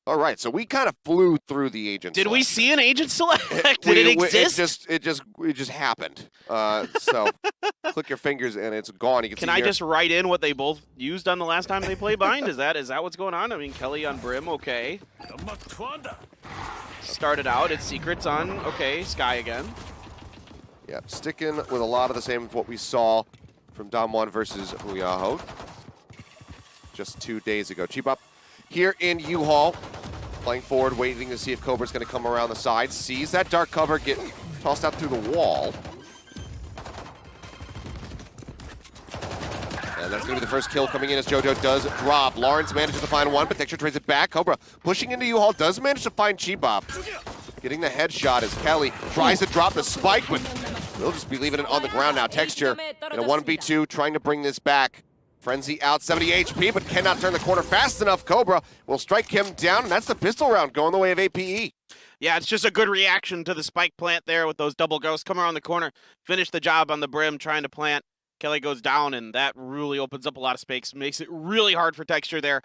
All right, so we kind of flew through the agent. Did we see an agent select? Did it exist? It just happened. So click your fingers and it's gone. You can I just write in what they both used on the last time they played bind? Is that what's going on? I mean, Kelly on Brim, okay. Started out, it's Secrets on, okay, Sky again. Yeah, sticking with a lot of the same of what we saw from DAMWON versus Huyaho just 2 days ago. Chibop here in U-Haul, playing forward, waiting to see if Cobra's going to come around the side. Sees that dark cover get tossed out through the wall. And that's going to be the first kill coming in as JoJo does drop. Lawrence manages to find one, but Texture trades it back. Cobra pushing into U-Haul, does manage to find Chibop. Getting the headshot as Kelly tries to drop the spike, but we'll just be leaving it on the ground now. Texture in a 1v2 trying to bring this back. Frenzy out, 70 HP, but cannot turn the corner fast enough. Cobra will strike him down, and that's the pistol round going the way of APE. Yeah, it's just a good reaction to the spike plant there with those double ghosts. Come around the corner, finish the job on the Brim, trying to plant. Kelly goes down, and that really opens up a lot of space. Makes it really hard for Texture there.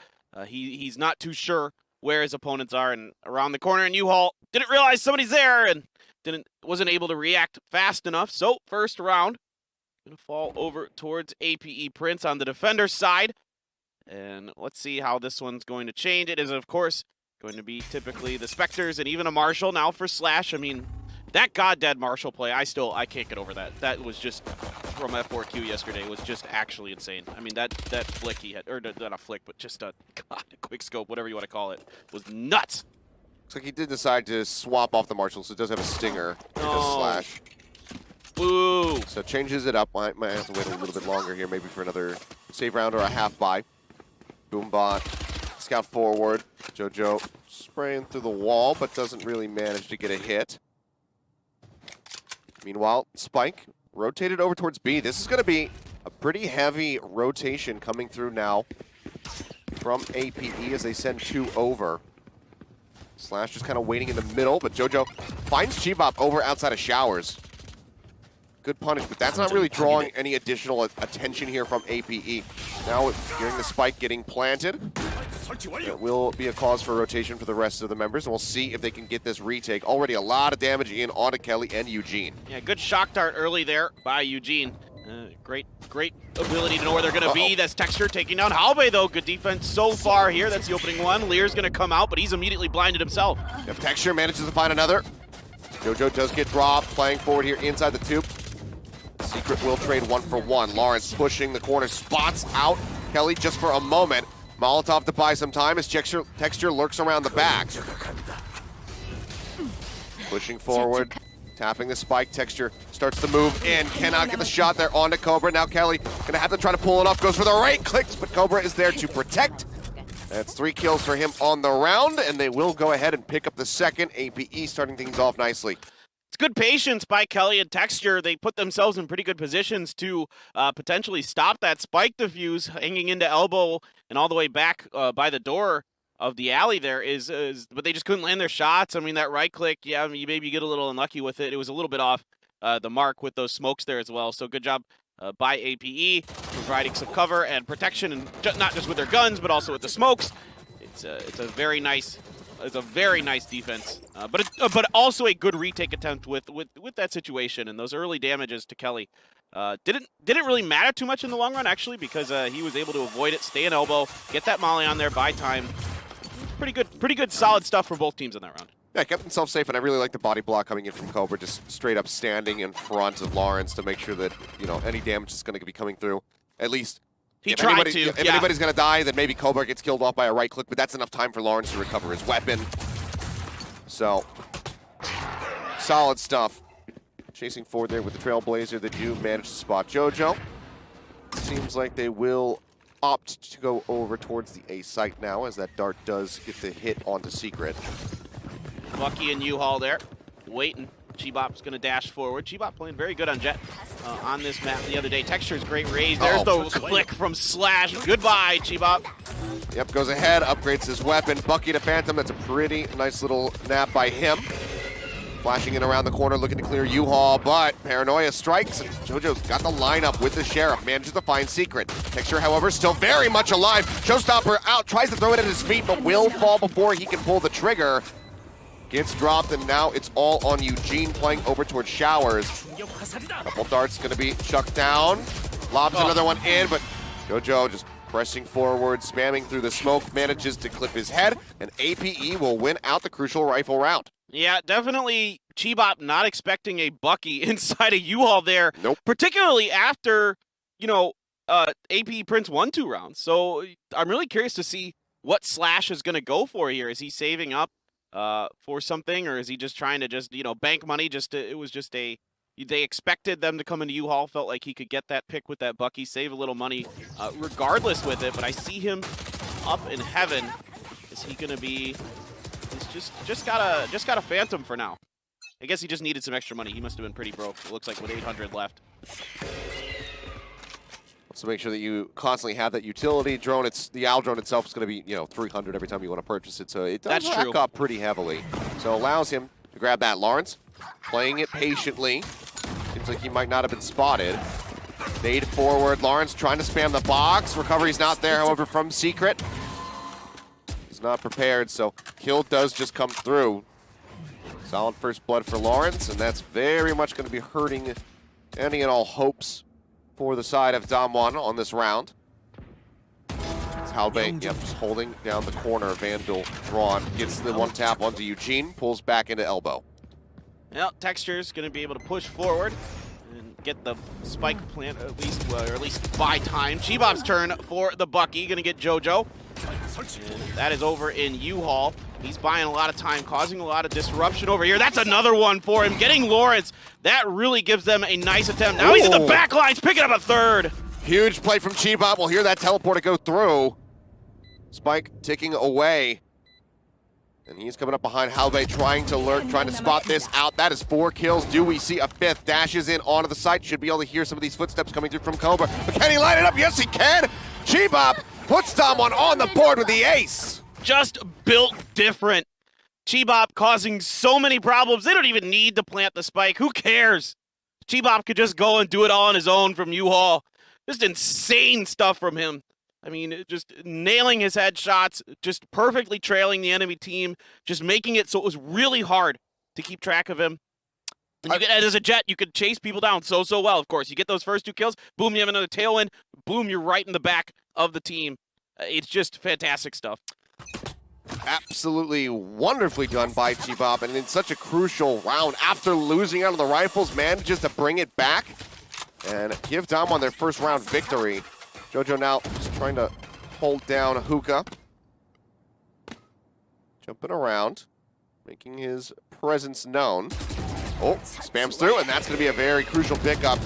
He's not too sure where his opponents are, and around the corner in U-Haul, didn't realize somebody's there, and wasn't able to react fast enough. So, first round. Gonna fall over towards APE Prince on the defender side. And let's see how this one's going to change. It is, of course, going to be typically the Spectres and even a Marshall now for Slash. I mean, that god-dead Marshall play, I can't get over that. That was just, from F4Q yesterday, was just actually insane. I mean, that flick he had, or not a flick, but just a quick scope, whatever you want to call it, was nuts. Looks like he did decide to swap off the Marshall, so it does have a stinger. Slash. Boo. So changes it up. Might have to wait a little bit longer here, maybe for another save round or a half buy. Boombot, scout forward. JoJo spraying through the wall, but doesn't really manage to get a hit. Meanwhile, Spike rotated over towards B. This is going to be a pretty heavy rotation coming through now from APE as they send 2 over. Slash just kind of waiting in the middle, but JoJo finds Chibop over outside of Showers. Good punish, but that's not really drawing any additional attention here from APE. Now, hearing the spike getting planted, it will be a cause for rotation for the rest of the members, and we'll see if they can get this retake. Already a lot of damage in onto Kelly and Eugene. Yeah, good shock dart early there by Eugene. Great ability to know where they're going to be. That's Texture taking down Halbe, though. Good defense so far here. That's the opening one. Lear's going to come out, but he's immediately blinded himself. If Texture manages to find another, JoJo does get dropped, playing forward here inside the tube. Secret will trade 1-for-1. Lawrence pushing the corner, spots out Kelly just for a moment. Molotov to buy some time as Texture lurks around the back. Pushing forward, tapping the spike. Texture starts to move in, cannot get the shot there onto Cobra. Now Kelly gonna have to try to pull it off, goes for the right clicks, but Cobra is there to protect. That's 3 kills for him on the round, and they will go ahead and pick up the second. APE starting things off nicely. It's good patience by Kelly and Texture. They put themselves in pretty good positions to potentially stop that spike defuse, hanging into elbow and all the way back by the door of the alley there but they just couldn't land their shots. I mean, that right click, yeah, I mean, maybe you get a little unlucky with it. It was a little bit off the mark with those smokes there as well. So good job by APE providing some cover and protection, and not just with their guns, but also with the smokes. It's a very nice defense, but also a good retake attempt with that situation, and those early damages to Kelly didn't really matter too much in the long run, actually, because he was able to avoid it, stay in elbow, get that molly on there, buy time. Pretty good, solid stuff for both teams in that round. Yeah, kept himself safe, and I really like the body block coming in from Cobra, just straight up standing in front of Lawrence to make sure that, you know, any damage is going to be coming through. At least, if anybody's going to die, then maybe Cobra gets killed off by a right click, but that's enough time for Lawrence to recover his weapon. So, solid stuff. Chasing forward there with the Trailblazer that do manage to spot JoJo. Seems like they will opt to go over towards the A site now, as that dart does get the hit onto Secret. Bucky and U-Haul there, waiting. Chibop's going to dash forward. Chibop playing very good on Jet on this map the other day. Texture's great raise. There's the click from Slash. Goodbye, Chibop. Yep, goes ahead, upgrades his weapon. Bucky to Phantom. That's a pretty nice little nap by him. Flashing in around the corner, looking to clear U-Haul, but Paranoia strikes, and JoJo's got the lineup with the Sheriff, manages to find Secret. Texture, however, still very much alive. Showstopper out, tries to throw it at his feet, but will fall before he can pull the trigger. Gets dropped, and now it's all on Eugene playing over towards Showers. Couple darts gonna be chucked down. Lobs another one in, but JoJo just pressing forward, spamming through the smoke, manages to clip his head, and APE will win out the crucial rifle round. Yeah, definitely Chibop not expecting a Bucky inside a U-Haul there. Nope. Particularly after, APE Prince won 2 rounds. So I'm really curious to see what Slash is going to go for here. Is he saving up for something, or is he just trying to bank money? They expected them to come into U-Haul, felt like he could get that pick with that Bucky, save a little money regardless with it, but I see him up in heaven. Is he going to be... He's just got a Phantom for now. I guess he just needed some extra money. He must have been pretty broke, it looks like, with 800 left. So make sure that you constantly have that utility drone. The OWL drone itself is going to be 300 every time you want to purchase it, so it does rack up pretty heavily. So allows him to grab that. Lawrence playing it patiently. Seems like he might not have been spotted. Nade forward. Lawrence trying to spam the box. Recovery's not there, however, from Secret. He's not prepared, so kill does just come through. Solid first blood for Lawrence, and that's very much going to be hurting any and all hopes for the side of DAMWON on this round. It's Halbay, just holding down the corner. Vandal drawn, gets the one tap onto Eugene, pulls back into elbow. Well, Texture's going to be able to push forward and get the spike plant at least buy time. Chibop's turn for the Bucky, going to get JoJo. And that is over in U-Haul. He's buying a lot of time, causing a lot of disruption over here. That's another one for him. Getting Lawrence, that really gives them a nice attempt. Now he's at the back lines, picking up a third. Huge play from Chibop. We'll hear that teleporter go through. Spike ticking away. And he's coming up behind Halbay, trying to lurk, trying to spot this out. That is 4 kills. Do we see a 5th? Dashes in onto the site. Should be able to hear some of these footsteps coming through from Cobra. But can he light it up? Yes, he can. Chibop puts DAMWON on the board with the ace. Just built different. Chibop causing so many problems. They don't even need to plant the spike. Who cares? Chibop could just go and do it all on his own from U-Haul. Just insane stuff from him. I mean, just nailing his headshots, just perfectly trailing the enemy team, just making it so it was really hard to keep track of him. And as a Jet, you could chase people down so well, of course. You get those first 2 kills, boom, you have another tailwind, boom, you're right in the back of the team. It's just fantastic stuff. Absolutely wonderfully done by Chibop, and in such a crucial round, after losing out on the rifles, manages to bring it back and give DAMWON their first round victory. JoJo now just trying to hold down Hookah. Jumping around, making his presence known. Oh, spams through, and that's going to be a very crucial pickup.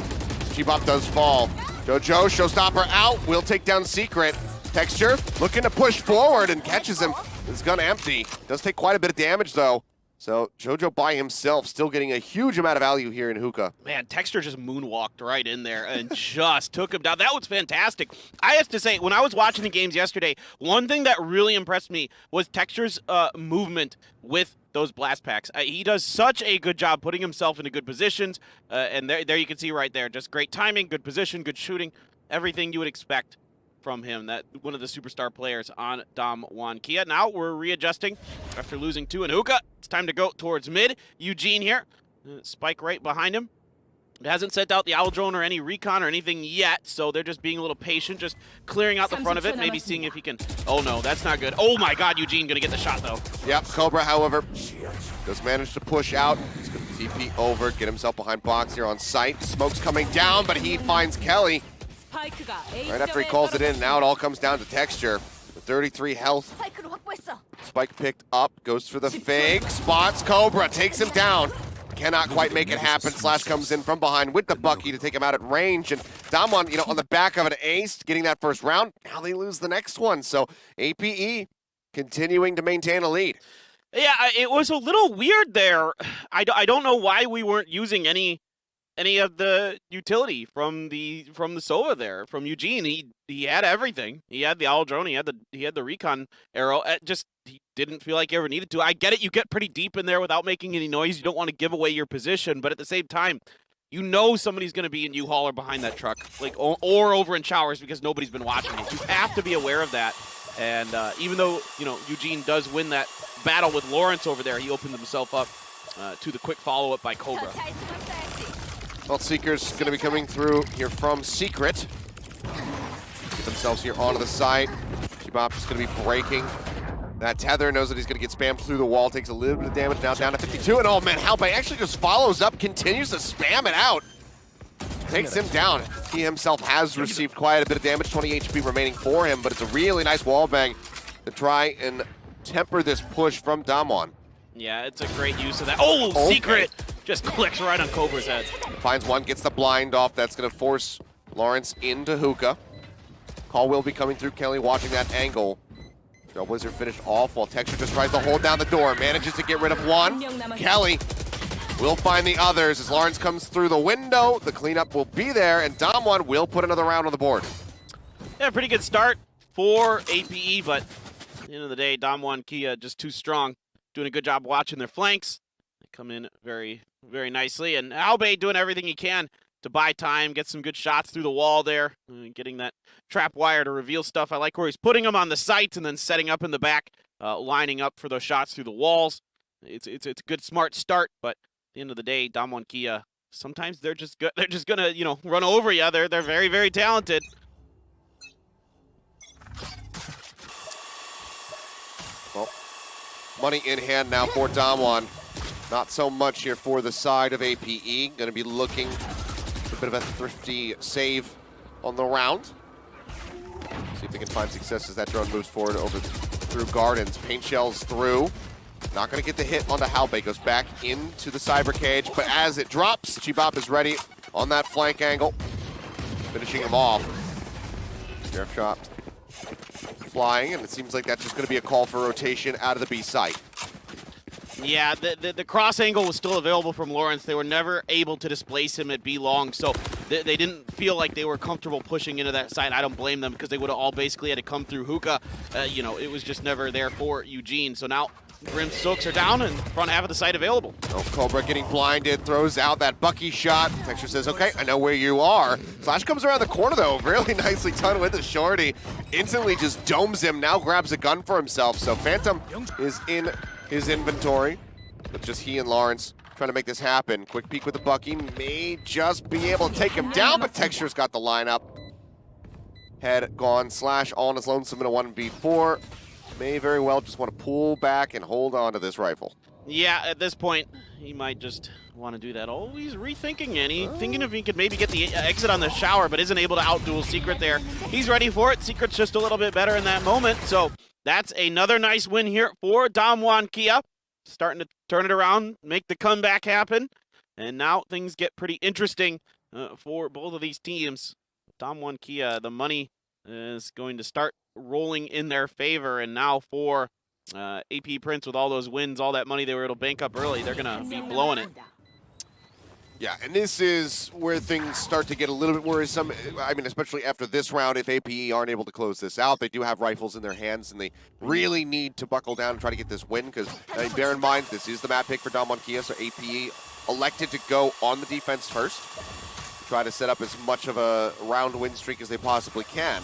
Chibop does fall. JoJo, Showstopper out, will take down Secret. Texture looking to push forward and catches him. His gun empty. Does take quite a bit of damage, though. So JoJo by himself still getting a huge amount of value here in Hookah. Man, Texture just moonwalked right in there and just took him down. That was fantastic. I have to say, when I was watching the games yesterday, one thing that really impressed me was Texture's movement with those blast packs. He does such a good job putting himself into good positions, and there you can see right there, just great timing, good position, good shooting, everything you would expect from him. That one of the superstar players on DAMWON. Kia, now we're readjusting after losing 2 in Hookah. It's time to go towards mid. Eugene here. Spike right behind him. It hasn't sent out the OWL drone or any recon or anything yet, so they're just being a little patient, just clearing out the front of it, maybe seeing if he can... Oh no, that's not good. Oh my god, Eugene gonna get the shot though. Yep, Cobra, however, does manage to push out. He's gonna TP over, get himself behind box here on site. Smoke's coming down, but he finds Kelly. Right after he calls it in, now it all comes down to Texture. With 33 health. Spike picked up, goes for the fake, spots Cobra, takes him down. Cannot quite make it happen. Slash comes in from behind with the Bucky to take him out at range. And DAMWON, on the back of an ace, getting that first round. Now they lose the next one. So APE continuing to maintain a lead. Yeah, it was a little weird there. I don't know why we weren't using any any of the utility from the Sova there, from Eugene. He had everything. He had the owl drone. He had the recon arrow. Just he didn't feel like he ever needed to. I get it. You get pretty deep in there without making any noise. You don't want to give away your position, but at the same time, you know somebody's going to be in U-Haul or behind that truck, like or over in showers because nobody's been watching it. You have to be aware of that. And even though Eugene does win that battle with Lawrence over there, he opened himself up to the quick follow-up by Cobra. Well, Seeker's going to be coming through here from Secret. Get themselves here onto the site. Chibop is going to be breaking that tether. Knows that he's going to get spammed through the wall. Takes a little bit of damage now, down to 52. And oh man, Halbay actually just follows up, continues to spam it out. Takes him down. He himself has received quite a bit of damage, 20 HP remaining for him, but it's a really nice wall bang to try and temper this push from DAMWON. Yeah, it's a great use of that. Oh, okay. Secret! Just clicks right on Cobra's head. Finds one, gets the blind off. That's going to force Lawrence into hookah. Call will be coming through. Kelly watching that angle. Trailblazer finished off while Texture just tries to hold down the door. Manages to get rid of one. Kelly will find the others as Lawrence comes through the window. The cleanup will be there, and DAMWON will put another round on the board. Yeah, pretty good start for APE, but at the end of the day, DAMWON Kia just too strong. Doing a good job watching their flanks. They come in very, very nicely. And Halbay doing everything he can to buy time, get some good shots through the wall there, getting that trap wire to reveal stuff. I like where he's putting them on the site and then setting up in the back, lining up for those shots through the walls. It's a good, smart start, but at the end of the day, DAMWON Kia, sometimes they're just gonna, run over you. They're very, very talented. Well, money in hand now for DAMWON. Not so much here for the side of APE. Going to be looking for a bit of a thrifty save on the round. See if they can find success as that drone moves forward over through gardens. Paint shells through. Not going to get the hit onto Halbay. Goes back into the cyber cage, but as it drops, Chibop is ready on that flank angle. Finishing him off. Sheriff shot flying, and it seems like that's just going to be a call for rotation out of the B site. Yeah, the cross angle was still available from Lawrence. They were never able to displace him at B long, so they didn't feel like they were comfortable pushing into that site. I don't blame them because they would have all basically had to come through hookah. It was just never there for Eugene. So now Grim's Silks are down and front half of the site available. Oh, Cobra getting blinded, throws out that Bucky shot. Texture says, okay, I know where you are. Slash comes around the corner though, really nicely done with the shorty. Instantly just domes him, now grabs a gun for himself. So Phantom is in his inventory, but just he and Lawrence trying to make this happen. Quick peek with the Bucky, may just be able to take him down, but Texture's got the lineup. Head gone, Slash all on his lonesome in a 1v4. May very well just want to pull back and hold on to this rifle. Yeah, at this point, he might just want to do that. Always rethinking it. Thinking if he could maybe get the exit on the shower, but isn't able to outduel Secret there. He's ready for it. Secret's just a little bit better in that moment. So that's another nice win here for DAMWON Kia. Starting to turn it around, make the comeback happen. And now things get pretty interesting for both of these teams. DAMWON Kia, the money is going to start rolling in their favor, and now for AP Prince with all those wins, all that money they were able to bank up early, they're gonna be blowing it. Yeah, and this is where things start to get a little bit worrisome. I mean, especially after this round, if APE aren't able to close this out, they do have rifles in their hands, and they really need to buckle down and try to get this win, because bear in mind, this is the map pick for DAMWON Kia, so APE elected to go on the defense first, try to set up as much of a round win streak as they possibly can.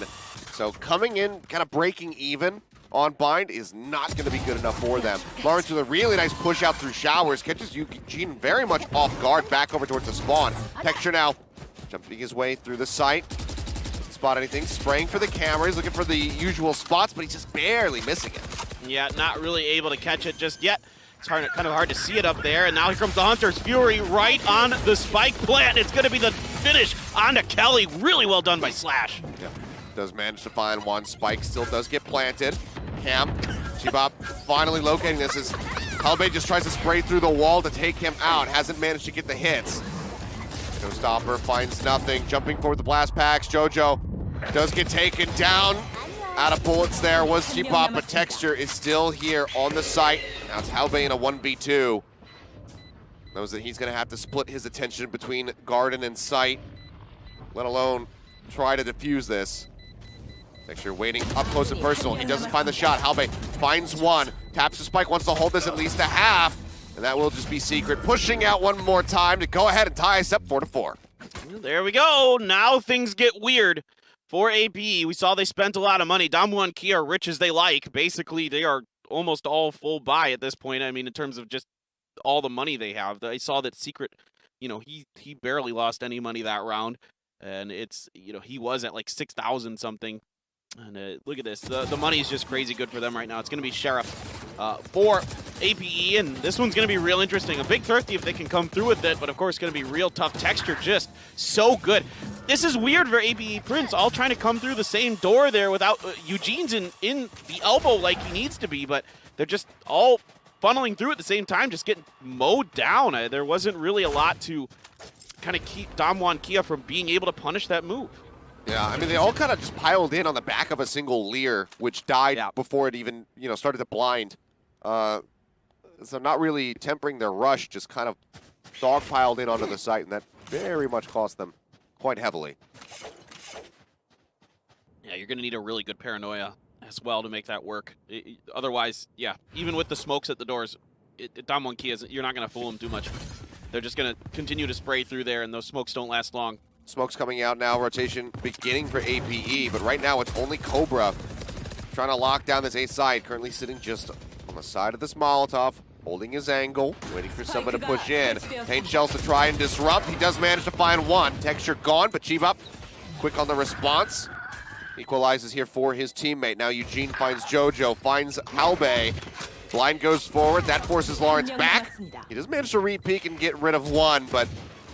So coming in, kind of breaking even on bind is not going to be good enough for them. Lawrence with a really nice push out through showers, catches Eugene very much off guard, back over towards the spawn. Texture now jumping his way through the site. Doesn't spot anything, spraying for the camera. He's looking for the usual spots, but he's just barely missing it. Yeah, not really able to catch it just yet. It's kind of hard to see it up there, and now here comes the Hunter's Fury right on the spike plant. It's going to be the finish onto Kelly. Really well done by Slash. Yeah. Does manage to find one. Spike still does get planted. Cam, Chibop finally locating this as Halbay just tries to spray through the wall to take him out. Hasn't managed to get the hits. No stopper, finds nothing. Jumping forward the blast packs. Jojo does get taken down. Out of bullets there was Chibop, but Texture is still here on the site. Now it's Halbay in a 1v2. Knows that he's going to have to split his attention between garden and sight, let alone try to defuse this. Texture waiting up close and personal. He doesn't find the shot. Halbe finds one, taps the spike, wants to hold this at least a half, and that will just be Secret pushing out one more time to go ahead and tie us up 4-4. There we go. Now things get weird for APE. We saw they spent a lot of money. DAMWON Kia are rich as they like. Basically, they are almost all full buy at this point. I mean, in terms of just all the money they have. I saw that Secret, you know, he barely lost any money that round. And it's, you know, he was at like 6,000 something. And look at this. The money is just crazy good for them right now. It's going to be Sheriff for APE, and this one's going to be real interesting. A big Thirsty if they can come through with it, but of course it's going to be real tough. Texture just so good. This is weird for APE Prince, all trying to come through the same door there without Eugene's in the elbow like he needs to be, but they're just all funneling through at the same time, just getting mowed down. There wasn't really a lot to kind of keep DAMWON Kia from being able to punish that move. Yeah, I mean, they all kind of just piled in on the back of a single Lear, which died before it even, you know, started to blind. So not really tempering their rush, just kind of dogpiled in onto the site, and that very much cost them quite heavily. Yeah, you're going to need a really good paranoia as well to make that work. Otherwise, yeah, even with the smokes at the doors, DAMWON Kia, you're not going to fool them too much. They're just going to continue to spray through there, and those smokes don't last long. Smoke's coming out now, rotation beginning for APE, but right now it's only Cobra trying to lock down this A side, currently sitting just on the side of this Molotov, holding his angle, waiting for someone to push in. Paint shells to try and disrupt. He does manage to find one. Texture gone, but Chiba quick on the response. Equalizes here for his teammate. Now Eugene finds Jojo, finds Halbe. Blind goes forward, that forces Lawrence back. He does manage to re-peek and get rid of one, but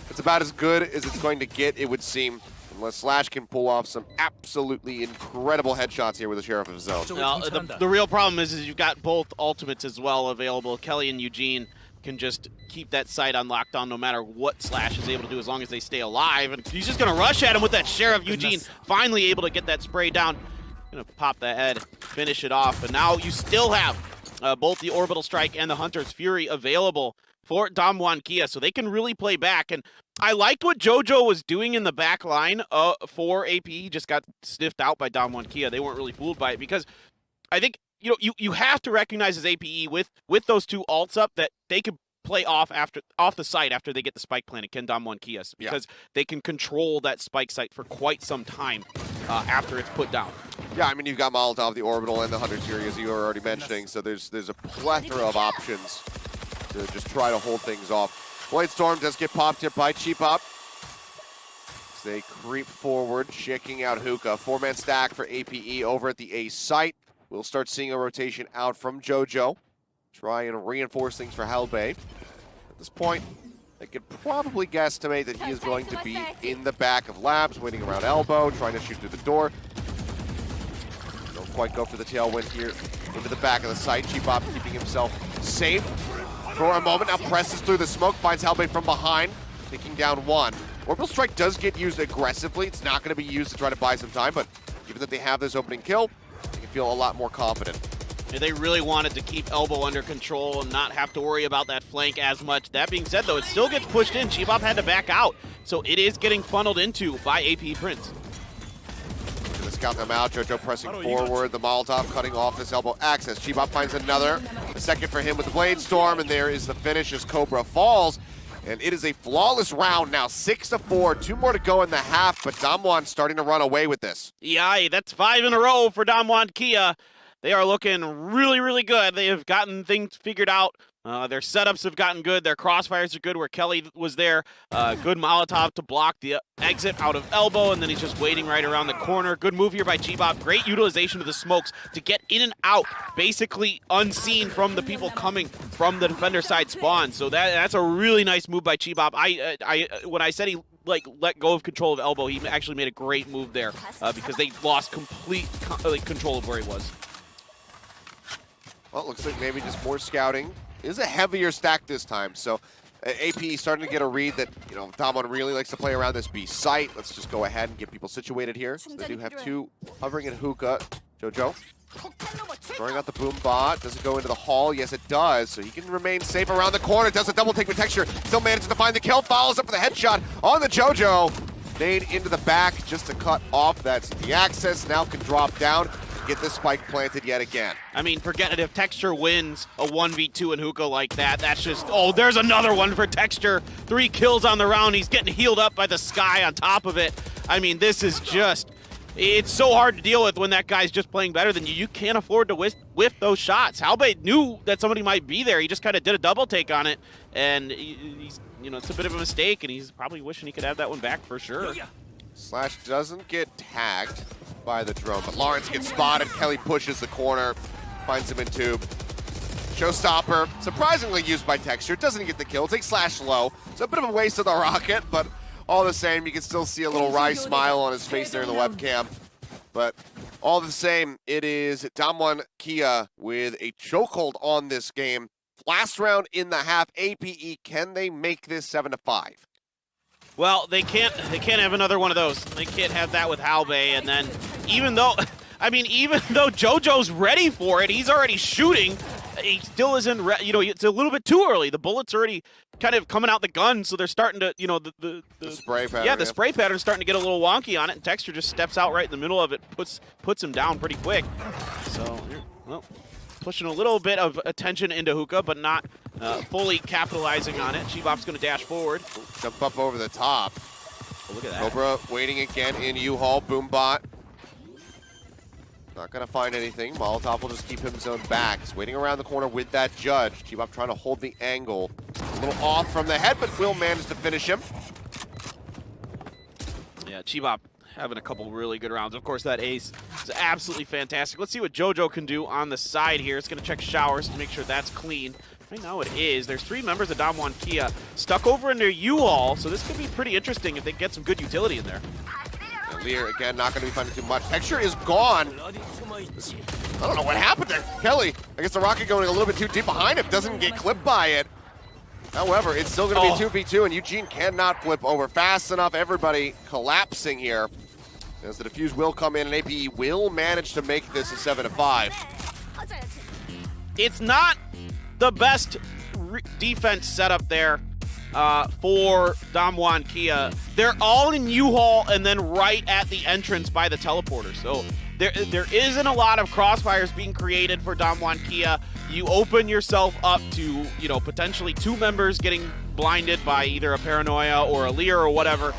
it's about as good as it's going to get, it would seem, unless Slash can pull off some absolutely incredible headshots here with the Sheriff of his own. Now, the real problem is you've got both ultimates as well available. Kelly and Eugene can just keep that site on lockdown no matter what Slash is able to do as long as they stay alive. And he's just going to rush at him with that Sheriff. Eugene finally able to get that spray down. Going to pop the head, finish it off. And now you still have both the Orbital Strike and the Hunter's Fury available for DAMWON Kia, so they can really play back. And I liked what Jojo was doing in the back line for AP. He just got sniffed out by DAMWON Kia. They weren't really fooled by it because I think, you know, you have to recognize as APE with those two ults up that they could play off the site after they get the spike planted, can DAMWON Kia, because they can control that spike site for quite some time after it's put down. Yeah, I mean, you've got Molotov, the Orbital, and the Hunter's Fury, as you were already mentioning, so there's a plethora of options to just try to hold things off. Blade Storm does get popped here by Cheap Up. As they creep forward, checking out Hookah. Four-man stack for APE over at the A site. We'll start seeing a rotation out from Jojo. Try and reinforce things for Halbe. At this point, I could probably guesstimate that he is going to be in the back of Labs, waiting around elbow, trying to shoot through the door. Don't quite go for the tailwind here into the back of the site. Cheap Op keeping himself safe for a moment. Now presses through the smoke, finds Halbe from behind, taking down one. Orbital Strike does get used aggressively. It's not going to be used to try to buy some time, but given that they have this opening kill, they can feel a lot more confident. They really wanted to keep Elbow under control and not have to worry about that flank as much. That being said, though, it still gets pushed in. Chibop had to back out, so it is getting funneled into by AP Prince. Gonna scout them out. Jojo pressing forward. The Molotov cutting off this elbow access. Chibop finds another. A second for him with the Blade Storm, and there is the finish as Cobra falls. And it is a flawless round now, 6-4. 2 more to go in the half, but DAMWON starting to run away with this. Yeah, that's 5 in a row for DAMWON Kia. They are looking really, really good. They have gotten things figured out. Their setups have gotten good. Their crossfires are good where Kelly was there. Good Molotov to block the exit out of elbow, and then he's just waiting right around the corner. Good move here by Chibop. Great utilization of the smokes to get in and out, basically unseen from the people coming from the defender side spawn. So that's a really nice move by Chibop. When I said he let go of control of elbow, he actually made a great move there because they lost complete control of where he was. Well, it looks like maybe just more scouting. It is a heavier stack this time, so AP starting to get a read that, you know, DAMWON really likes to play around this B site. Let's just go ahead and get people situated here. So they do have 2 hovering in Hookah. Jojo Throwing out the boom bot. Does it go into the hall? Yes, it does. So he can remain safe around the corner. Does a double take with Texture. Still manages to find the kill. Follows up with a headshot on the JoJo. Nade into the back just to cut off that the access. Now can drop down. Get the spike planted yet again. I mean, forget it. If Texture wins a 1v2 in hookah like that, that's just, oh, there's another one for Texture. 3 kills on the round. He's getting healed up by the sky on top of it. I mean, this is just, it's so hard to deal with when that guy's just playing better than you. You can't afford to whiff those shots. Halbay knew that somebody might be there. He just kind of did a double take on it, and he's, you know, it's a bit of a mistake, and he's probably wishing he could have that one back for sure. Slash doesn't get tagged by the drone, but Lawrence gets spotted. Kelly pushes the corner, finds him in tube. Showstopper, surprisingly used by Texture, doesn't get the kill. Takes Slash low. It's a bit of a waste of the rocket, but all the same, you can still see a little wry smile on his face there in the webcam. But all the same, it is DAMWON Kia with a chokehold on this game. Last round in the half, APE, can they make this 7-5? Well, they can't have another one of those. They can't have that with Halbay, and then even though JoJo's ready for it, he's already shooting. He still isn't you know, it's a little bit too early. The bullet's already kind of coming out the gun, so they're starting to, you know, the spray pattern. Yeah, the spray pattern's starting to get a little wonky on it, and Texture just steps out right in the middle of it, puts him down pretty quick. So, well, pushing a little bit of attention into hookah, but not fully capitalizing on it. Chibop's going to dash forward. Jump up over the top. Oh, look at that. Cobra waiting again in U-Haul. Boombot. Not going to find anything. Molotov will just keep him zoned back. He's waiting around the corner with that Judge. Chibop trying to hold the angle. A little off from the head, but will manage to finish him. Yeah, Chibop having a couple really good rounds. Of course, that ace is absolutely fantastic. Let's see what JoJo can do on the side here. It's going to check showers to make sure that's clean. Right now it is. There's 3 members of DAMWON Kia stuck over in their U-Haul, so this could be pretty interesting if they get some good utility in there. Lear, again, not going to be finding too much. Texture is gone. I don't know what happened there. Kelly, I guess the rocket going a little bit too deep behind him. Doesn't get clipped by it. However, it's still going to be 2v2, and Eugene cannot flip over fast enough. Everybody collapsing here. As the defuse will come in, and APE will manage to make this a 7-5. It's not the best defense setup there for DAMWON Kia. They're all in U-Haul and then right at the entrance by the teleporter. So there isn't a lot of crossfires being created for DAMWON Kia. You open yourself up to, you know, potentially 2 members getting blinded by either a Paranoia or a Lear or whatever.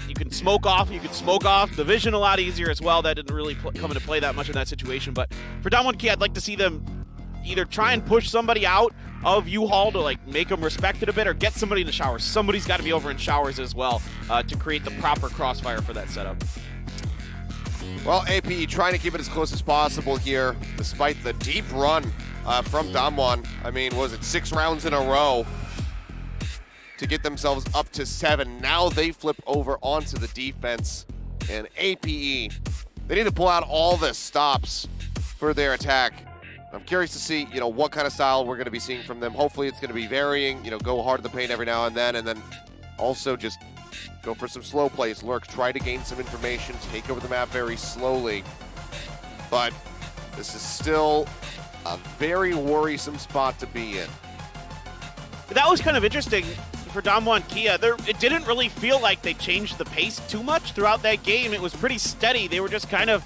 You can smoke off. You can smoke off the vision a lot easier as well. That didn't really come into play that much in that situation. But for DAMWON Kia, I'd like to see them either try and push somebody out of U-Haul to like make them respect it a bit, or get somebody in the showers. Somebody's got to be over in showers as well to create the proper crossfire for that setup. Well, APE trying to keep it as close as possible here, despite the deep run from DAMWON. I mean, what was it, 6 rounds in a row to get themselves up to 7. Now they flip over onto the defense, and APE, they need to pull out all the stops for their attack. I'm curious to see, you know, what kind of style we're going to be seeing from them. Hopefully it's going to be varying, you know, go hard to the paint every now and then also just go for some slow plays, lurk, try to gain some information, take over the map very slowly. But this is still a very worrisome spot to be in. That was kind of interesting for DAMWON Kia. It didn't really feel like they changed the pace too much throughout that game. It was pretty steady. They were just kind of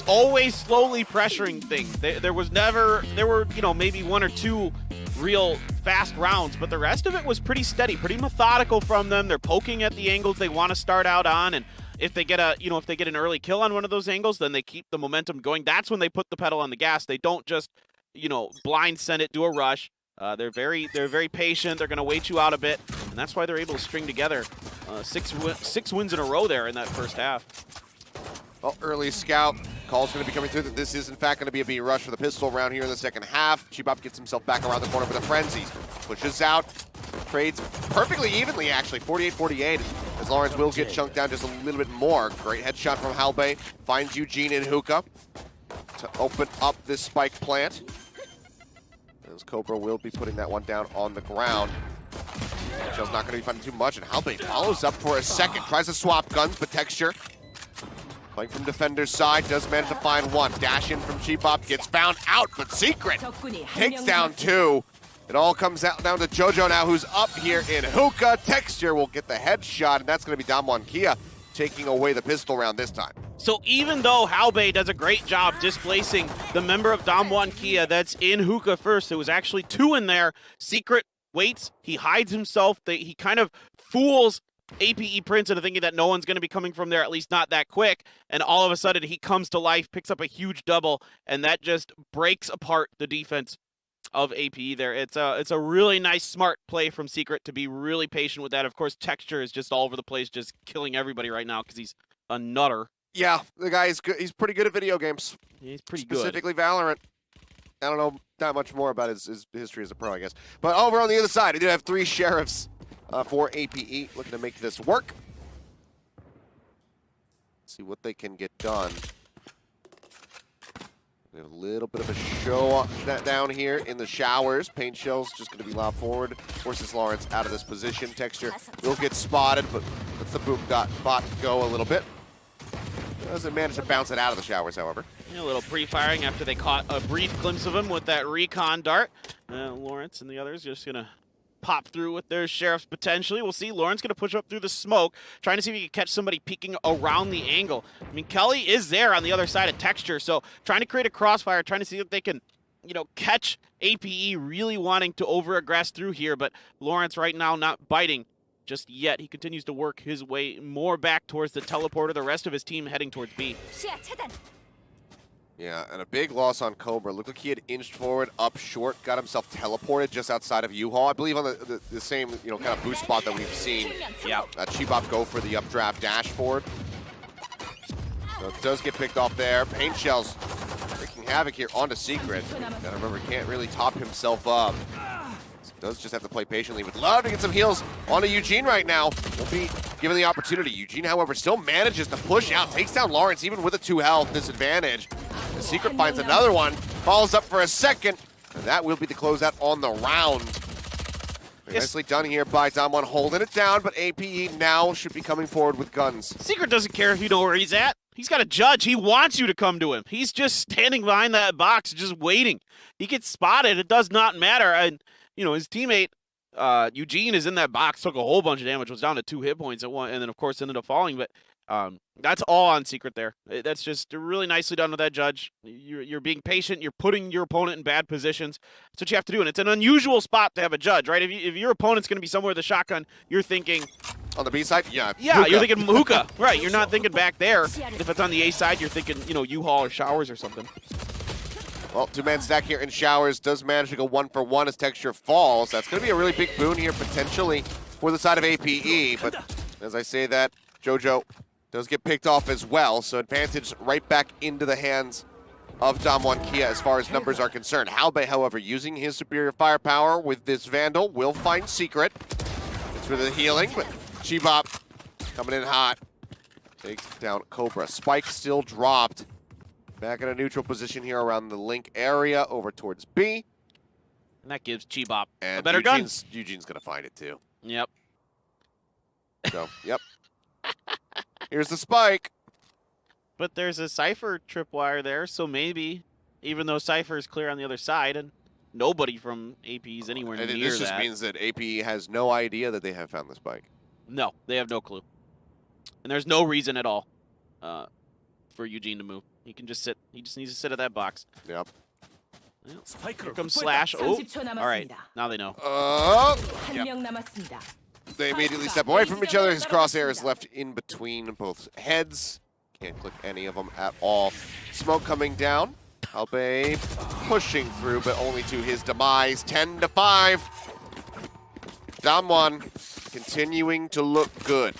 always slowly pressuring things. There were, you know, maybe 1 or 2 real fast rounds, but the rest of it was pretty steady, pretty methodical from them. They're poking at the angles they want to start out on, and if they get an early kill on one of those angles, then they keep the momentum going. That's when they put the pedal on the gas. They don't just, you know, blind send it, do a rush. They're very patient. They're going to wait you out a bit, and that's why they're able to string together 6 wins in a row there in that first half. Well, early scout call's going to be coming through that this is in fact going to be a B rush for the pistol round here in the second half. Chibop gets himself back around the corner for the frenzy. Pushes out, trades perfectly evenly actually, 48-48, as Lawrence will get chunked down just a little bit more. Great headshot from Halbay, finds Eugene in hookah to open up this spike plant. As Cobra will be putting that one down on the ground. Shell's not going to be finding too much, and Halbay follows up for a second, tries to swap guns, but Texture Playing from defender's side, does manage to find one. Dash in from Cheapop, gets found out, but Secret takes down two. It all comes out down to JoJo now, who's up here in Hookah. Texture will get the headshot, and that's going to be DAMWON Kia taking away the pistol round this time. So even though Halbei does a great job displacing the member of DAMWON Kia that's in Hookah first, there was actually two in there. Secret waits, he hides himself, he kind of fools APE Prince into thinking that no one's going to be coming from there, at least not that quick, and all of a sudden he comes to life, picks up a huge double, and that just breaks apart the defense of APE there. It's a really nice, smart play from Secret to be really patient with that. Of course, Texture is just all over the place, just killing everybody right now because he's a nutter. Yeah, the guy is good. He's pretty good at video games. He's pretty good. Specifically Valorant. I don't know that much more about his history as a pro, I guess. But over on the other side, we do have 3 sheriffs for APE looking to make this work. See what they can get done. We have a little bit of a show down here in the showers. Paint Shell's just going to be lobbed forward. Forces Lawrence out of this position. Texture will get spotted, but lets the boom bot go a little bit. Doesn't manage to bounce it out of the showers, however. Yeah, a little pre-firing after they caught a brief glimpse of him with that recon dart. Lawrence and the others just going to pop through with their sheriffs potentially. We'll see. Lawrence going to push up through the smoke, trying to see if he can catch somebody peeking around the angle. I mean, Kelly is there on the other side of Texture, so trying to create a crossfire, trying to see if they can, you know, catch APE really wanting to over-aggress through here, but Lawrence right now not biting just yet. He continues to work his way more back towards the teleporter, the rest of his team heading towards B. Yeah, and a big loss on Cobra. Looked like he had inched forward, up short, got himself teleported just outside of U-Haul. I believe on the same, you know, kind of boost spot that we've seen. Yeah. Cheapop go for the updraft dash forward. So it does get picked off there. Paint Shell's wreaking havoc here onto Secret. Gotta remember, can't really top himself up. Does just have to play patiently. Would love to get some heals onto Eugene right now. Won't be given the opportunity. Eugene, however, still manages to push out. Takes down Lawrence, even with a 2 health disadvantage. The Secret finds another one. Follows up for a second. And that will be the closeout on the round. Nicely done here by DAMWON, holding it down, but APE now should be coming forward with guns. Secret doesn't care if you know where he's at. He's got a judge. He wants you to come to him. He's just standing behind that box, just waiting. He gets spotted. It does not matter. And you know, his teammate, Eugene, is in that box, took a whole bunch of damage, was down to 2 hit points at one, and then, of course, ended up falling. But that's all on Secret there. That's just really nicely done with that judge. You're being patient. You're putting your opponent in bad positions. That's what you have to do, and it's an unusual spot to have a judge, right? If your opponent's going to be somewhere with a shotgun, you're thinking... On the B side? Yeah. Yeah, hookah. You're thinking hookah. Right, you're not thinking back there. If it's on the A side, you're thinking, you know, U-Haul or showers or something. Well, 2-man stack here in showers. Does manage to go 1-for-1 as Texture falls. That's going to be a really big boon here potentially for the side of APE. But as I say that, JoJo does get picked off as well. So advantage right back into the hands of DAMWON Kia as far as numbers are concerned. Halbei, however, using his superior firepower with this Vandal, will find Secret. It's for the healing, but Chibop coming in hot. Takes down Cobra. Spike still dropped. Back in a neutral position here around the link area over towards B. And that gives Chibop and a better gun. Eugene's going to find it too. Yep. So, yep. Here's the spike. But there's a Cypher tripwire there, so maybe, even though Cypher is clear on the other side, and nobody from AP is anywhere near that. And this just means that AP has no idea that they have found the spike. No, they have no clue. And there's no reason at all for Eugene to move. He can just sit. He just needs to sit at that box. Yep. Well, here comes Slash. Oh, all right. Now they know. Yep. They immediately step away from each other. His crosshair is left in between both heads. Can't click any of them at all. Smoke coming down. Halbei pushing through, but only to his demise. 10-5. DAMWON continuing to look good.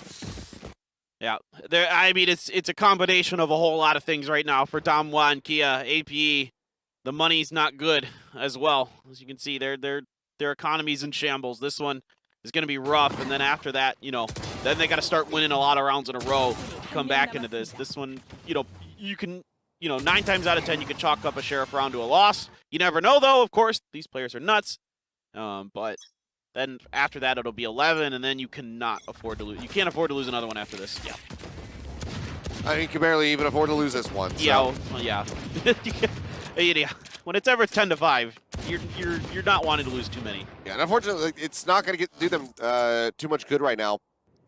Yeah, I mean, it's a combination of a whole lot of things right now for DAMWON, Kia, APE. The money's not good as well. As you can see, their economy's in shambles. This one is going to be rough, and then after that, you know, then they got to start winning a lot of rounds in a row to come back into this. This one, you know, you can, you know, 9 times out of 10, you can chalk up a sheriff round to a loss. You never know, though. Of course, these players are nuts, but. Then after that, it'll be 11, and then you cannot afford to lose. You can't afford to lose another one after this. Yeah. I mean, you can barely even afford to lose this one. So. Yeah, well, yeah. Yeah. When it's ever 10-5, you're not wanting to lose too many. Yeah, and unfortunately, it's not going to do them too much good right now.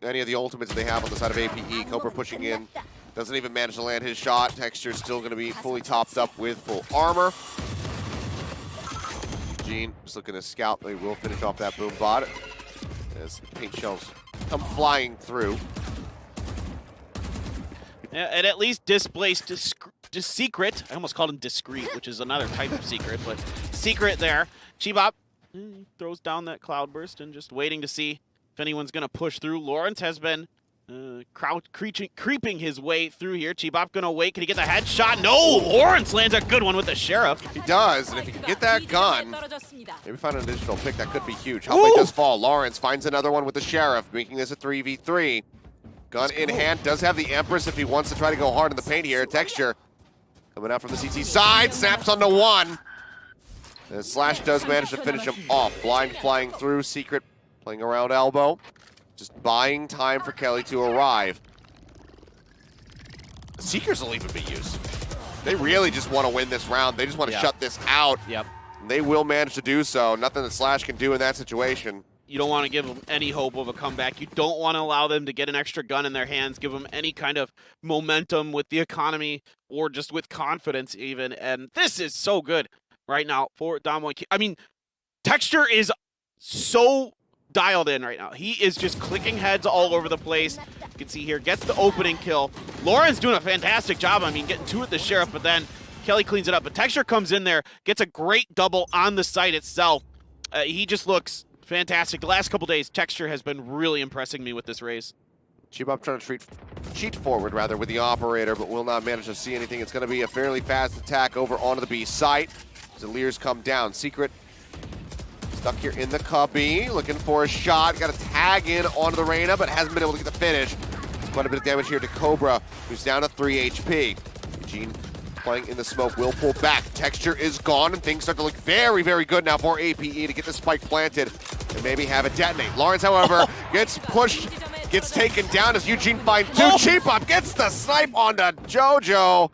Any of the ultimates they have on the side of APE. Cobra pushing in, doesn't even manage to land his shot. Texture's still going to be fully topped up with full armor. Eugene just looking to scout. They will finish off that boom bot as paint shells come flying through. Yeah, and at least displaced Secret. I almost called him Discreet, which is another type of Secret, but Secret there. Chibop throws down that Cloudburst and just waiting to see if anyone's going to push through. Lawrence has been creeping his way through here. Chibop going to wait. Can he get the headshot? No! Lawrence lands a good one with the Sheriff. He does, and if he can get that gun, maybe find an additional pick, that could be huge. Halbay does fall. Lawrence finds another one with the Sheriff, making this a 3v3. Gun in hand, does have the Empress if he wants to try to go hard in the paint here. Texture coming out from the CT side, snaps onto one. And Slash does manage to finish him off. Blind flying through, Secret playing around elbow. Just buying time for Kelly to arrive. The Seekers will even be used. They really just want to win this round. They just want to shut this out. Yep. And they will manage to do so. Nothing that Slash can do in that situation. You don't want to give them any hope of a comeback. You don't want to allow them to get an extra gun in their hands, give them any kind of momentum with the economy or just with confidence even. And this is so good right now for DAMWON. I mean, Texture is so dialed in right now. He is just clicking heads all over the place. You can see here, gets the opening kill. Lauren's doing a fantastic job. I mean, getting two at the Sheriff, but then Kelly cleans it up. But Texture comes in there, gets a great double on the site itself. He just looks fantastic. The last couple days, Texture has been really impressing me with this race. Chibop trying to cheat forward rather with the operator, but will not manage to see anything. It's going to be a fairly fast attack over onto the B site. Zaleers come down. Secret stuck here in the cubby, looking for a shot. Got to tag in onto the Reyna, but hasn't been able to get the finish. It's quite a bit of damage here to Cobra, who's down to 3 HP. Eugene playing in the smoke, will pull back. Texture is gone, and things start to look very, very good now for APE to get the spike planted and maybe have it detonate. Lawrence, however, gets pushed, gets taken down as Eugene finds two. Chibop gets the snipe onto JoJo.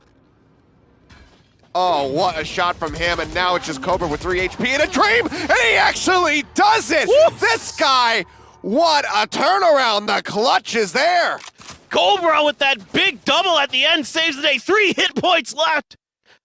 Oh, what a shot from him, and now it's just Cobra with 3 HP in a dream, and he actually does it! Woo! This guy, what a turnaround. The clutch is there. Cobra with that big double at the end saves the day. 3 hit points left.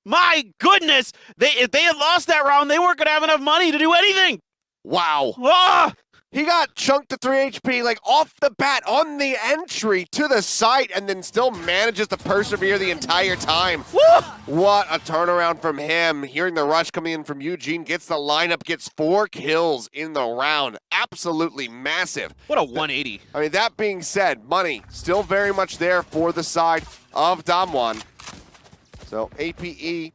My goodness. If they had lost that round, they weren't going to have enough money to do anything. Wow. Ah! He got chunked to 3 HP like off the bat on the entry to the site and then still manages to persevere the entire time. Woo! What a turnaround from him. Hearing the rush coming in from Eugene, gets the lineup, gets 4 kills in the round. Absolutely massive. What a 180. I mean, that being said, money still very much there for the side of DAMWON. So APE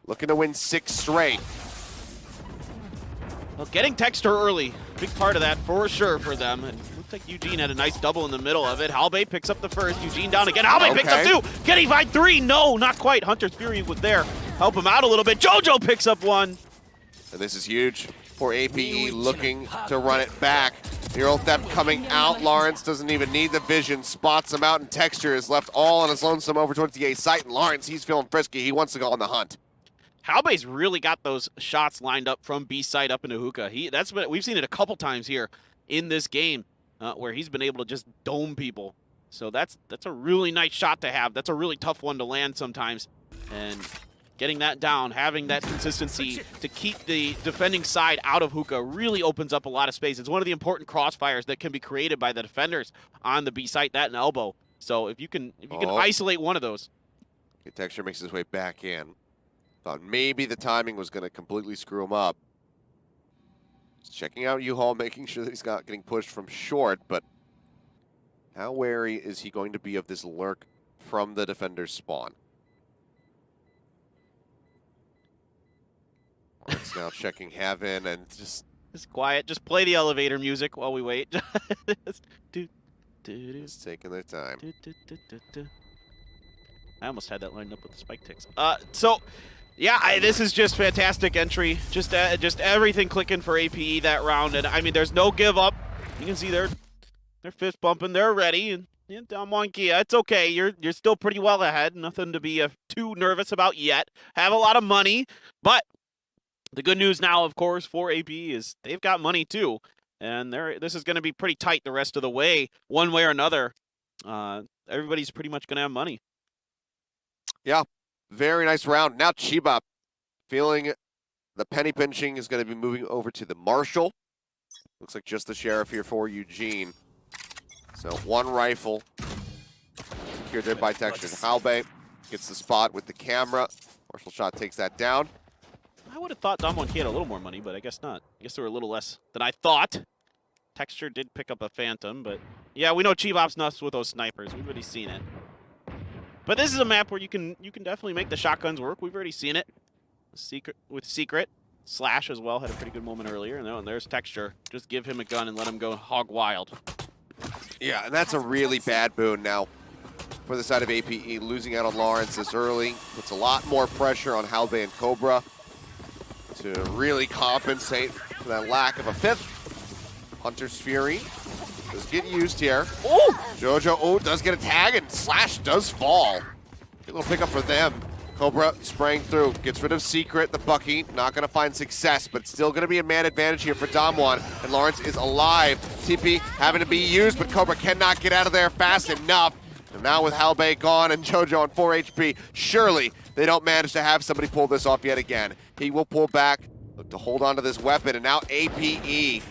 looking to win 6 straight. Well, getting Texture early, big part of that for sure for them. It looks like Eugene had a nice double in the middle of it. Halbay picks up the first, Eugene down again. Halbay picks up 2. Can he find 3? No, not quite. Hunter's Fury was there. Help him out a little bit. JoJo picks up 1. And this is huge for APE, looking to run it back. Neural Theft coming out. Lawrence doesn't even need the vision. Spots him out, and Texture is left all on his lonesome over towards the A site. And Lawrence, he's feeling frisky. He wants to go on the hunt. Halbay's really got those shots lined up from B side up into hookah. We've seen it a couple times here in this game where he's been able to just dome people. So that's a really nice shot to have. That's a really tough one to land sometimes. And getting that down, having that consistency to keep the defending side out of hookah really opens up a lot of space. It's one of the important crossfires that can be created by the defenders on the B site, that and elbow. So if you can isolate one of those. Texture makes his way back in. Thought maybe the timing was going to completely screw him up. Just checking out U-Haul, making sure that he's not getting pushed from short, but how wary is he going to be of this lurk from the defender's spawn? It's now checking Heaven and just quiet. Just play the elevator music while we wait. Just taking their time. I almost had that lined up with the spike ticks. Yeah, this is just fantastic entry. Just everything clicking for APE that round, and I mean, there's no give up. You can see they're fist bumping, they're ready, and Yeah, DAMWON Kia, it's okay. You're still pretty well ahead. Nothing to be too nervous about yet. Have a lot of money, but the good news now, of course, for APE is they've got money too, and this is going to be pretty tight the rest of the way, one way or another. Everybody's pretty much going to have money. Yeah, very nice round. Now Chiba feeling the penny pinching is going to be moving over to the Marshal. Looks like just the Sheriff here for Eugene. So one rifle secured there by Texture. Halbay gets the spot with the camera. Marshal shot takes that down. I would have thought DAMWON Kia had a little more money, but I guess not. I guess they were a little less than I thought. Texture did pick up a Phantom, but yeah, we know Chibop's nuts with those snipers. We've already seen it. But this is a map where you can definitely make the shotguns work. We've already seen it. Secret. Slash as well had a pretty good moment earlier. And there's Texture. Just give him a gun and let him go hog wild. Yeah, and that's a really bad boon now for the side of APE. Losing out on Lawrence this early puts a lot more pressure on Halbay and Cobra to really compensate for that lack of a fifth. Hunter's Fury does get used here. Oh! Jojo does get a tag, and Slash does fall. Good little pickup for them. Cobra spraying through, gets rid of Secret, the Bucky, not gonna find success, but still gonna be a man advantage here for DAMWON, and Lawrence is alive. TP having to be used, but Cobra cannot get out of there fast enough. And now with Halbay gone and Jojo on 4 HP, surely they don't manage to have somebody pull this off yet again. He will pull back, look to hold on to this weapon, and now APE.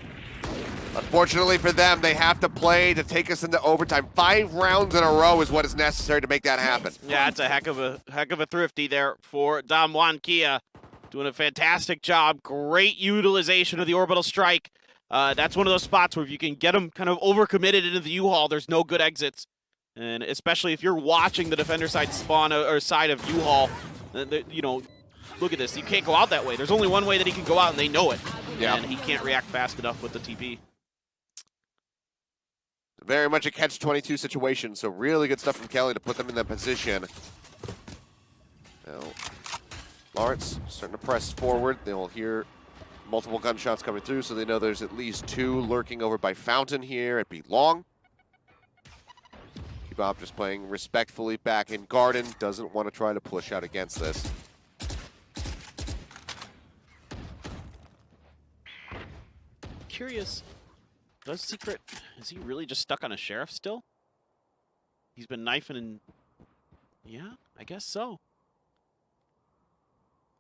Unfortunately for them, they have to play to take us into overtime. 5 rounds in a row is what is necessary to make that happen. Yeah, it's a heck of a thrifty there for DAMWON Kia. Doing a fantastic job. Great utilization of the orbital strike. That's one of those spots where if you can get them kind of overcommitted into the U-Haul, there's no good exits. And especially if you're watching the defender side spawn or side of U-Haul, you know, look at this. You can't go out that way. There's only one way that he can go out, and they know it. Yeah. And he can't react fast enough with the TP. Very much a catch-22 situation, so really good stuff from Kelly to put them in that position. Now, Lawrence starting to press forward. They'll hear multiple gunshots coming through, so they know there's at least 2 lurking over by Fountain here at B Long. Bob just playing respectfully back in Garden, doesn't want to try to push out against this. Curious. Does Secret, is he really just stuck on a Sheriff still? He's been knifing and, yeah, I guess so.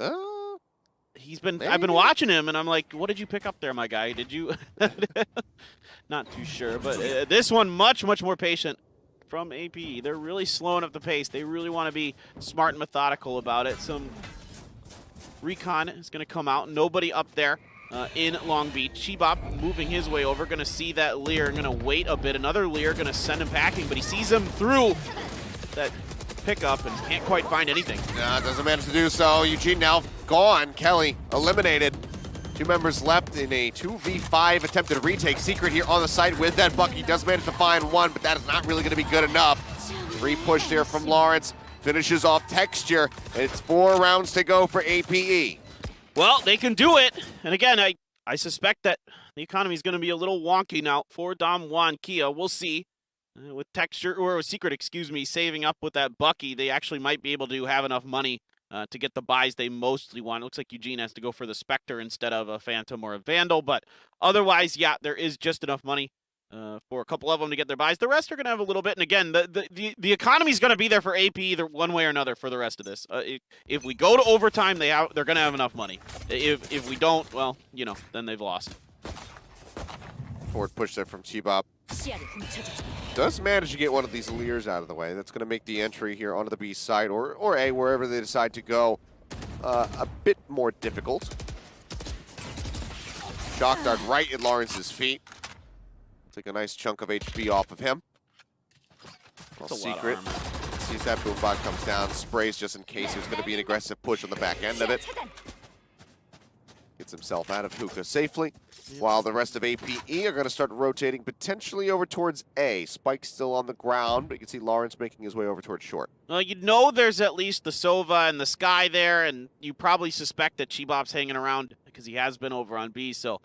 I've been watching him and I'm like, what did you pick up there, my guy? Did you? Not too sure, but this one much more patient from APE. They're really slowing up the pace. They really want to be smart and methodical about it. Some recon is going to come out. Nobody up there. In Long Beach. Chibop moving his way over, gonna see that Lear, gonna wait a bit. Another Lear gonna send him packing, but he sees him through that pickup and can't quite find anything. Doesn't manage to do so. Eugene now gone. Kelly eliminated. 2 members left in a 2v5 attempted retake. Secret here on the side with that Bucky. Does manage to find one, but that is not really gonna be good enough. Re-push there from Lawrence. Finishes off Texture. It's 4 rounds to go for APE. Well, they can do it. And again, I suspect that the economy is going to be a little wonky now for DAMWON Kia. We'll see. With Texture, or with Secret, excuse me, saving up with that Bucky, they actually might be able to have enough money to get the buys they mostly want. It looks like Eugene has to go for the Spectre instead of a Phantom or a Vandal. But otherwise, yeah, there is just enough money for a couple of them to get their buys. The rest are going to have a little bit. And again, the economy is going to be there for AP either one way or another for the rest of this. If we go to overtime, they're going to have enough money. If we don't, well, you know, then they've lost. Forward push there from Chibop. Does manage to get one of these Lears out of the way. That's going to make the entry here onto the B side or A, wherever they decide to go, a bit more difficult. Shock dart right at Lawrence's feet. Take a nice chunk of HP off of him. Well, Secret sees that boombot comes down, sprays just in case there's going to be an aggressive push on the back end of it. Gets himself out of hookah safely, while the rest of APE are going to start rotating potentially over towards A. Spike's still on the ground, but you can see Lawrence making his way over towards short. Well, you know there's at least the Sova and the Sky there, and you probably suspect that Chibop's hanging around because he has been over on B, so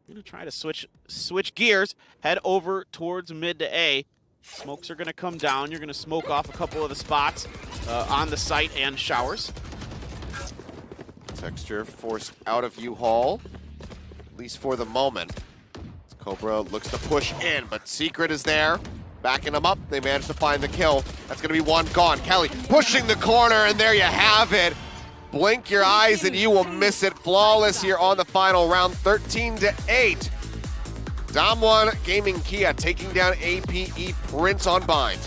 I'm going to try to switch gears, head over towards mid to A. Smokes are going to come down. You're going to smoke off a couple of the spots on the site and showers. Texture forced out of U-Haul, at least for the moment. Cobra looks to push in, but Secret is there, backing him up. They manage to find the kill. That's going to be one gone. Kelly pushing the corner, and there you have it. Blink your eyes and you will miss it. Flawless here on the final round, 13-8. DAMWON Gaming Kia taking down APE Prince on Bind.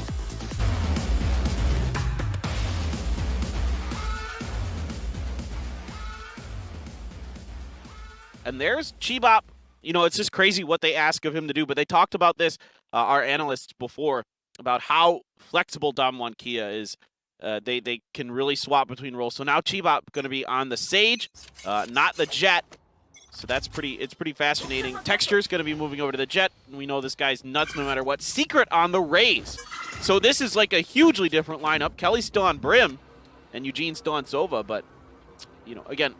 And there's Chibop. You know, it's just crazy what they ask of him to do, but they talked about this, our analysts before, about how flexible DAMWON Kia is. They can really swap between roles. So now Chibop going to be on the Sage, not the Jet. So that's it's pretty fascinating. Texture's going to be moving over to the Jet. And we know this guy's nuts no matter what. Secret on the Raze. So this is like a hugely different lineup. Kelly's still on Brim, and Eugene's still on Sova. But, you know, again,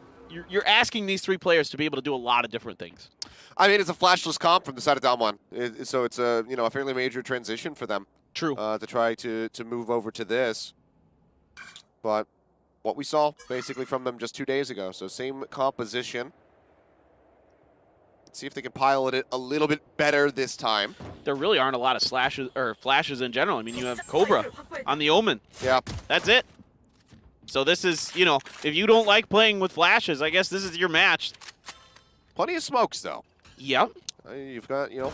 you're asking these three players to be able to do a lot of different things. I mean, it's a flashless comp from the side of DAMWON. So it's a, you know, a fairly major transition for them. True. To try to move over to this. But what we saw basically from them just 2 days ago. So same composition. Let's see if they can pilot it a little bit better this time. There really aren't a lot of flashes in general. I mean, you have Cobra on the Omen. Yeah. That's it. So this is, you know, if you don't like playing with flashes, I guess this is your match. Plenty of smokes, though. Yep. You've got, you know,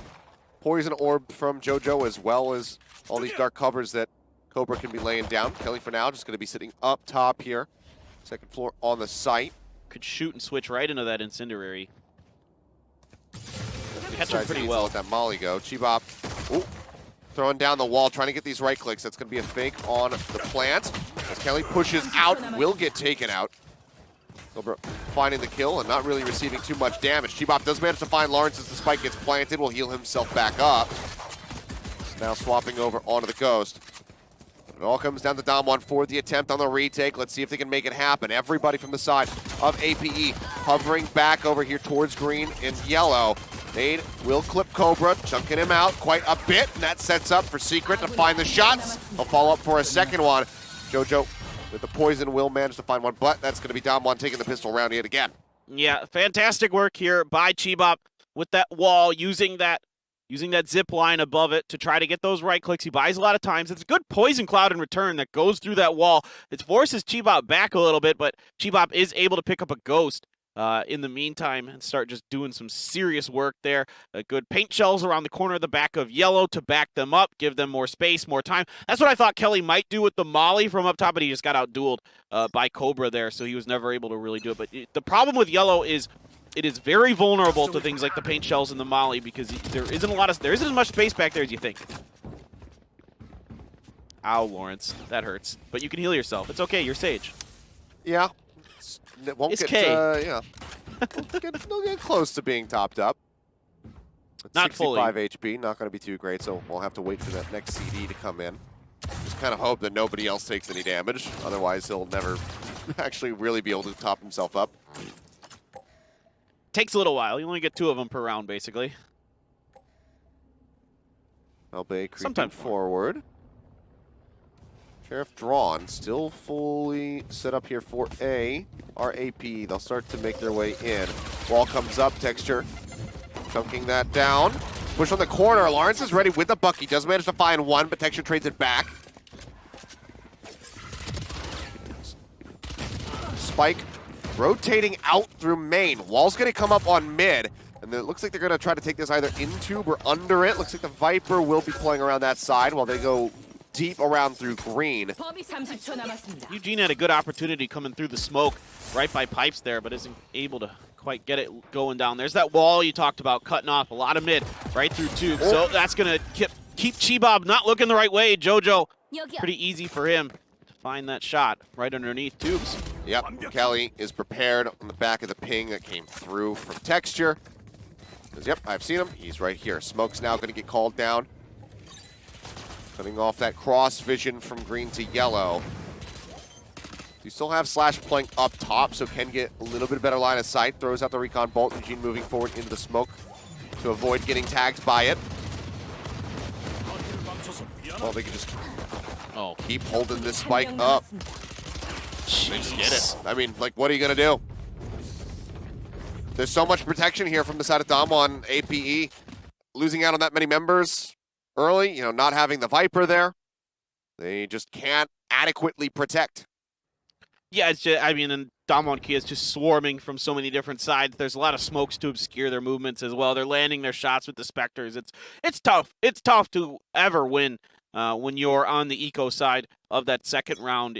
Poison Orb from JoJo, as well as all these dark covers that Cobra can be laying down. Kelly, for now, just going to be sitting up top here. Second floor on the site. Could shoot and switch right into that Incendiary. Catch him pretty well. Let that Molly go. Chibop, ooh, throwing down the wall, trying to get these right clicks. That's going to be a fake on the plant. As Kelly pushes out, will get taken out. Cobra finding the kill and not really receiving too much damage. Chibop does manage to find Lawrence as the spike gets planted. Will heal himself back up. Now swapping over onto the Ghost. It all comes down to DAMWON for the attempt on the retake. Let's see if they can make it happen. Everybody from the side of APE hovering back over here towards green and yellow. Nade will clip Cobra, chunking him out quite a bit, and that sets up for Secret to find the shots. He'll follow up for a second one. JoJo with the poison will manage to find one, but that's going to be DAMWON taking the pistol round yet again. Yeah, fantastic work here by Chibop with that wall, using that zip line above it to try to get those right clicks. He buys a lot of times. It's a good poison cloud in return that goes through that wall. It forces Chibop back a little bit, but Chibop is able to pick up a Ghost in the meantime and start just doing some serious work there. Good paint shells around the corner of the back of yellow to back them up, give them more space, more time. That's what I thought Kelly might do with the Molly from up top, but he just got outdueled by Cobra there, so he was never able to really do it. But the problem with yellow is it is very vulnerable to things like the paint shells and the Molly because there isn't as much space back there as you think. Ow, Lawrence. That hurts. But you can heal yourself. It's okay. You're Sage. Yeah. It won't it's get, K. yeah. They'll get close to being topped up. It's not 65 fully. HP, not going to be too great, so we'll have to wait for that next CD to come in. Just kind of hope that nobody else takes any damage. Otherwise, he'll never actually really be able to top himself up. Takes a little while. You only get 2 of them per round, basically. Elbay creeping forward. Sheriff drawn, still fully set up here for our AP. They'll start to make their way in. Wall comes up, Texture chunking that down. Push on the corner. Lawrence is ready with the buck. He does manage to find one, but Texture trades it back. Spike rotating out through main. Wall's going to come up on mid, and it looks like they're going to try to take this either into or under it. Looks like the Viper will be playing around that side while they go deep around through green. Eugene had a good opportunity coming through the smoke right by pipes there, but isn't able to quite get it going down. There's that wall you talked about, cutting off a lot of mid right through tubes. So that's going to keep Chibop not looking the right way. JoJo, pretty easy for him to find that shot right underneath tubes. Yep, Kelly is prepared on the back of the ping that came through from Texture. Yep, I've seen him. He's right here. Smoke's now going to get called down. Cutting off that cross vision from green to yellow. You still have Slash playing up top, so can get a little bit better line of sight. Throws out the recon bolt. Eugene moving forward into the smoke to avoid getting tagged by it. Well, they can just keep holding this spike up. They just get it. I mean, like, what are you going to do? There's so much protection here from the side of DAMWON. APE losing out on that many members early, you know, not having the Viper there. They just can't adequately protect. Yeah, it's just, I mean, and DAMWON Kia is just swarming from so many different sides. There's a lot of smokes to obscure their movements as well. They're landing their shots with the Spectres. It's tough. It's tough to ever win when you're on the eco side of that second round.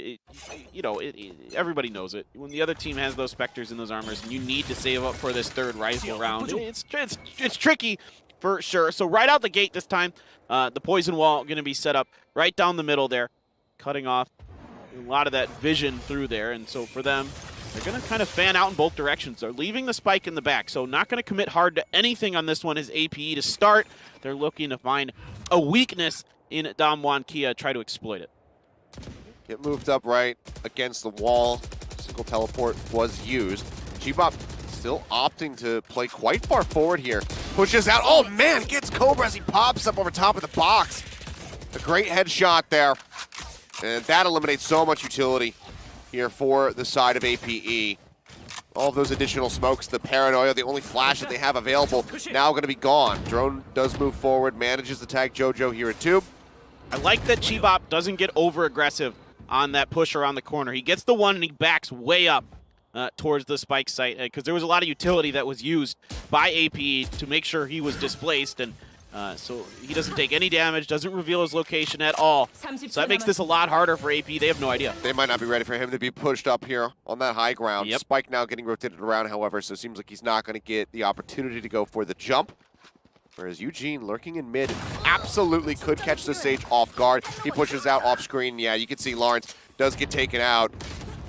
Everybody knows it. When the other team has those Spectres and those armors, and you need to save up for this third rifle round, it's tricky for sure. So right out the gate this time, the poison wall going to be set up right down the middle there, cutting off a lot of that vision through there. And so for them, they're going to kind of fan out in both directions. They're leaving the spike in the back, so not going to commit hard to anything on this one as APE to start. They're looking to find a weakness in DAMWON Kia, try to exploit it. Get moved up right against the wall. Single teleport was used. G-Bop still opting to play quite far forward here. Pushes out. Oh, man, gets Cobra as he pops up over top of the box. A great headshot there. And that eliminates so much utility here for the side of APE. All of those additional smokes, the paranoia, the only flash that they have available, now going to be gone. Drone does move forward, manages to tag JoJo here at tube. I like that Chibop doesn't get over-aggressive on that push around the corner. He gets the one and he backs way up towards the spike site because there was a lot of utility that was used by APE to make sure he was displaced, and so he doesn't take any damage, doesn't reveal his location at all. So that makes this a lot harder for AP. They have no idea. They might not be ready for him to be pushed up here on that high ground. Yep. Spike now getting rotated around, however, so it seems like he's not going to get the opportunity to go for the jump. Whereas Eugene, lurking in mid, absolutely could catch the Sage off guard. He pushes out off screen. Yeah, you can see Lawrence does get taken out.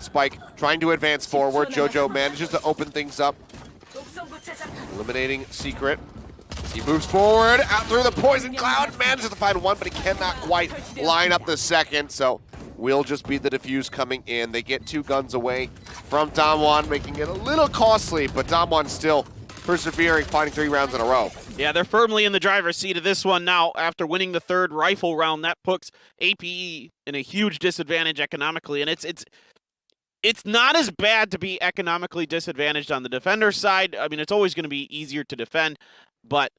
Spike trying to advance forward. JoJo manages to open things up, eliminating Secret. He moves forward, out through the poison cloud, manages to find one, but he cannot quite line up the second, so will just be the defuse coming in. They get 2 guns away from DAMWON, making it a little costly, but DAMWON still persevering, fighting 3 rounds in a row. Yeah, they're firmly in the driver's seat of this one now. After winning the 3rd rifle round, that puts APE in a huge disadvantage economically, and it's not as bad to be economically disadvantaged on the defender side. I mean, it's always going to be easier to defend, but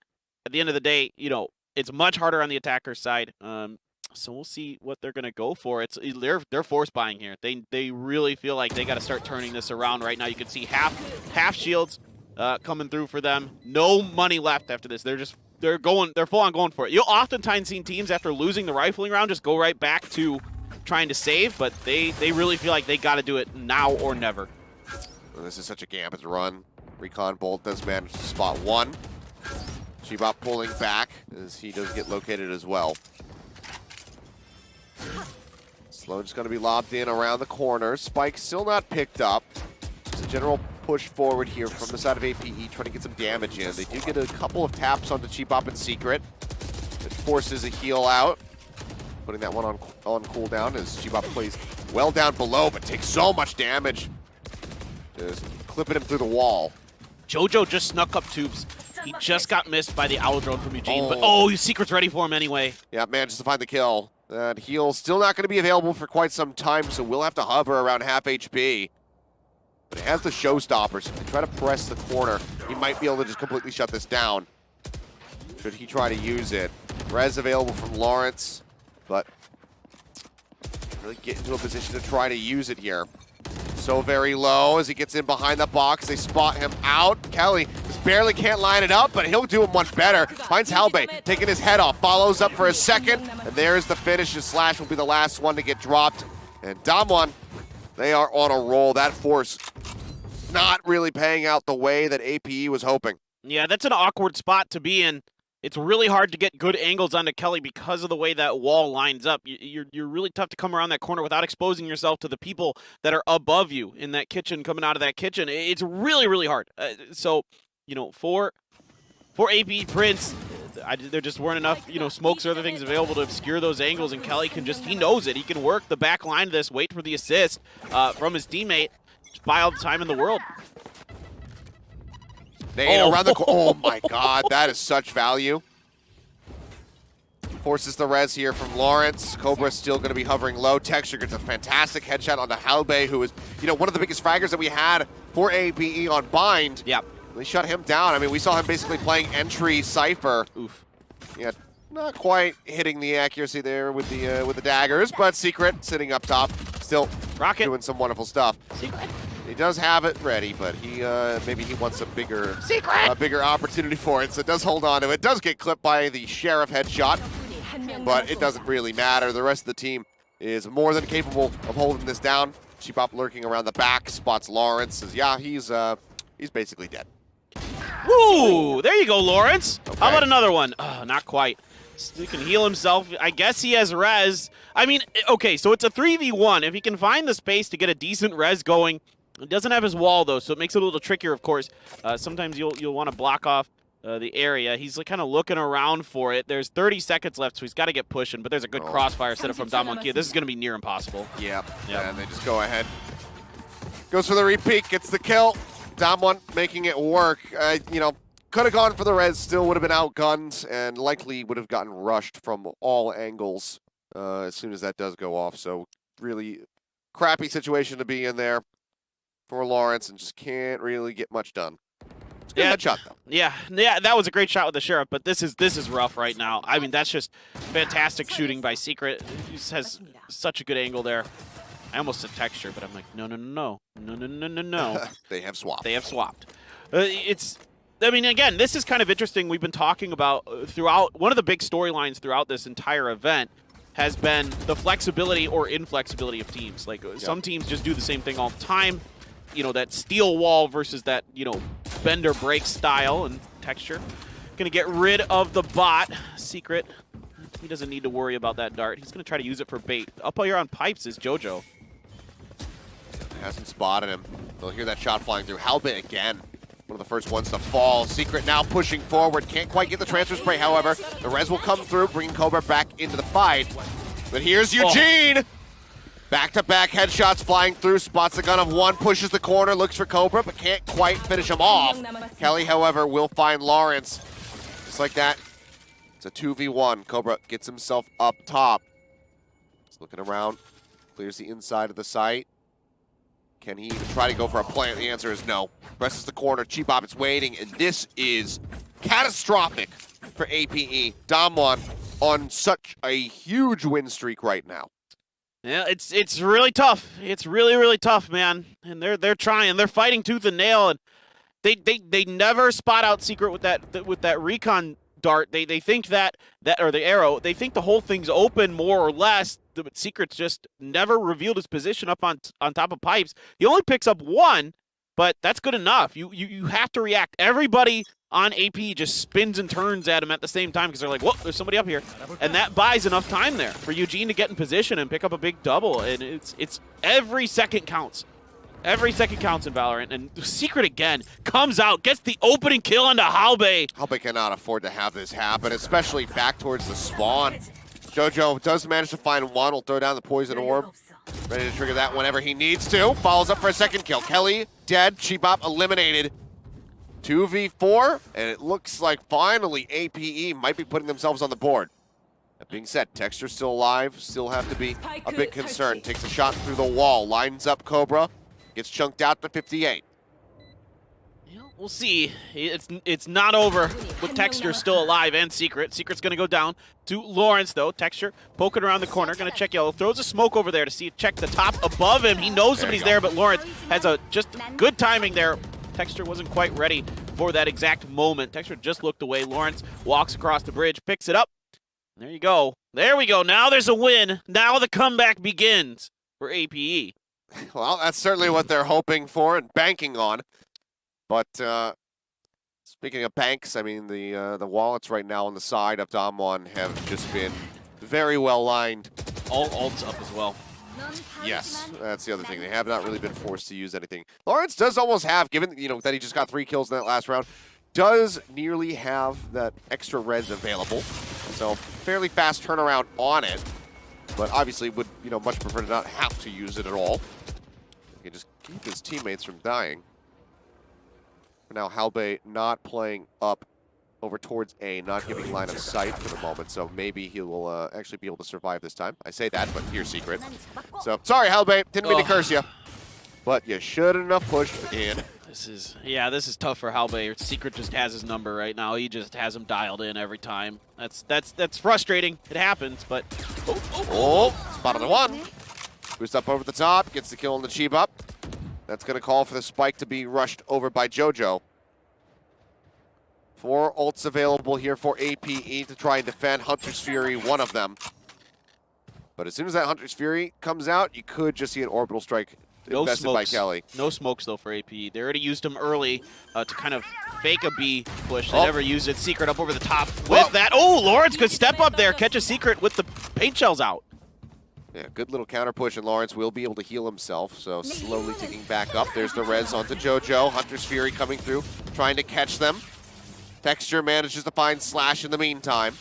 at the end of the day, you know, it's much harder on the attacker side. So we'll see what they're going to go for. They're force buying here. They really feel like they got to start turning this around right now. You can see half shields coming through for them. No money left after this. They're full on going for it. You'll oftentimes see teams after losing the rifling round just go right back to trying to save, but they really feel like they got to do it now or never. Well, this is such a gambit run. Recon Bolt does manage to spot one. Chibop pulling back as he does get located as well. Sloan's going to be lobbed in around the corner. Spike still not picked up. It's a general push forward here from the side of APE, trying to get some damage in. They do get a couple of taps onto Chibop in secret. It forces a heal out. Putting that one on cooldown as Chibop plays well down below, but takes so much damage. Just clipping him through the wall. JoJo just snuck up tubes. He just got missed by the owl drone from Eugene, but his secret's ready for him anyway. Yeah, manages to find the kill. That heal still not going to be available for quite some time, so we'll have to hover around half HP. But it has the showstoppers. If they try to press the corner, he might be able to just completely shut this down. Should he try to use it? Res available from Lawrence, but really get into a position to try to use it here. So very low as he gets in behind the box. They spot him out. Kelly just barely can't line it up, but he'll do him much better. Finds Halbay, taking his head off. Follows up for a second, and there's the finish. His slash will be the last one to get dropped. And DAMWON, they are on a roll. That force not really paying out the way that APE was hoping. Yeah, that's an awkward spot to be in. It's really hard to get good angles onto Kelly because of the way that wall lines up. You're really tough to come around that corner without exposing yourself to the people that are above you in that kitchen, coming out of that kitchen. It's really, really hard. So, you know, for AP Prince, there just weren't enough, you know, smokes or other things available to obscure those angles, and Kelly can he knows it. He can work the back line of this, wait for the assist from his teammate, just buy all the time in the world. Around the corner. Oh my God, that is such value. Forces the res here from Lawrence. Cobra's still going to be hovering low. Texture gets a fantastic headshot onto Halbe, who is, one of the biggest fraggers that we had for APE on Bind. Yep. They shut him down. I mean, we saw him basically playing entry Cypher. Oof. Yeah, not quite hitting the accuracy there with the daggers, but Secret sitting up top, still Rocket. doing some wonderful stuff. Secret. He does have it ready, but maybe he wants a bigger opportunity for it, so it does hold on to it. Does get clipped by the Sheriff headshot, but it doesn't really matter. The rest of the team is more than capable of holding this down. Cheapop lurking around the back, spots Lawrence, says, yeah, he's basically dead. Woo! There you go, Lawrence. Okay. How about another one? Not quite. He can heal himself. I guess he has res. I mean, okay, so it's a 3v1. If he can find the space to get a decent res going, he doesn't have his wall, though, so it makes it a little trickier, of course. Sometimes you'll want to block off the area. He's like, kind of looking around for it. There's 30 seconds left, so he's got to get pushing, but there's a good crossfire set up from DAMWON. This is going to be near impossible. Yep. And they just go ahead. Goes for the repeat, gets the kill. DAMWON making it work. Could have gone for the res, still would have been outgunned, and likely would have gotten rushed from all angles as soon as that does go off. So really crappy situation to be in there for Lawrence, and just can't really get much done. It's a good headshot, though. Yeah, that was a great shot with the Sheriff, but this is rough right now. I mean, that's just fantastic shooting by Secret. He just has such a good angle there. I almost said Texture, but I'm like, no. They have swapped. They have swapped. I mean, again, this is kind of interesting. We've been talking about throughout, one of the big storylines throughout this entire event has been the flexibility or inflexibility of teams. Like, some teams just do the same thing all the time. That steel wall versus that, bend or break style and Texture. Gonna get rid of the bot. Secret, he doesn't need to worry about that dart. He's gonna try to use it for bait. Up here on pipes is JoJo. Hasn't spotted him. They'll hear that shot flying through. Halbit again. One of the first ones to fall. Secret now pushing forward. Can't quite get the transfer spray, however. The res will come through, bringing Cobra back into the fight. But here's Eugene! Back-to-back headshots flying through. Spots the gun of one, pushes the corner, looks for Cobra, but can't quite finish him off. Kelly, however, will find Lawrence. Just like that. It's a 2v1. Cobra gets himself up top. He's looking around. Clears the inside of the site. Can he even try to go for a plant? The answer is no. Presses the corner. Cheapop is waiting, and this is catastrophic for APE. DAMWON on such a huge win streak right now. Yeah, it's really tough. It's really tough, man. And they're trying. They're fighting tooth and nail, and they never spot out Secret with that recon dart. They think that or the arrow. They think the whole thing's open more or less. But Secret's just never revealed his position up on top of pipes. He only picks up one, but that's good enough. You have to react. Everybody on AP just spins and turns at him at the same time because they're like, whoa, there's somebody up here. And that buys enough time there for Eugene to get in position and pick up a big double. And it's every second counts. Every second counts in Valorant. And Secret again comes out, gets the opening kill onto Halbe. Halbe cannot afford to have this happen, especially back towards the spawn. JoJo does manage to find one. Will throw down the poison orb. Ready to trigger that whenever he needs to. Follows up for a second kill. Kelly dead. Cheapop eliminated. 2v4, and it looks like finally APE might be putting themselves on the board. That being said, Texture still alive. Still have to be a big concern. Takes a shot through the wall. Lines up Cobra. Gets chunked out to 58. We'll see. It's not over with Texture still alive and Secret. Secret's going to go down to Lawrence, though. Texture poking around the corner. Going to check yellow. Throws a smoke over there to see check the top above him. He knows somebody's there, but Lawrence has just good timing there. Texture wasn't quite ready for that exact moment. Texture just looked away. Lawrence walks across the bridge, picks it up. There you go. There we go. Now there's a win. Now the comeback begins for APE. Well, that's certainly what they're hoping for and banking on. But speaking of banks, I mean, the wallets right now on the side of DAMWON have just been very well lined. All ults up as well. Yes, that's the other thing. They have not really been forced to use anything. Lawrence does almost have, given that he just got 3 kills in that last round, does nearly have that extra res available. So fairly fast turnaround on it, but obviously would much prefer to not have to use it at all. He can just keep his teammates from dying. For now, Halbe not playing up over towards A, not giving line of sight for the moment, so maybe he will actually be able to survive this time. I say that, but here's secret. So, sorry, Halbay, didn't mean to curse you. But you shouldn't have pushed in. This is tough for Halbay. Secret just has his number right now. He just has him dialed in every time. That's frustrating. It happens, but spot on the one. Boost up over the top, gets the kill on the cheap up. That's gonna call for the spike to be rushed over by JoJo. 4 ults available here for APE to try and defend. Hunter's Fury, one of them. But as soon as that Hunter's Fury comes out, you could just see an orbital strike invested by Kelly. No smokes, though, for APE. They already used him early to kind of fake a B push. They never used it. Secret up over the top with that. Oh, Lawrence could step up there, catch a Secret with the paint shells out. Yeah, good little counter push, and Lawrence will be able to heal himself, so slowly ticking back up. There's the res onto JoJo. Hunter's Fury coming through, trying to catch them. Texture manages to find Slash in the meantime.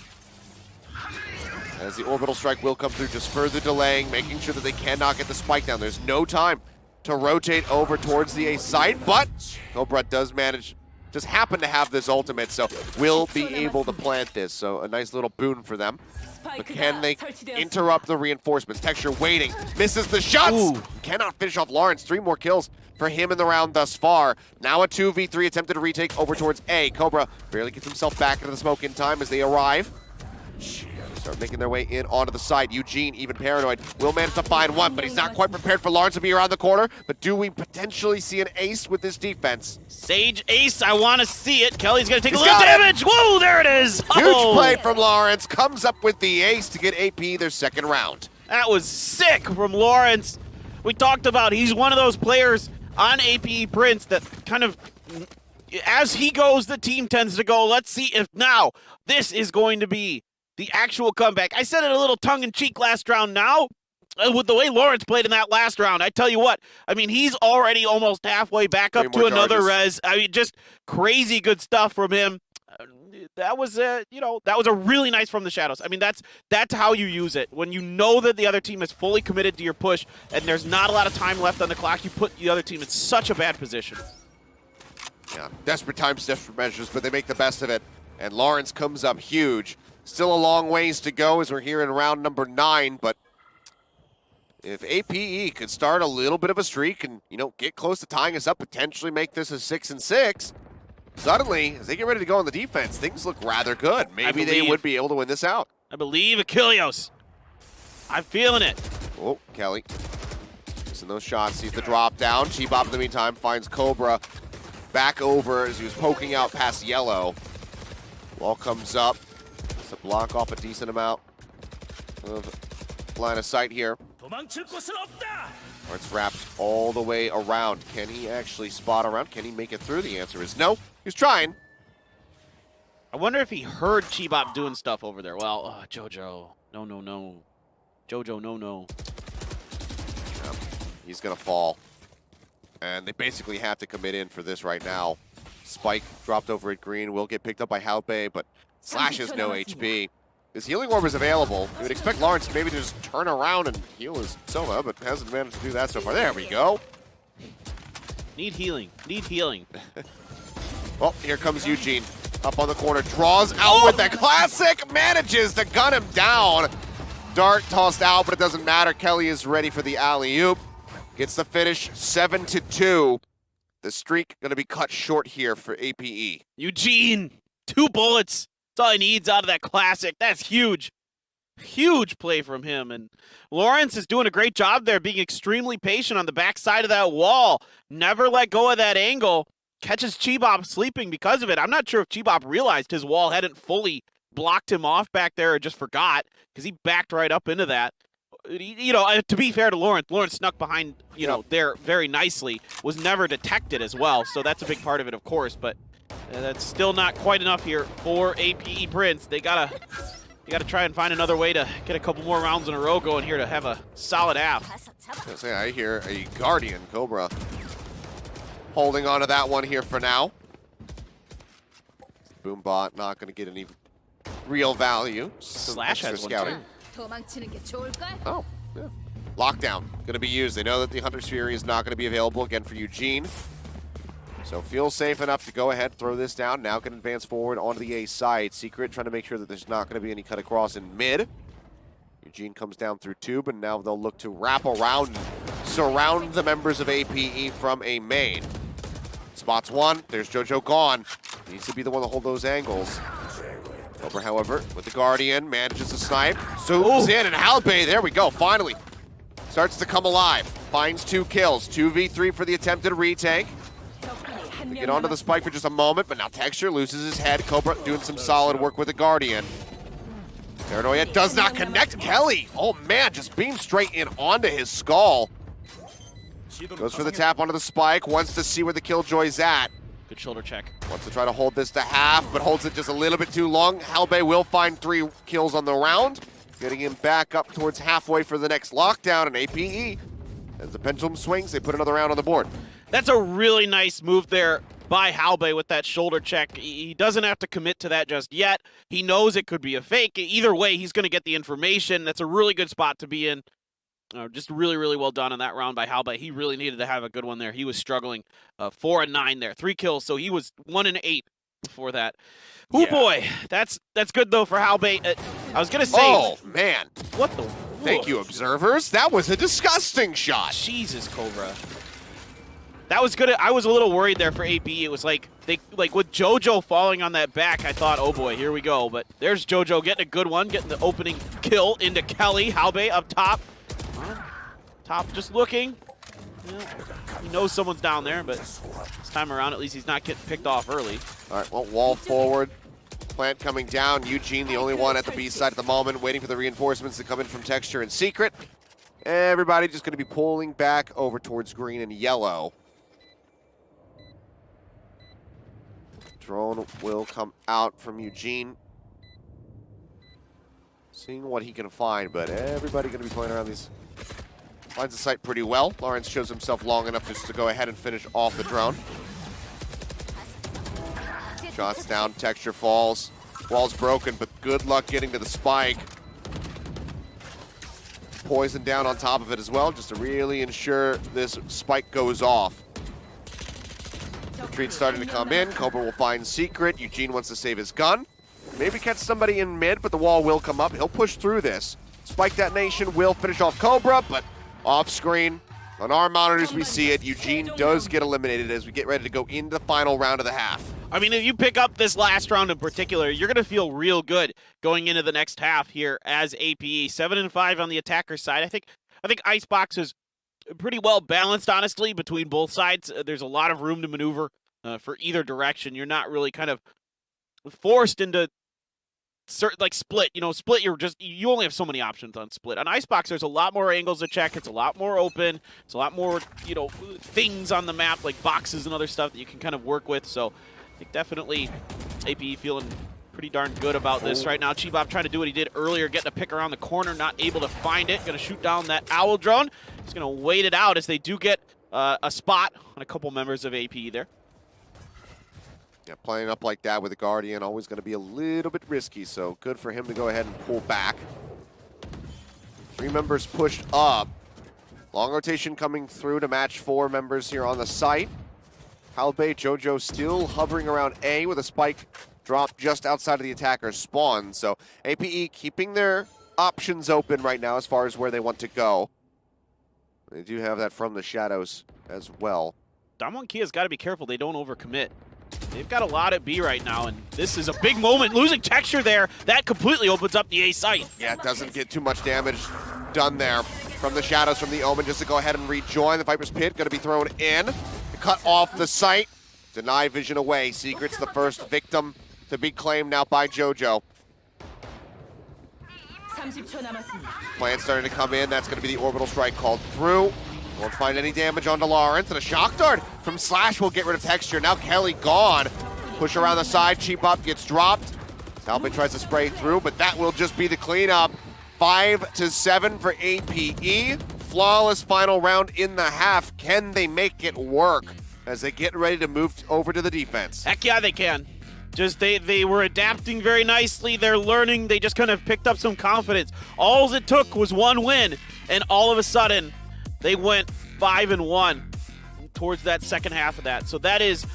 As the orbital strike will come through, just further delaying, making sure that they cannot get the spike down. There's no time to rotate over towards the A site, but Cobra does manage, just happen to have this ultimate, so will be able to plant this. So a nice little boon for them. But can they interrupt the reinforcements? Texture waiting, misses the shots! Ooh. Cannot finish off Lawrence. 3 more kills for him in the round thus far. Now a 2v3 attempted to retake over towards A. Cobra barely gets himself back into the smoke in time as they arrive. Start making their way in onto the side. Eugene, even paranoid, will manage to find one, but he's not quite prepared for Lawrence to be around the corner. But do we potentially see an ace with this defense? Sage ace, I want to see it. Kelly's going to take a little damage. Whoa, there it is. Huge play from Lawrence. Comes up with the ace to get AP their second round. That was sick from Lawrence. We talked about he's one of those players on APE Prince that kind of, as he goes, the team tends to go. Let's see if now this is going to be the actual comeback. I said it a little tongue-in-cheek last round. Now, with the way Lawrence played in that last round, I tell you what, I mean, he's already almost halfway back up to another res. I mean, just crazy good stuff from him. That was that was a really nice from the shadows. I mean, that's how you use it. When you know that the other team is fully committed to your push and there's not a lot of time left on the clock, you put the other team in such a bad position. Yeah, desperate times, desperate measures, but they make the best of it. And Lawrence comes up huge. Still a long ways to go as we're here in round number 9, but if APE could start a little bit of a streak and, get close to tying us up, potentially make this a 6-6, suddenly, as they get ready to go on the defense, things look rather good. Maybe they would be able to win this out. I believe Achilleos. I'm feeling it. Oh, Kelly. Missing those shots, sees the drop down. Chibop in the meantime finds Cobra back over as he was poking out past Yellow. Wall comes up. To block off a decent amount of line of sight here. Lawrence wraps all the way around. Can he actually spot around? Can he make it through? The answer is no. He's trying. I wonder if he heard Chibop doing stuff over there. Well, JoJo. No. JoJo, no. Yeah, he's going to fall. And they basically have to commit in for this right now. Spike dropped over at green. Will get picked up by Halbay, but Slash has no HP. His healing orb is available. You would expect Lawrence maybe to just turn around and heal his Sova, but hasn't managed to do that so far. There we go. Need healing. Well, here comes Eugene. Up on the corner, draws out with the classic, manages to gun him down. Dart tossed out, but it doesn't matter. Kelly is ready for the alley-oop. Gets the finish, 7-2. The streak going to be cut short here for APE. Eugene, 2 bullets. That's all he needs out of that classic. That's huge. Huge play from him. And Lawrence is doing a great job there, being extremely patient on the backside of that wall. Never let go of that angle. Catches Chibop sleeping because of it. I'm not sure if Chibop realized his wall hadn't fully blocked him off back there or just forgot, because he backed right up into that. To be fair to Lawrence snuck behind, there very nicely. Was never detected as well, so that's a big part of it, of course. But that's still not quite enough here for APE Prince. They gotta try and find another way to get a couple more rounds in a row going here to have a solid half. I hear a Guardian Cobra holding on to that one here for now. Boombot not going to get any real value. Slash has scouting. Oh, yeah. Lockdown going to be used. They know that the Hunter's Fury is not going to be available again for Eugene. So feels safe enough to go ahead, throw this down. Now can advance forward onto the A side. Secret trying to make sure that there's not going to be any cut across in mid. Eugene comes down through tube, and now they'll look to wrap around and surround the members of APE from a main. Spots one. There's JoJo gone. Needs to be the one to hold those angles. Cobra, however, with the Guardian, manages to snipe. Zooms in, and Halbay, there we go, finally. Starts to come alive. Finds 2 kills. 2v3 for the attempted retake. We get onto the spike for just a moment, but now Texture loses his head. Cobra doing some solid work with the Guardian. Paranoia does not connect. Kelly, oh man, just beams straight in onto his skull. Goes for the tap onto the spike, wants to see where the Killjoy's at. Good shoulder check. Wants to try to hold this to half, but holds it just a little bit too long. Halbay will find 3 kills on the round, getting him back up towards halfway for the next lockdown, and APE, as the pendulum swings, they put another round on the board. That's a really nice move there by Halbay with that shoulder check. He doesn't have to commit to that just yet. He knows it could be a fake. Either way, he's going to get the information. That's a really good spot to be in. Just really, really well done on that round by Halbay. He really needed to have a good one there. He was struggling. 4 and 9 there. 3 kills, so he was 1 and 8 before that. Oh boy, that's good though for Halbay. I was going to say... Oh, man. What the... Thank you, observers. That was a disgusting shot. Jesus, Cobra. That was good. I was a little worried there for APE. It was like with JoJo falling on that back, I thought, oh boy, here we go. But there's JoJo getting a good one, getting the opening kill into Kelly. Halbay up top. Top just looking. Yeah, he knows someone's down there, but this time around, at least he's not getting picked off early. All right, well, wall forward. Plant coming down. Eugene, the only one at the B side at the moment, waiting for the reinforcements to come in from Texture and Secret. Everybody just going to be pulling back over towards green and yellow. Drone will come out from Eugene. Seeing what he can find, but everybody going to be playing around these. Finds the site pretty well. Lawrence shows himself long enough just to go ahead and finish off the drone. Shots down, Texture falls. Wall's broken, but good luck getting to the spike. Poison down on top of it as well, just to really ensure this spike goes off. Retreat starting to come in. Cobra will find Secret. Eugene wants to save his gun. Maybe catch somebody in mid, but the wall will come up. He'll push through this. Spike detonation will finish off Cobra, but off screen. On our monitors, we see it. Eugene does get eliminated as we get ready to go into the final round of the half. I mean, if you pick up this last round in particular, you're going to feel real good going into the next half here as APE. 7 and 5 on the attacker side. I think Icebox is pretty well balanced, honestly, between both sides. There's a lot of room to maneuver for either direction. You're not really kind of forced into certain, like split. You know, split, you only have so many options on split. On Icebox, there's a lot more angles to check. It's a lot more open. It's a lot more, you know, things on the map, like boxes and other stuff that you can kind of work with. So I think definitely APE feeling pretty darn good about this right now. Chibop trying to do what he did earlier, getting a pick around the corner, not able to find it. Going to shoot down that Owl drone. He's going to wait it out as they do get a spot on a couple members of APE there. Yeah, playing up like that with a Guardian, always going to be a little bit risky, so good for him to go ahead and pull back. 3 members pushed up. Long rotation coming through to match 4 members here on the site. Halbay, JoJo still hovering around A with a spike drop just outside of the attacker's spawn. So APE keeping their options open right now as far as where they want to go. They do have that from the shadows as well. DAMWON Kia's got to be careful they don't overcommit. They've got a lot at B right now, and this is a big moment. Losing Texture there, that completely opens up the A site. Yeah, it doesn't get too much damage done there from the shadows from the Omen just to go ahead and rejoin. The Viper's Pit going to be thrown in. Cut off the site. Deny vision away. Secret's the first victim to be claimed now by JoJo. Plan starting to come in. That's going to be the orbital strike called through. Won't find any damage onto Lawrence, and a shock dart from Slash will get rid of Texture. Now Kelly gone. Push around the side, cheap up, gets dropped. Halbay tries to spray through, but that will just be the cleanup. 5-7 for APE. Flawless final round in the half. Can they make it work as they get ready to move over to the defense? Heck yeah, they can. Just they were adapting very nicely. They're learning. They just kind of picked up some confidence. All it took was one win, and all of a sudden, they went 5-1. towards that second half of that. So that is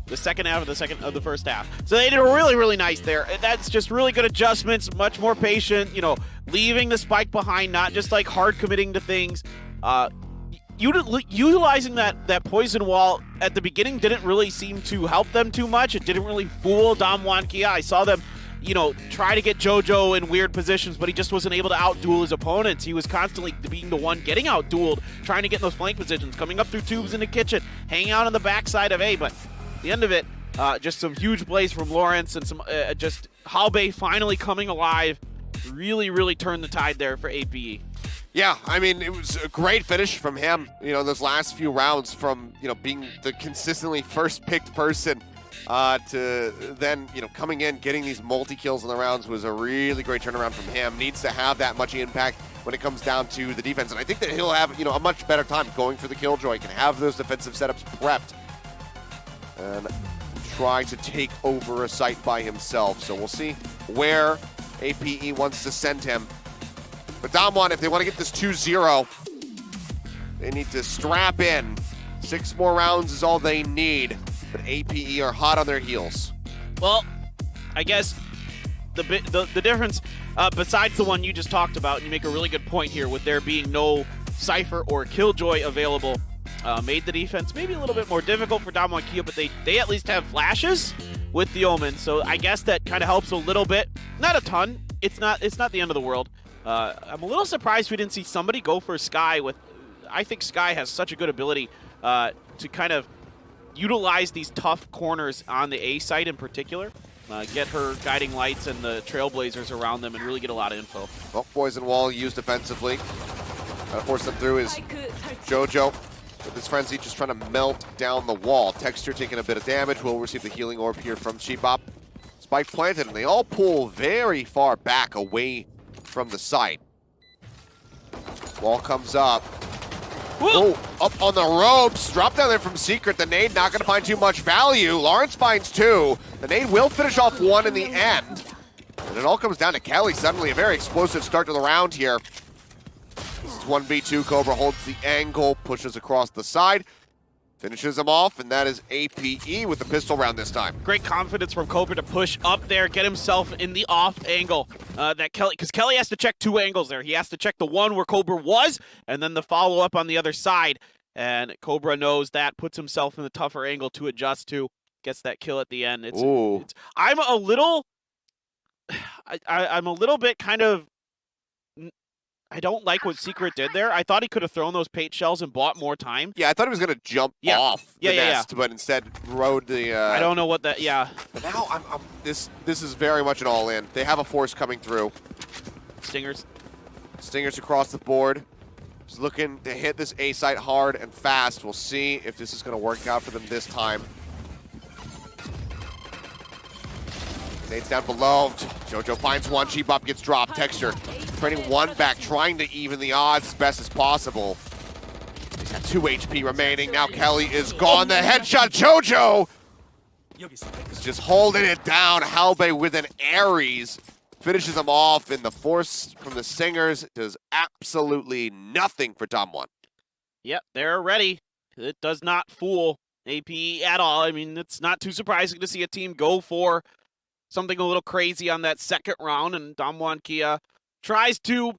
the second half of the first half. So they did really nice there. That's just really good adjustments, much more patient, you know, leaving the spike behind, not just like hard committing to things. Utilizing that poison wall at the beginning didn't really seem to help them too much. It didn't really fool DAMWON Kia. I saw them, you know, try to get JoJo in weird positions, but he just wasn't able to outduel his opponents. He was constantly being the one getting outdueled, trying to get in those flank positions, coming up through tubes in the kitchen, hanging out on the backside of A. But at the end of it, just some huge plays from Lawrence and some just Halbei finally coming alive. Really turned the tide there for APE. Yeah, I mean, it was a great finish from him, you know, those last few rounds from, you know, being the consistently first-picked person to then, you know, coming in, getting these multi-kills in the rounds was a really great turnaround from him. Needs to have that much impact when it comes down to the defense, and I think that he'll have, you know, a much better time going for the killjoy, can have those defensive setups prepped, and try to take over a site by himself. So we'll see where APE wants to send him. But DAMWON, if they want to get this 2-0, they need to strap in. 6 more rounds is all they need. But APE are hot on their heels. Well, I guess the difference, besides the one you just talked about, and you make a really good point here with there being no Cypher or Killjoy available, made the defense maybe a little bit more difficult for DAMWON Kia, but they at least have flashes with the Omen, so I guess that kind of helps a little bit. Not a ton. It's not the end of the world. I'm a little surprised we didn't see somebody go for Skye with... I think Skye has such a good ability to kind of utilize these tough corners on the A site in particular. Get her guiding lights and the trailblazers around them and really get a lot of info. Well, poison wall used defensively. Gotta force them through is JoJo. With his frenzy just trying to melt down the wall. Texture taking a bit of damage. Will receive the healing orb here from Cheebop. Spike planted, and they all pull very far back away from the site. Wall comes up. Oh, up on the ropes. Drop down there from Secret. The nade not going to find too much value. Lawrence finds 2. The nade will finish off 1 in the end. And it all comes down to Kelly. Suddenly a very explosive start to the round here. This is 1v2. Cobra holds the angle, pushes across the side. Finishes him off, and that is APE with the pistol round this time. Great confidence from Cobra to push up there, get himself in the off angle. That Kelly, because Kelly has to check 2 angles there. He has to check the one where Cobra was, and then the follow-up on the other side. And Cobra knows that, puts himself in the tougher angle to adjust to, gets that kill at the end. I'm a little bit kind of... I don't like what Secret did there. I thought he could have thrown those pate shells and bought more time. Yeah, I thought he was going to jump off the nest, but instead rode the... I don't know what that... Yeah. But now this is very much an all-in. They have a force coming through. Stingers. Stingers across the board. Just looking to hit this A site hard and fast. We'll see if this is going to work out for them this time. Nade's down below. JoJo finds 1. Cheebop gets dropped. Texture training 1 back, trying to even the odds as best as possible. He's got 2 HP remaining. Now Kelly is gone. The headshot. JoJo is just holding it down. Halbei with an Ares finishes him off, and the force from the Singers does absolutely nothing for DAMWON. Yep, they're ready. It does not fool APE at all. I mean, it's not too surprising to see a team go for something a little crazy on that second round, and DAMWON Kia tries to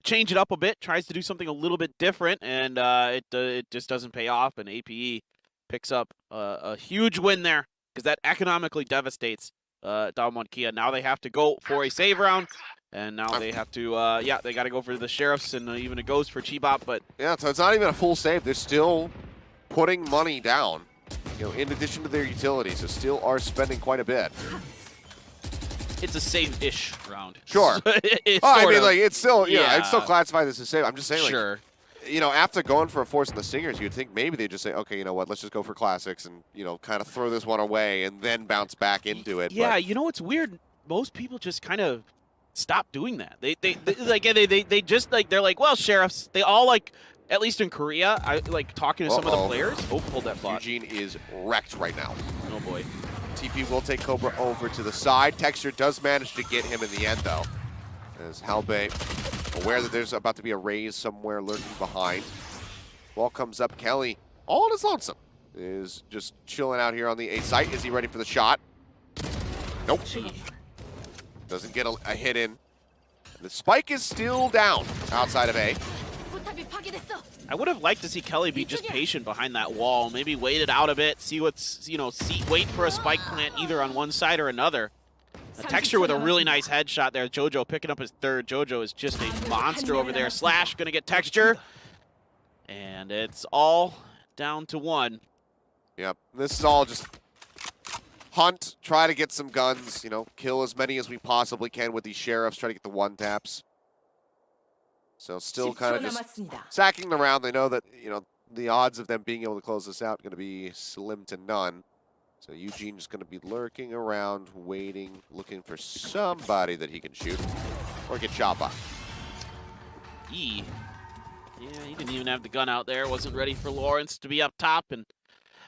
change it up a bit, tries to do something a little bit different, and it just doesn't pay off, and APE picks up a huge win there, because that economically devastates DAMWON Kia. Now they have to go for a save round, and now they have to, they got to go for the Sheriffs, and even it goes for Cheebop, but... Yeah, so it's not even a full save. They're still putting money down, you know, in addition to their utilities, so still are spending quite a bit. It's a save-ish round. Sure. I mean, like, it's still, I'd still classify this as save. I'm just saying, like, sure. You know, after going for a force in the Stingers, you'd think maybe they'd just say, okay, you know what, let's just go for classics and, you know, kind of throw this one away and then bounce back into it. Yeah, but you know what's weird? Most people just kind of stop doing that. They just, like, they're like, well, Sheriffs, they all, like, at least in Korea, I like talking to some of the players. Oh, pulled that bot. Eugene is wrecked right now. Oh, boy. TP will take Cobra over to the side. Texture does manage to get him in the end, though. As Halbei aware that there's about to be a raise somewhere lurking behind. Ball comes up. Kelly all on his lonesome. Is just chilling out here on the A site. Is he ready for the shot? Nope. Doesn't get a hit in. The spike is still down outside of A. I would have liked to see Kelly be just patient behind that wall, maybe wait it out a bit, see what's, wait for a spike plant either on one side or another. A Texture with a really nice headshot there. Jojo picking up his third. Jojo is just a monster over there. Slash gonna get Texture. And it's all down to one. Yep, this is all just hunt, try to get some guns, kill as many as we possibly can with these sheriffs, try to get the one taps. So still kind of just sacking the round. They know that, the odds of them being able to close this out are going to be slim to none. So Eugene is going to be lurking around, waiting, looking for somebody that he can shoot or get shot by. Yeah, he didn't even have the gun out there. Wasn't ready for Lawrence to be up top. And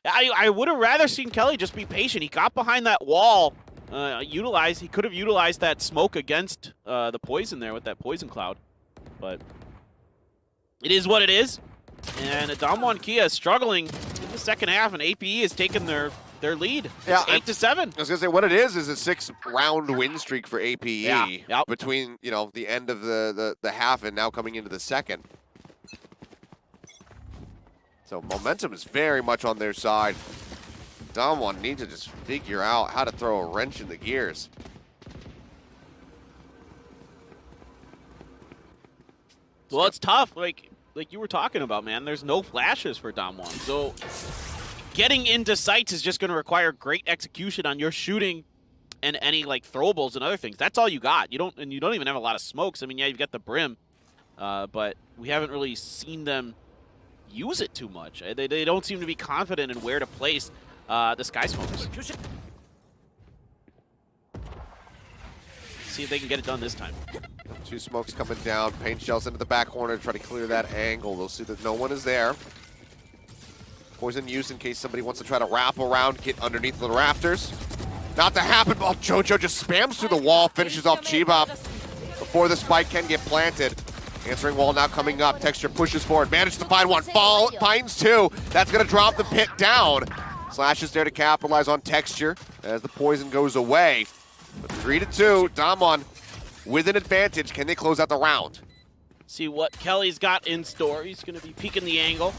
I would have rather seen Kelly just be patient. He got behind that wall. He could have utilized that smoke against the poison there with that poison cloud. But it is what it is. And DAMWON Kia is struggling in the second half, and APE has taken their lead. It's 8-7. I was gonna say what it is a 6-round win streak for APE between the end of the half and now coming into the second. So momentum is very much on their side. DAMWON need to just figure out how to throw a wrench in the gears. Well, it's tough, like you were talking about, man. There's no flashes for DAMWON, so getting into sights is just going to require great execution on your shooting and any throwables and other things. That's all you got. You don't even have a lot of smokes. I mean, yeah, you've got the brim, but we haven't really seen them use it too much. They don't seem to be confident in where to place the sky smokers. See if they can get it done this time. 2 smokes coming down. Paint shells into the back corner to try to clear that angle. They'll see that no one is there. Poison used in case somebody wants to try to wrap around, get underneath the rafters. Not to happen. Oh, Jojo just spams through the wall, finishes off Chiba before the spike can get planted. Answering wall now coming up. Texture pushes forward, manages to find one, finds 2. That's going to drop the pit down. Slash is there to capitalize on Texture as the poison goes away. But 3-2, DAMWON with an advantage. Can they close out the round? See what Kelly's got in store. He's going to be peeking the angle.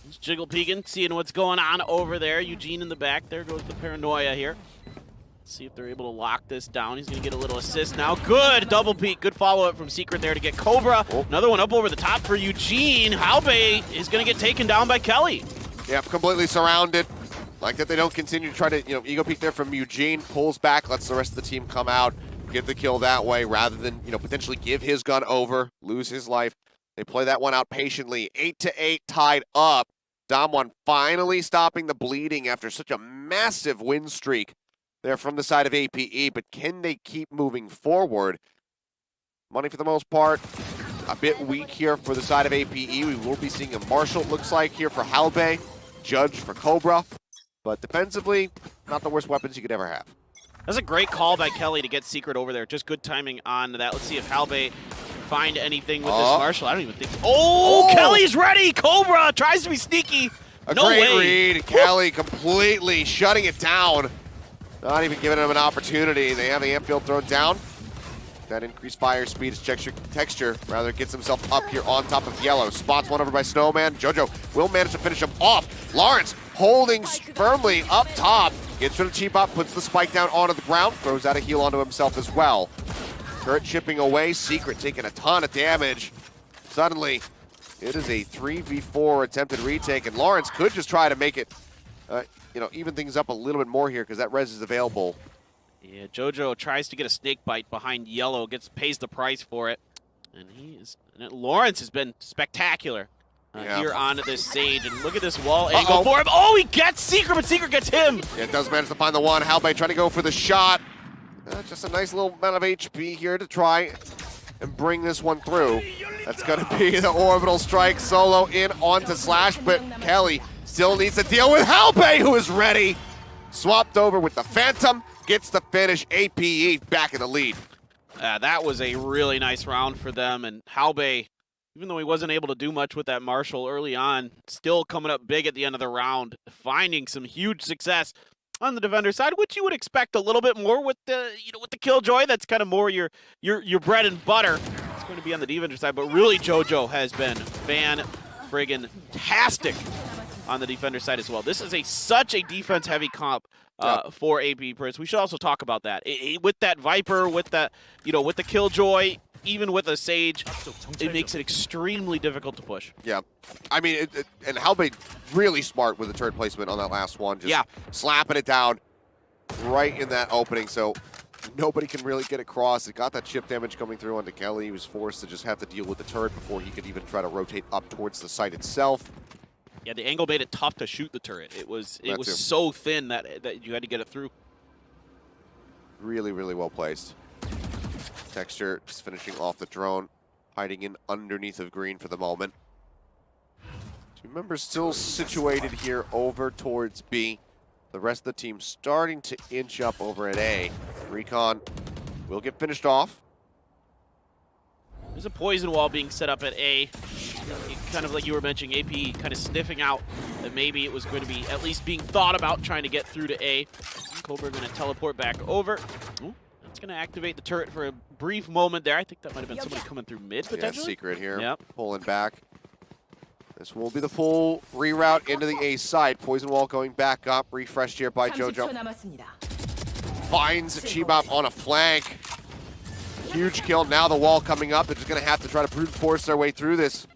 He's jiggle peeking, seeing what's going on over there. Eugene in the back. There goes the paranoia here. Let's see if they're able to lock this down. He's going to get a little assist now. Good double peek. Good follow-up from Secret there to get Cobra. Oh. Another one up over the top for Eugene. Halbe is going to get taken down by Kelly. Yep, completely surrounded. Like that they don't continue to try to, ego peek there from Eugene. Pulls back, lets the rest of the team come out, get the kill that way rather than, potentially give his gun over, lose his life. They play that one out patiently. 8-8 tied up. DAMWON finally stopping the bleeding after such a massive win streak there from the side of APE, but can they keep moving forward? Money for the most part, a bit weak here for the side of APE. We will be seeing a Marshall, it looks like, here for Halbe, Judge for Cobra. But defensively, not the worst weapons you could ever have. That's a great call by Kelly to get Secret over there. Just good timing on that. Let's see if Halbe find anything with this Marshall. I don't even think. Oh, Kelly's ready. Cobra tries to be sneaky. No great read. Kelly completely shutting it down. Not even giving him an opportunity. They have the amp field thrown down. That increased fire speed as Texture rather gets himself up here on top of Yellow. Spots one over by Snowman. Jojo will manage to finish him off. Lawrence holding firmly up top. Gets rid of Cheap Up, puts the spike down onto the ground, throws out a heal onto himself as well. Turret chipping away, Secret taking a ton of damage. Suddenly, it is a 3v4 attempted retake, and Lawrence could just try to make it, even things up a little bit more here because that res is available. Yeah, Jojo tries to get a snake bite behind Yellow, pays the price for it, and Lawrence has been spectacular here on this Sage, and look at this wall angle for him. Oh, he gets Secret, but Secret gets him. Yeah, it does manage to find the one. Halbe trying to go for the shot. Just a nice little amount of HP here to try and bring this one through. That's going to be the orbital strike solo in onto Slash, but Kelly still needs to deal with Halbe, who is ready. Swapped over with the Phantom, gets the finish. APE back in the lead. That was a really nice round for them, and Halbe even though he wasn't able to do much with that Marshall early on, still coming up big at the end of the round, finding some huge success on the defender side, which you would expect a little bit more with the with the Killjoy. That's kind of more your bread and butter. It's going to be on the defender side, but really JoJo has been fan-friggin-tastic on the defender side as well. This is such a defense-heavy comp for APE Prince. We should also talk about that. With that Viper, with that with the Killjoy, even with a Sage, it makes it extremely difficult to push. Yeah. I mean, and Halbei really smart with the turret placement on that last one. Just slapping it down right in that opening, so nobody can really get across. It got that chip damage coming through onto Kelly. He was forced to just have to deal with the turret before he could even try to rotate up towards the site itself. Yeah, the angle made it tough to shoot the turret. It was so thin that you had to get it through. Really, really well placed. Texture just finishing off the drone, hiding in underneath of green for the moment. Two members still situated here over towards B. The rest of the team starting to inch up over at A. Recon will get finished off. There's a poison wall being set up at A. Kind of like you were mentioning, AP kind of sniffing out that maybe it was going to be at least being thought about trying to get through to A. Cobra going to teleport back over. Ooh, that's going to activate the turret for a brief moment there. I think that might have been somebody coming through mid, potentially. Yeah, secret here. Yep. Pulling back. This will be the full reroute into the A side. Poison wall going back up. Refreshed here by JoJo. Finds Chibop on a flank. Huge kill. Now the wall coming up. They're just going to have to try to brute force their way through this.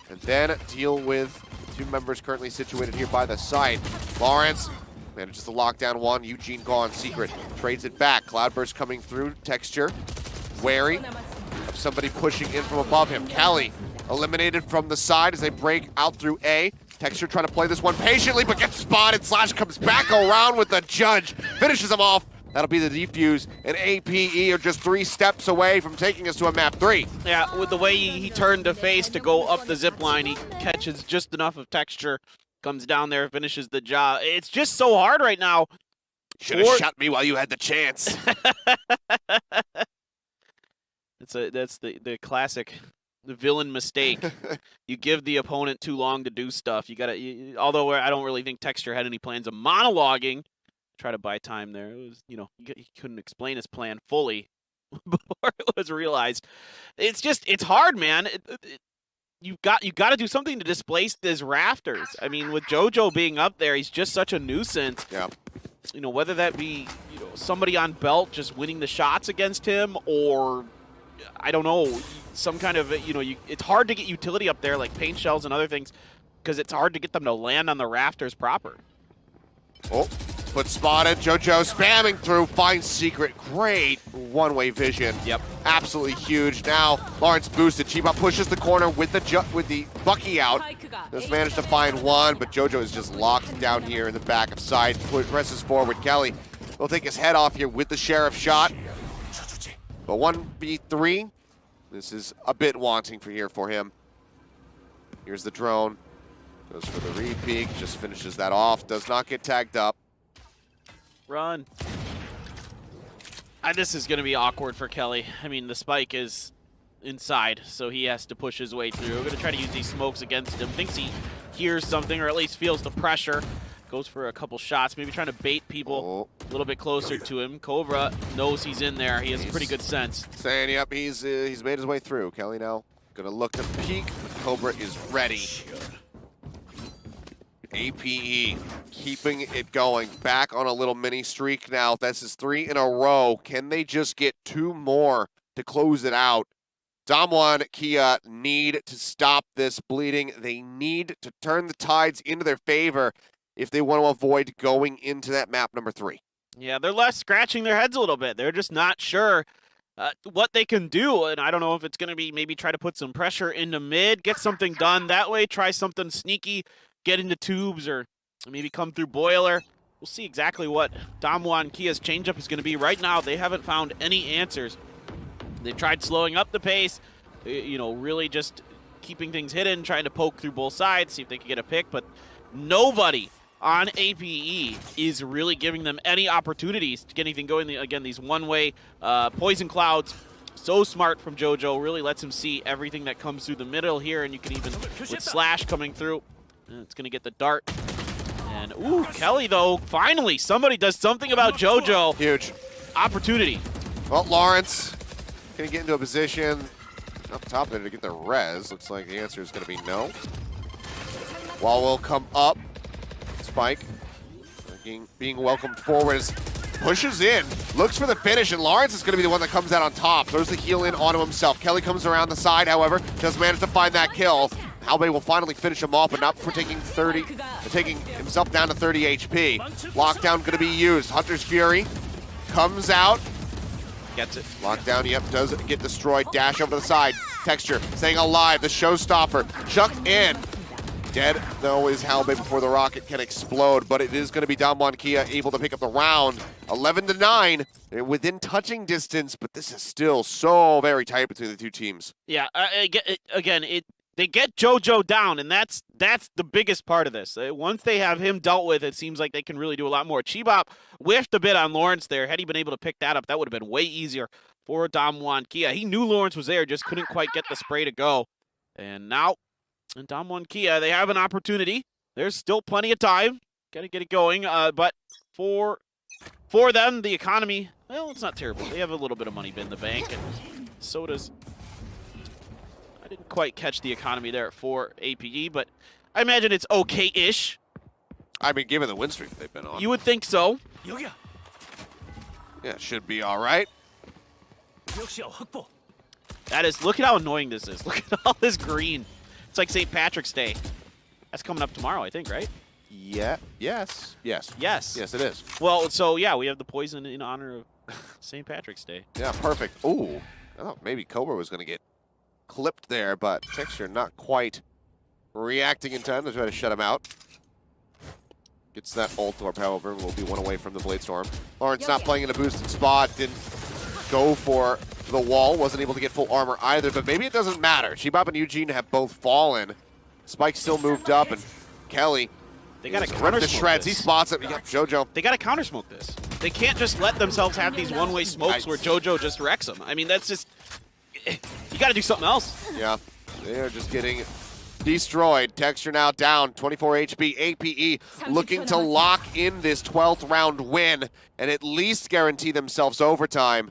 And then deal with two members currently situated here by the site. Lawrence manages to lock down one. Eugene gone. Secret trades it back. Cloudburst coming through. Texture wary of somebody pushing in from above him. Kelly eliminated from the side as they break out through A. Texture trying to play this one patiently, but gets spotted. Slash comes back around with the judge. Finishes him off. That'll be the defuse, and APE are just 3 steps away from taking us to a map 3. Yeah, with the way he turned to face to go up the zip line, he catches just enough of Texture, comes down there, finishes the job. It's just so hard right now. Should have shot me while you had the chance. That's the classic villain mistake. You give the opponent too long to do stuff. Although I don't really think Texture had any plans of monologuing. Try to buy time there. It was, he couldn't explain his plan fully before it was realized. It's hard, man. You got to do something to displace these rafters. I mean, with JoJo being up there, he's just such a nuisance. Yeah. Whether that be somebody on belt just winning the shots against him, or I don't know, some kind of it's hard to get utility up there like paint shells and other things because it's hard to get them to land on the rafters proper. Oh. But spotted, JoJo spamming through, finds Secret. Great one-way vision. Yep. Absolutely huge. Now, Lawrence boosted. Chiba pushes the corner with the Bucky out. Just managed to find one, but JoJo is just locked down here in the back of side. Presses forward. Kelly will take his head off here with the Sheriff shot. But 1v3, this is a bit wanting for him. Here's the drone. Goes for the re-peek, just finishes that off. Does not get tagged up. Run. This is going to be awkward for Kelly. I mean, the spike is inside, so he has to push his way through. We're going to try to use these smokes against him. Thinks he hears something, or at least feels the pressure. Goes for a couple shots, maybe trying to bait people a little bit closer to him. Cobra knows he's in there. He has pretty good sense. Saying, yep, he's made his way through. Kelly now going to look to peek. Cobra is ready. APE keeping it going, back on a little mini streak now. This is 3 in a row. Can they just get 2 more to close it out? DAMWON, Kia need to stop this bleeding. They need to turn the tides into their favor if they want to avoid going into that map number 3. Yeah, they're left scratching their heads a little bit. They're just not sure what they can do, and I don't know if it's going to be maybe try to put some pressure into mid, get something done that way, try something sneaky, get into tubes, or maybe come through boiler. We'll see exactly what DAMWON Kia's changeup is going to be. Right now, they haven't found any answers. They've tried slowing up the pace, really just keeping things hidden, trying to poke through both sides, see if they can get a pick, but nobody on APE is really giving them any opportunities to get anything going. Again, these one-way poison clouds So smart from JoJo. Really lets him see everything that comes through the middle here, and you can even, with Slash coming through, it's going to get the dart. And, ooh, Kelly, though, finally, somebody does something about JoJo. Huge. Opportunity. Well, Lawrence going to get into a position up top there to get the res. Looks like the answer is going to be no. Wall will come up. Spike being welcomed forward as pushes in, looks for the finish, and Lawrence is going to be the one that comes out on top. Throws the heal in onto himself. Kelly comes around the side, however, does manage to find that kill. Halbay will finally finish him off, but not for taking himself down to 30 HP. Lockdown going to be used. Hunter's Fury comes out. Gets it. Lockdown, yep, does get destroyed. Dash over to the side. Texture staying alive. The showstopper chucked in. Dead, though, is Halbay before the rocket can explode, but it is going to be DAMWON Kia able to pick up the round. 11-9. They're within touching distance, but this is still so very tight between the two teams. Yeah, again, they get JoJo down, and that's the biggest part of this. Once they have him dealt with, it seems like they can really do a lot more. Chibop whiffed a bit on Lawrence there. Had he been able to pick that up, that would have been way easier for DAMWON Kia. He knew Lawrence was there, just couldn't quite get the spray to go. And now, in DAMWON Kia, they have an opportunity. There's still plenty of time. Got to get it going. But for them, the economy, well, it's not terrible. They have a little bit of money in the bank, and so does... I didn't quite catch the economy there for APE, but I imagine it's okay-ish. I mean, given the win streak they've been on. You would think so. Yeah, it should be all right. That is, look at how annoying this is. Look at all this green. It's like St. Patrick's Day. That's coming up tomorrow, I think, right? Yeah. Yes. Yes. Yes. Yes, it is. Well, so yeah, we have the poison in honor of St. Patrick's Day. Yeah, perfect. Ooh, I thought maybe Cobra was going to get clipped there, but Texture not quite reacting in time to try to shut him out. Gets that ult or however, will be one away from the Blade Storm. Lawrence not playing in a boosted spot, didn't go for the wall, wasn't able to get full armor either, but maybe it doesn't matter. Shibop and Eugene have both fallen. Spike still moved up, and Kelly, they got to ripped to shreds. He spots it. Yeah, JoJo. They got to counter smoke this. They can't just let themselves have these one-way smokes where JoJo just wrecks them. I mean, that's just, you got to do something else. Yeah, they are just getting destroyed. Texture now down, 24 HP. APE looking to lock in this 12th round win and at least guarantee themselves overtime.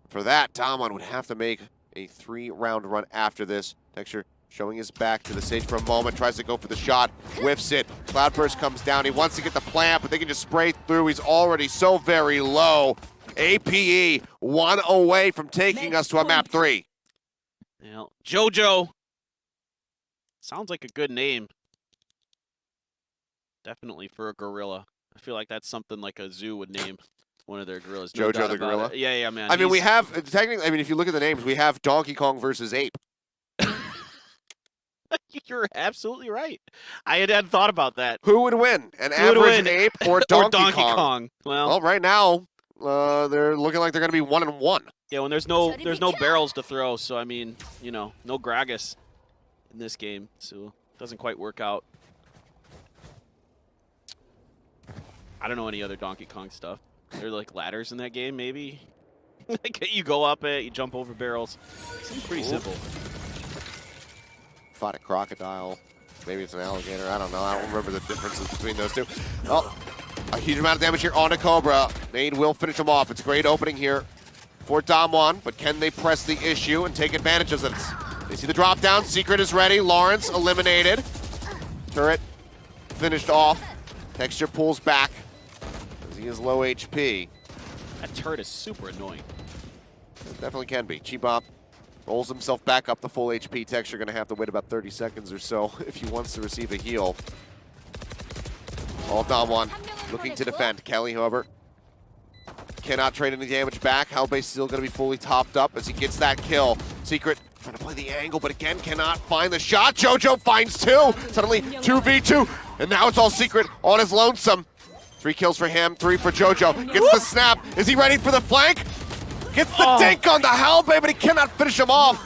For that, DAMWON would have to make a 3-round run after this. Texture showing his back to the stage for a moment, tries to go for the shot, whiffs it. Cloudburst comes down. He wants to get the plant, but they can just spray through. He's already so very low. APE 1 away from taking us to a map 3. Now, JoJo sounds like a good name. Definitely for a gorilla. I feel like that's something like a zoo would name one of their gorillas. No JoJo the gorilla? it. Yeah, man. I mean, we have, technically, I mean, if you look at the names, we have Donkey Kong versus Ape. You're absolutely right. I hadn't thought about that. Who would win? An average ape or Donkey Kong? Well, right now, they're looking like they're going to be 1-1. Yeah, when there's no barrels to throw, so I mean, you know, no Gragas in this game, so it doesn't quite work out. I don't know any other Donkey Kong stuff. There are like ladders in that game, maybe. Like you go up it, you jump over barrels. Seems pretty simple. Fought a crocodile. Maybe it's an alligator. I don't know. I don't remember the differences between those two. Oh, a huge amount of damage here onto Cobra. Nade will finish him off. It's a great opening here for DAMWON, but can they press the issue and take advantage of this? They see the drop down. Secret is ready. Lawrence eliminated. Turret finished off. Texture pulls back as he is low HP. That turret is super annoying. It definitely can be. Chibop rolls himself back up to full HP. Texture going to have to wait about 30 seconds or so if he wants to receive a heal. All DAMWON looking to defend. Kelly, however, cannot trade any damage back. Halbay still going to be fully topped up as he gets that kill. Secret trying to play the angle, but again cannot find the shot. JoJo finds 2. Suddenly 2v2, and now it's all Secret on his lonesome. 3 kills for him, 3 for JoJo. Gets the snap. Is he ready for the flank? Gets the dink on the Halbay, but he cannot finish him off.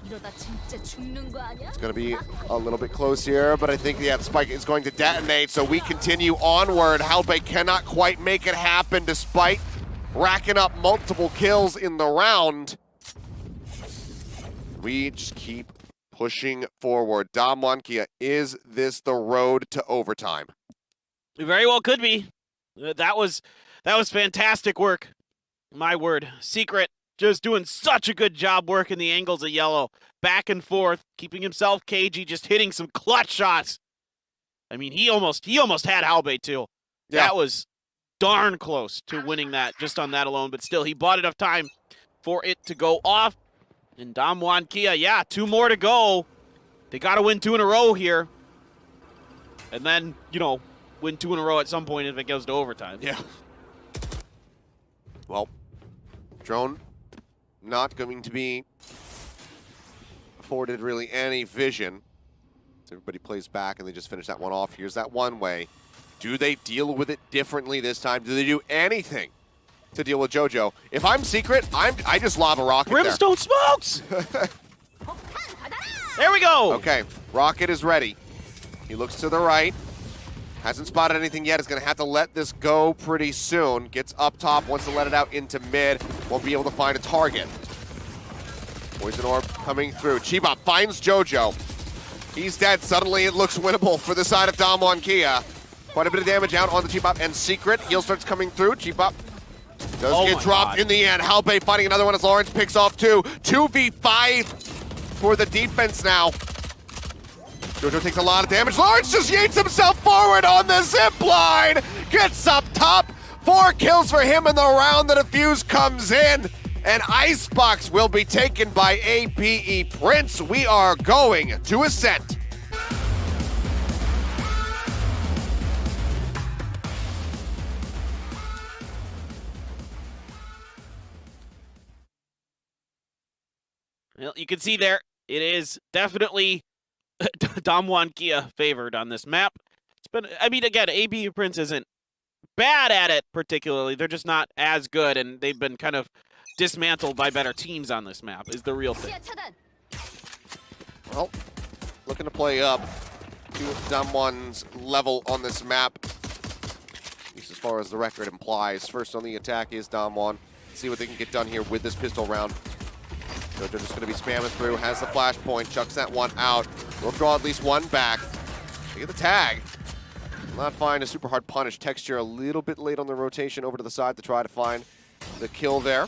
It's going to be a little bit close here, but I think the spike is going to detonate, so we continue onward. Halbay cannot quite make it happen despite racking up multiple kills in the round. we just keep pushing forward. DAMWON, Kia, is this the road to overtime? It very well could be. That was fantastic work. My word. Secret just doing such a good job working the angles of yellow. Back and forth, keeping himself cagey, just hitting some clutch shots. I mean, he almost had Halbay too. Yeah. That was darn close to winning that just on that alone, but still he bought enough time for it to go off. And DAMWON, Kia, yeah, 2 more to go. They got to win 2 in a row here. And then, you know, win 2 in a row at some point if it goes to overtime. Yeah. Well, drone not going to be afforded really any vision. So everybody plays back and they just finish that one off. Here's that one way. Do they deal with it differently this time? Do they do anything to deal with JoJo? If I'm Secret, I just lob a rocket Brimstone smokes! There we go! Okay, rocket is ready. He looks to the right. Hasn't spotted anything yet. Is going to have to let this go pretty soon. Gets up top, wants to let it out into mid. Won't be able to find a target. Poison Orb coming through. Chibop finds JoJo. He's dead. Suddenly it looks winnable for the side of DAMWON, Kia. Quite a bit of damage out on the Chibop and Secret. Heal starts coming through. Chibop does get dropped in the end. Halbay fighting another one as Lawrence picks off 2. 2v5 for the defense now. JoJo takes a lot of damage. Lawrence just yeets himself forward on the zip line. Gets up top. 4 kills for him in the round. The defuse comes in. And Icebox will be taken by APE Prince. We are going to Ascent. Well, you can see there, it is definitely DAMWON, Kia favored on this map. It's been, I mean, again, APE Prince isn't bad at it particularly. They're just not as good, and they've been kind of dismantled by better teams on this map is the real thing. Well, looking to play up to DAMWON's level on this map, at least as far as the record implies. First on the attack is DAMWON. See what they can get done here with this pistol round. JoJo just going to be spamming through, has the flashpoint, chucks that one out. We'll draw at least one back. They get the tag. Not find a super hard punish. Texture a little bit late on the rotation over to the side to try to find the kill there.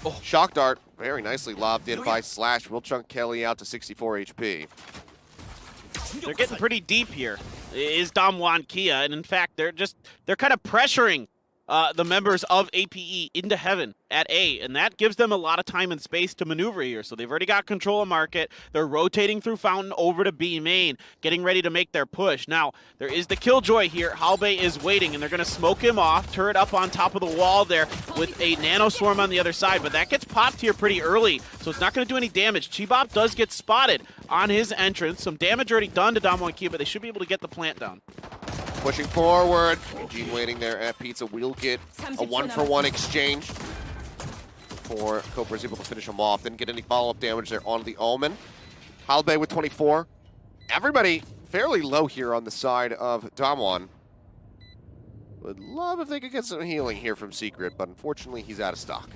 Oh. Shock dart, very nicely lobbed in by Slash. Will chunk Kelly out to 64 HP. They're getting pretty deep here. Is DAMWON, Kia, and in fact, they're kind of pressuring the members of APE into heaven at A, and that gives them a lot of time and space to maneuver here. So they've already got control of market. They're rotating through Fountain over to B main, getting ready to make their push. Now, there is the Killjoy here. Halbay is waiting, and they're going to smoke him off, turret up on top of the wall there with a Nano Swarm on the other side, but that gets popped here pretty early, so it's not going to do any damage. Chibop does get spotted on his entrance. Some damage already done to DAMWON, Kia, but they should be able to get the plant down. Pushing forward. Eugene waiting there at Pizza. We'll get a 1-for-1 exchange before Cobra's able to finish him off. Didn't get any follow-up damage there on the Omen. Halbay with 24. Everybody fairly low here on the side of DAMWON. Would love if they could get some healing here from Secret, but unfortunately he's out of stock.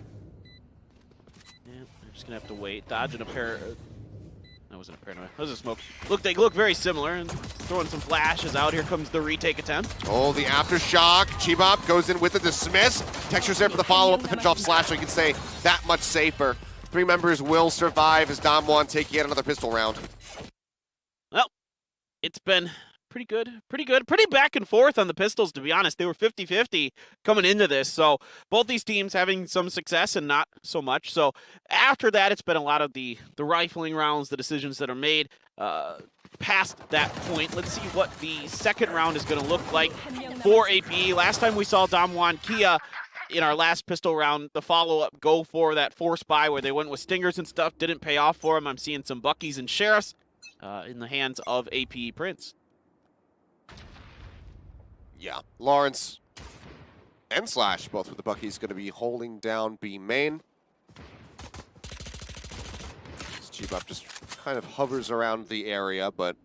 Yeah, they're just going to have to wait. Dodging a pair. That wasn't a paranoia. That was a smoke. They look very similar, and throwing some flashes out. Here comes the retake attempt. Oh, the aftershock. Chibop goes in with the dismiss. Texture's there for the follow-up to finish off Slash, so you can say that much safer. 3 members will survive as DAMWON take yet another pistol round. Well, it's been pretty good. Pretty back and forth on the pistols, to be honest. They were 50-50 coming into this, so both these teams having some success and not so much. So after that, it's been a lot of the rifling rounds, the decisions that are made past that point. Let's see what the second round is going to look like for APE. Last time we saw DAMWON, Kia in our last pistol round, the follow-up go for that force buy where they went with stingers and stuff. Didn't pay off for them. I'm seeing some Buckies and Sheriffs in the hands of APE Prince. Yeah, Lawrence and Slash, both with the Buckies, going to be holding down B main. Chibop just kind of hovers around the area, but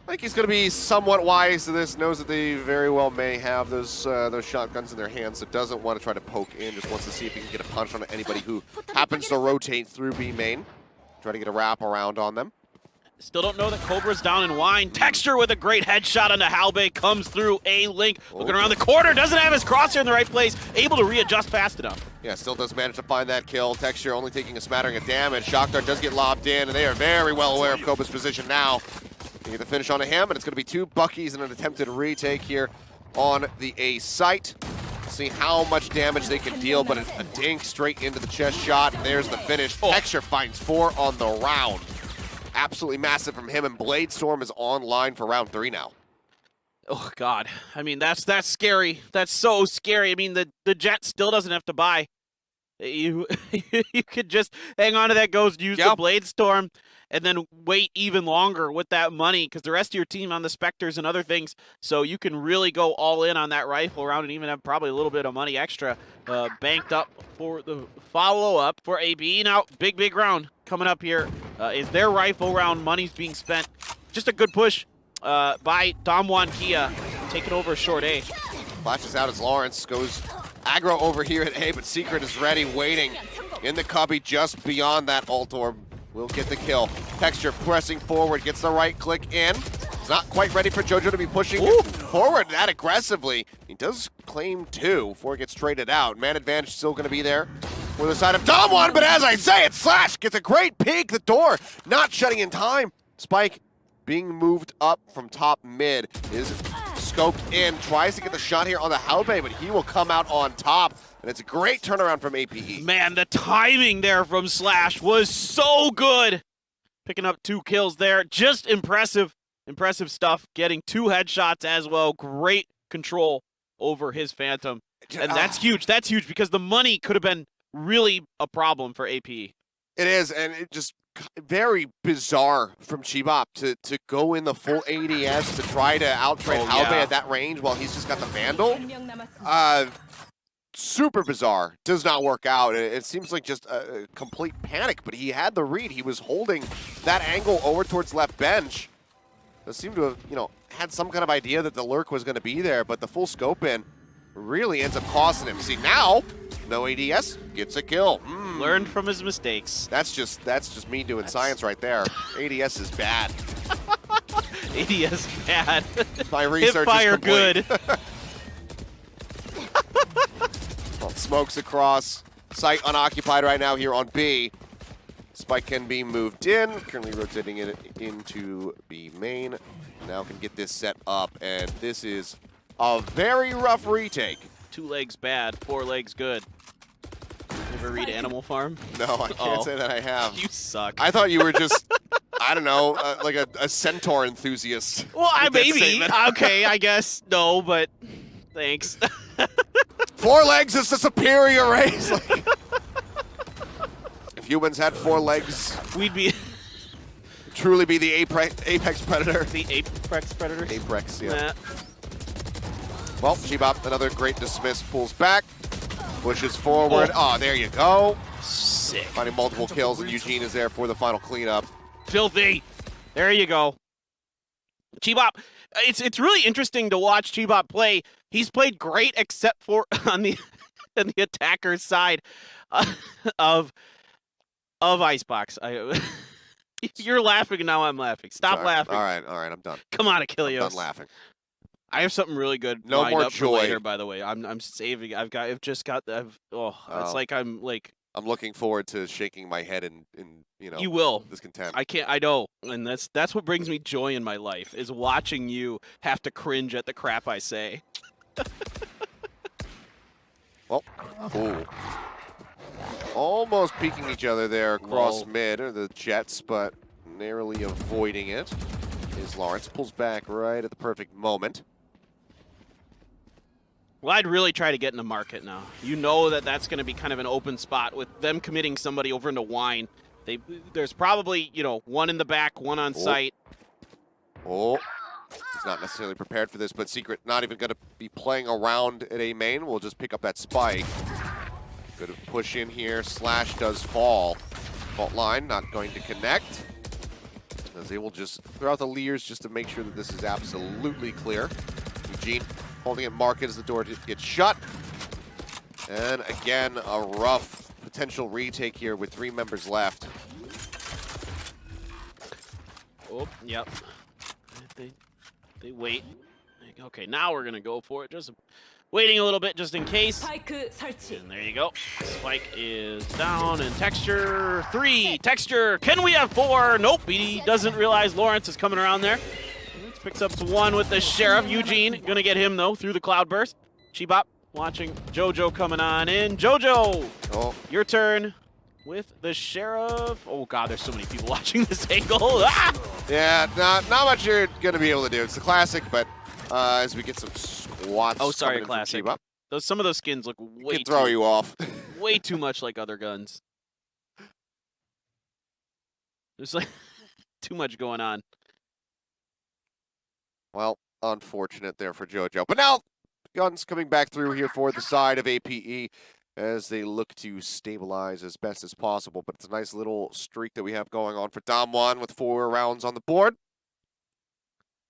I think he's going to be somewhat wise to this, knows that they very well may have those shotguns in their hands, so doesn't want to try to poke in, just wants to see if he can get a punch on anybody who happens to rotate through B main. Try to get a wrap around on them. Still don't know that Cobra's down in wine. Texture with a great headshot on the Halbay comes through a link. Looking around the corner, doesn't have his crosshair in the right place. Able to readjust fast enough. Yeah, still does manage to find that kill. Texture only taking a smattering of damage. Shock Dart does get lobbed in, and they are very well aware of Cobra's position now. They get the finish onto him, and it's going to be 2 Buckies and an attempted retake here on the A site. See how much damage they can deal, but a dink straight into the chest shot, and there's the finish. Texture finds 4 on the round. Absolutely massive from him, and Blade Storm is online for round 3 now. Oh, God. I mean, that's scary. That's so scary. I mean, the Jet still doesn't have to buy. You could just hang on to that ghost, use the Blade Storm, and then wait even longer with that money, because the rest of your team on the Spectres and other things, so you can really go all in on that rifle round and even have probably a little bit of money extra banked up for the follow-up for APE. Now, big round coming up here is their rifle round. Money's being spent. Just a good push by DAMWON Kia, taking over short A. Flashes out as Lawrence goes aggro over here at A, but Secret is ready, waiting in the cubby just beyond that ult orb. Will get the kill. Texture pressing forward, gets the right click in. He's not quite ready for JoJo to be pushing forward that aggressively. He does claim 2 before it gets traded out. Man advantage still going to be there for the side of DAMWON, but as I say it, Slash gets a great peek. The door not shutting in time. Spike being moved up from top mid is scoped in, tries to get the shot here on the Halbay, but he will come out on top, and it's a great turnaround from APE. Man, the timing there from Slash was so good. Picking up 2 kills there, just impressive stuff. Getting 2 headshots as well. Great control over his Phantom, and that's huge. That's huge because the money could have been really a problem for APE. It is, and it just very bizarre from Chibop to go in the full ADS to try to out-trade Halbay at that range while he's just got the Vandal. Super bizarre. Does not work out. It seems like just a complete panic, but he had the read. He was holding that angle over towards left bench. Does seem to have, had some kind of idea that the lurk was going to be there, but the full scope in really ends up costing him. See, now, no ADS, gets a kill. Learned from his mistakes. That's just me doing science right there. ADS is bad. ADS bad. My research Hipfire is complete. good. Well, smokes across. Site unoccupied right now here on B. Spike can be moved in. Currently rotating it into B main. Now can get this set up, and this is a very rough retake. 2 legs bad, 4 legs good. You ever read Animal Farm? No, I can't say that I have. You suck. I thought you were just, I don't know, like a centaur enthusiast. Well, maybe. Okay, I guess. No, but thanks. 4 legs is the superior race. If humans had 4 legs, we'd be truly be the apex predator. The apex predators? Apex, yeah. Nah. Well, Chibop, another great dismiss, pulls back, pushes forward. Oh, there you go. Sick. Finding multiple kills, and Eugene is there for the final cleanup. Filthy. There you go. Chibop, it's really interesting to watch Chibop play. He's played great except for on the attacker's side of Icebox. You're laughing, and now I'm laughing. Stop laughing. All right, I'm done. Come on, Achilleos. I'm done laughing. I have something really good no lined more up joy. For later, by the way. I'm saving. It's like I'm looking forward to shaking my head in you will discontent. I know, and that's what brings me joy in my life is watching you have to cringe at the crap I say. Well, ooh. Almost peeking each other there across mid, or the Jets, but narrowly avoiding it. Is Lawrence pulls back right at the perfect moment. Well, I'd really try to get in the market now. You know that's going to be kind of an open spot with them committing somebody over into wine. There's probably, 1 in the back, 1 on site. Oh, he's not necessarily prepared for this, but Secret not even going to be playing around at A main. We'll just pick up that spike. Good push in here. Slash does fall. Fault line not going to connect. As they will just throw out the leers just to make sure that this is absolutely clear. Eugene holding it marked as the door gets shut. And again, a rough potential retake here with 3 members left. Oh, yep. They wait. Okay, now we're gonna go for it. Just waiting a little bit just in case. And there you go. Spike is down and Texture 3. Texture, can we have 4? Nope, he doesn't realize Lawrence is coming around there. Picks up 1 with the Sheriff. Eugene gonna get him though through the Cloudburst. Shebop watching JoJo coming on in. JoJo, your turn with the Sheriff. Oh God, there's so many people watching this angle. Ah! Yeah, not much you're gonna be able to do. It's the classic, but as we get some squats. Oh, sorry, classic. Some of those skins look way can throw you off. way too much like other guns. There's like too much going on. Well, unfortunate there for JoJo. But now, guns coming back through here for the side of APE as they look to stabilize as best as possible. But it's a nice little streak that we have going on for DAMWON with 4 rounds on the board.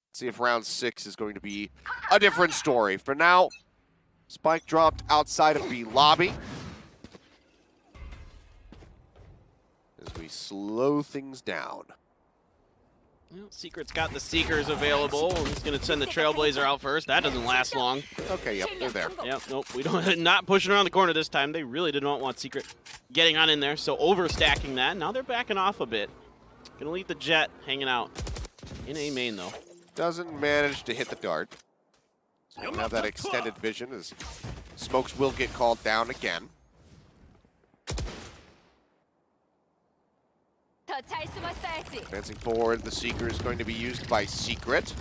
Let's see if round 6 is going to be a different story. For now, Spike dropped outside of B lobby. As we slow things down. Well, Secret's got the Seekers available. He's going to send the Trailblazer out first. That doesn't last long. Okay, yep, they're there. Yep, nope, we don't. Not pushing around the corner this time. They really did not want Secret getting on in there, so overstacking that. Now they're backing off a bit. Going to leave the Jet hanging out in A main, though. Doesn't manage to hit the dart. So we have that extended vision as smokes will get called down again. Advancing forward, the Seeker is going to be used by Secret.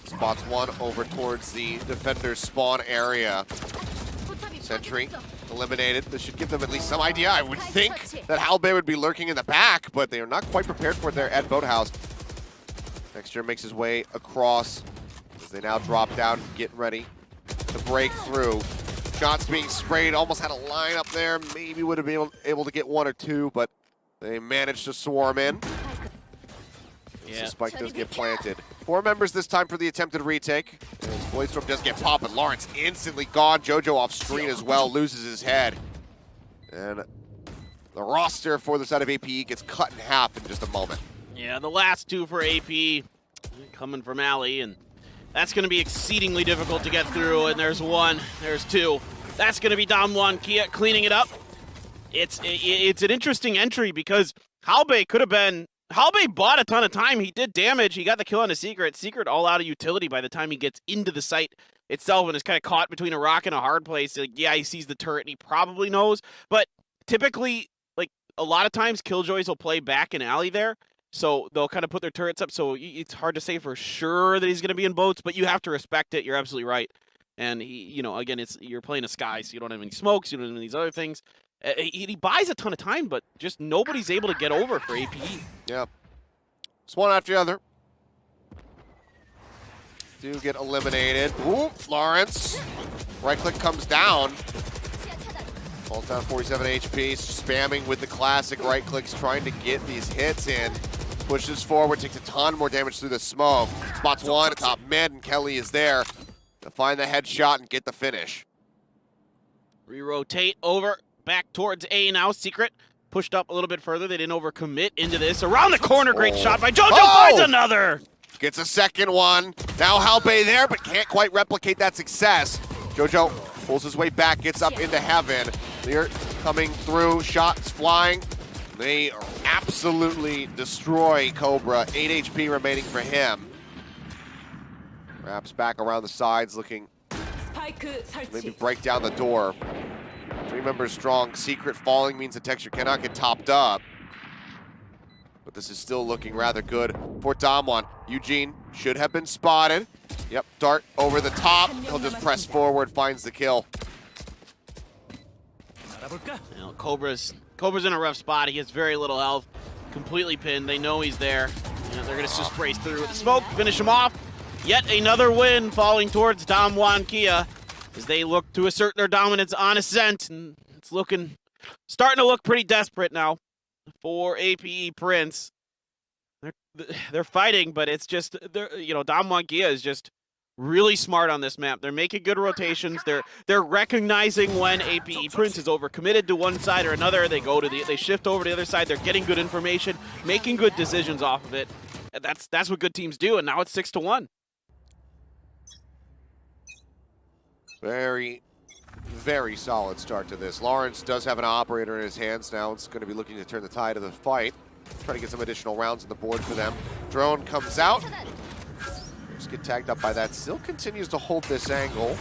Spots 1 over towards the defender's spawn area. Sentry eliminated. This should give them at least some idea. I would think that Halbei would be lurking in the back, but they are not quite prepared for it there at Boathouse. Texture makes his way across as they now drop down and get ready to break through. Shots being sprayed, almost had a line up there. Maybe would have been able to get 1 or 2, but they managed to swarm in. Yeah. So Spike does get planted. 4 members this time for the attempted retake. As Blazestorm does get popped, but Lawrence instantly gone. JoJo off screen as well, loses his head. And the roster for the side of APE gets cut in half in just a moment. Yeah, the last 2 for AP coming from Alley, and that's going to be exceedingly difficult to get through. And there's 1, there's 2. That's going to be DAMWON Kia cleaning it up. It's an interesting entry because Halbei could have been. Halbei bought a ton of time. He did damage. He got the kill on a Secret. Secret all out of utility by the time he gets into the site itself and is kind of caught between a rock and a hard place. Like, yeah, he sees the turret and he probably knows. But typically, like a lot of times, Killjoys will play back in alley there. So they'll kind of put their turrets up. So it's hard to say for sure that he's going to be in boats, but you have to respect it. You're absolutely right. And he, you know, again, you're playing a Sky, so you don't have any smokes, you don't have any of these other things. He buys a ton of time, but just nobody's able to get over for APE. Yeah. Just one after the other. Do get eliminated. Ooh, Lawrence. Right click comes down. Falls down 47 HP. Spamming with the classic right clicks, trying to get these hits in. Pushes forward, takes a ton more damage through the smoke. Spots 1 atop mid, and Kelly is there to find the headshot and get the finish. Re-rotate over. Back towards A now. Secret pushed up a little bit further. They didn't overcommit into this. Around the corner, great shot by JoJo. Finds another. Gets a second one. Now Halbei there, but can't quite replicate that success. JoJo pulls his way back, gets up into heaven. They're coming through, shots flying. They absolutely destroy Cobra. 8 HP remaining for him. Wraps back around the sides, looking maybe break down the door. 3 members strong. Secret falling means the Texture cannot get topped up. But this is still looking rather good for DAMWON. Eugene should have been spotted. Yep, dart over the top. He'll just press forward, finds the kill. You know, Cobra's in a rough spot. He has very little health. Completely pinned. They know he's there. You know, they're going to just race through with the smoke, finish him off. Yet another win falling towards DAMWON Kia as they look to assert their dominance on Ascent. And it's starting to look pretty desperate now for APE Prince. They're fighting, but it's just, you know, DAMWON Kia is just really smart on this map. They're making good rotations. They're recognizing when APE Prince is overcommitted to one side or another. They shift over to the other side. They're getting good information, making good decisions off of it. And that's what good teams do. And now it's 6-1. Very, very solid start to this. Lawrence does have an operator in his hands now. It's going to be looking to turn the tide of the fight. Try to get some additional rounds on the board for them. Drone comes out. Just get tagged up by that. Still continues to hold this angle.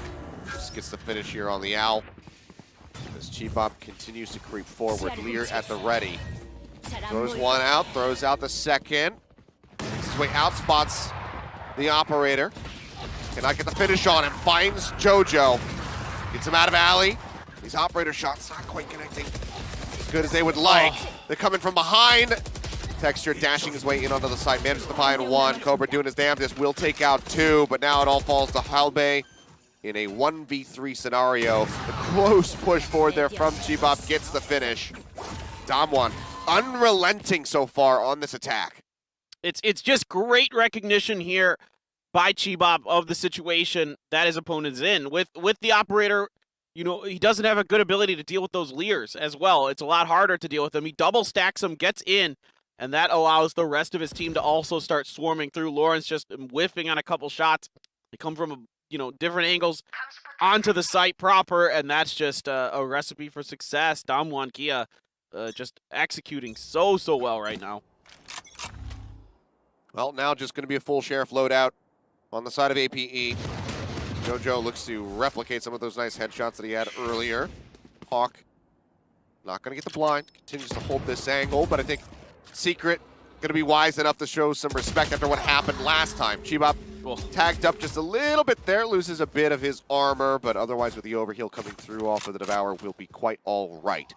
Just gets the finish here on the Owl. As Chibop continues to creep forward. Lear at the ready. Throws one out, throws out the second. Makes his way out, spots the operator. Cannot get the finish on him. Finds JoJo. Gets him out of alley. These operator shots not quite connecting as good as they would like. They're coming from behind. Texture dashing his way in onto the side, manages to find one. Cobra doing his damnedest, will take out two, but now it all falls to Halbe in a 1v3 scenario. The close push forward there from Chibop gets the finish. DAMWON unrelenting so far on this attack. It's just great recognition here by Chibop of the situation that his opponent is in. With the operator, you know, he doesn't have a good ability to deal with those Lears as well. It's a lot harder to deal with them. He double stacks them, gets in, and that allows the rest of his team to also start swarming through. Lawrence just whiffing on a couple shots. They come from, different angles onto the site proper, and that's just a recipe for success. DAMWON Kia just executing so well right now. Well, now just going to be a full sheriff loadout on the side of APE. JoJo looks to replicate some of those nice headshots that he had earlier. Hawk not going to get the blind. Continues to hold this angle, but I think Secret going to be wise enough to show some respect after what happened last time. Chibop tagged up just a little bit there, loses a bit of his armor, but otherwise with the overheal coming through off of the Devour will be quite all right.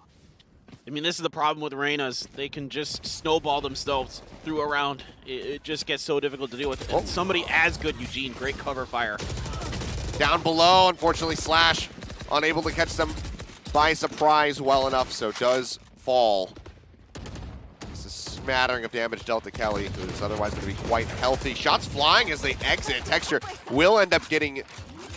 I mean, this is the problem with Reynas. They can just snowball themselves through a round. It just gets so difficult to deal with. And somebody as good, Eugene, great cover fire. Down below, unfortunately, Slash unable to catch them by surprise well enough, so does fall. It's a smattering of damage dealt to Kelly, who is otherwise going to be quite healthy. Shots flying as they exit. Texture will end up getting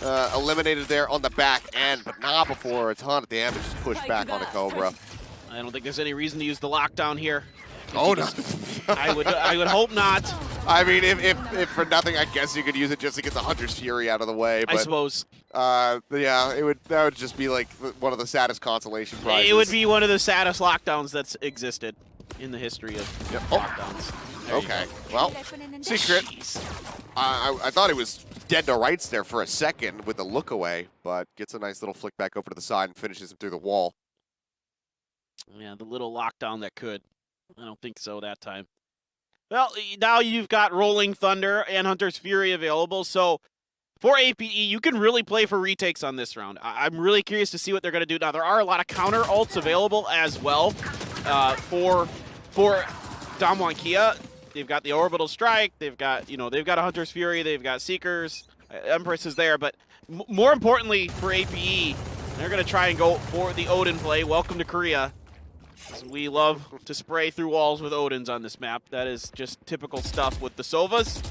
eliminated there on the back end, but not before a ton of damage is pushed back on the Cobra. I don't think there's any reason to use the lockdown here. Oh, no. I would hope not. I mean, if for nothing, I guess you could use it just to get the Hunter's Fury out of the way. But, I suppose. Yeah, that would just be like one of the saddest consolation prizes. It would be one of the saddest lockdowns that's existed in the history of lockdowns. Okay, well, Secret. I thought he was dead to rights there for a second with the look away, but gets a nice little flick back over to the side and finishes him through the wall. Yeah, the little lockdown that could. I don't think so that time. Well, now you've got Rolling Thunder and Hunter's Fury available, so for APE, you can really play for retakes on this round. I'm really curious to see what they're going to do. Now, there are a lot of counter ults available as well for DAMWON Kia. They've got the Orbital Strike, they've got a Hunter's Fury, they've got Seekers, Empress is there, but more importantly for APE, they're going to try and go for the Odin play. Welcome to Korea. We love to spray through walls with Odins on this map. That is just typical stuff with the Sovas.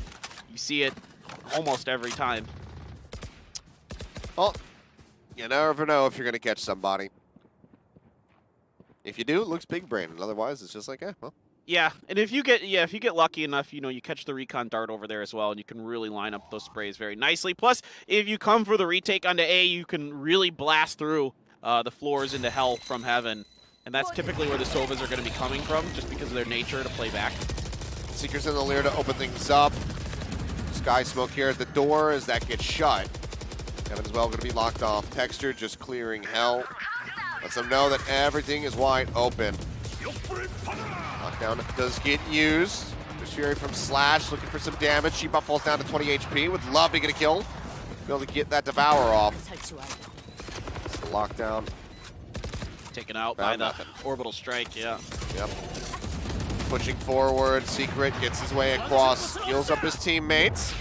You see it almost every time. Well, you never know if you're going to catch somebody. If you do, it looks big brain, and otherwise it's just like, well. Yeah, and if you get lucky enough, you catch the recon dart over there as well, and you can really line up those sprays very nicely. Plus, if you come for the retake onto A, you can really blast through the floors into hell from heaven. And that's typically where the Sovas are going to be coming from, just because of their nature to play back. Seekers in the Lear to open things up. Sky Smoke here at the door as that gets shut. Kevin as well going to be locked off. Texture just clearing hell. Lets them know that everything is wide open. Lockdown does get used. There's Fury from Slash looking for some damage. Chibop falls down to 20 HP. Would love to get a kill. Be able to get that Devour off. So lockdown. Taken out by the Orbital Strike, yeah. Yep. Pushing forward, Secret gets his way across, heals up his teammates.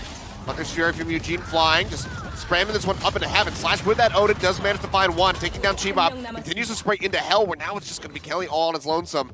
Hunter's Fury from Eugene flying, just spramming this one up into heaven. Slash with that Odin does manage to find one, taking down Chibop. Continues to spray into hell, where now it's just going to be Kelly all on his lonesome.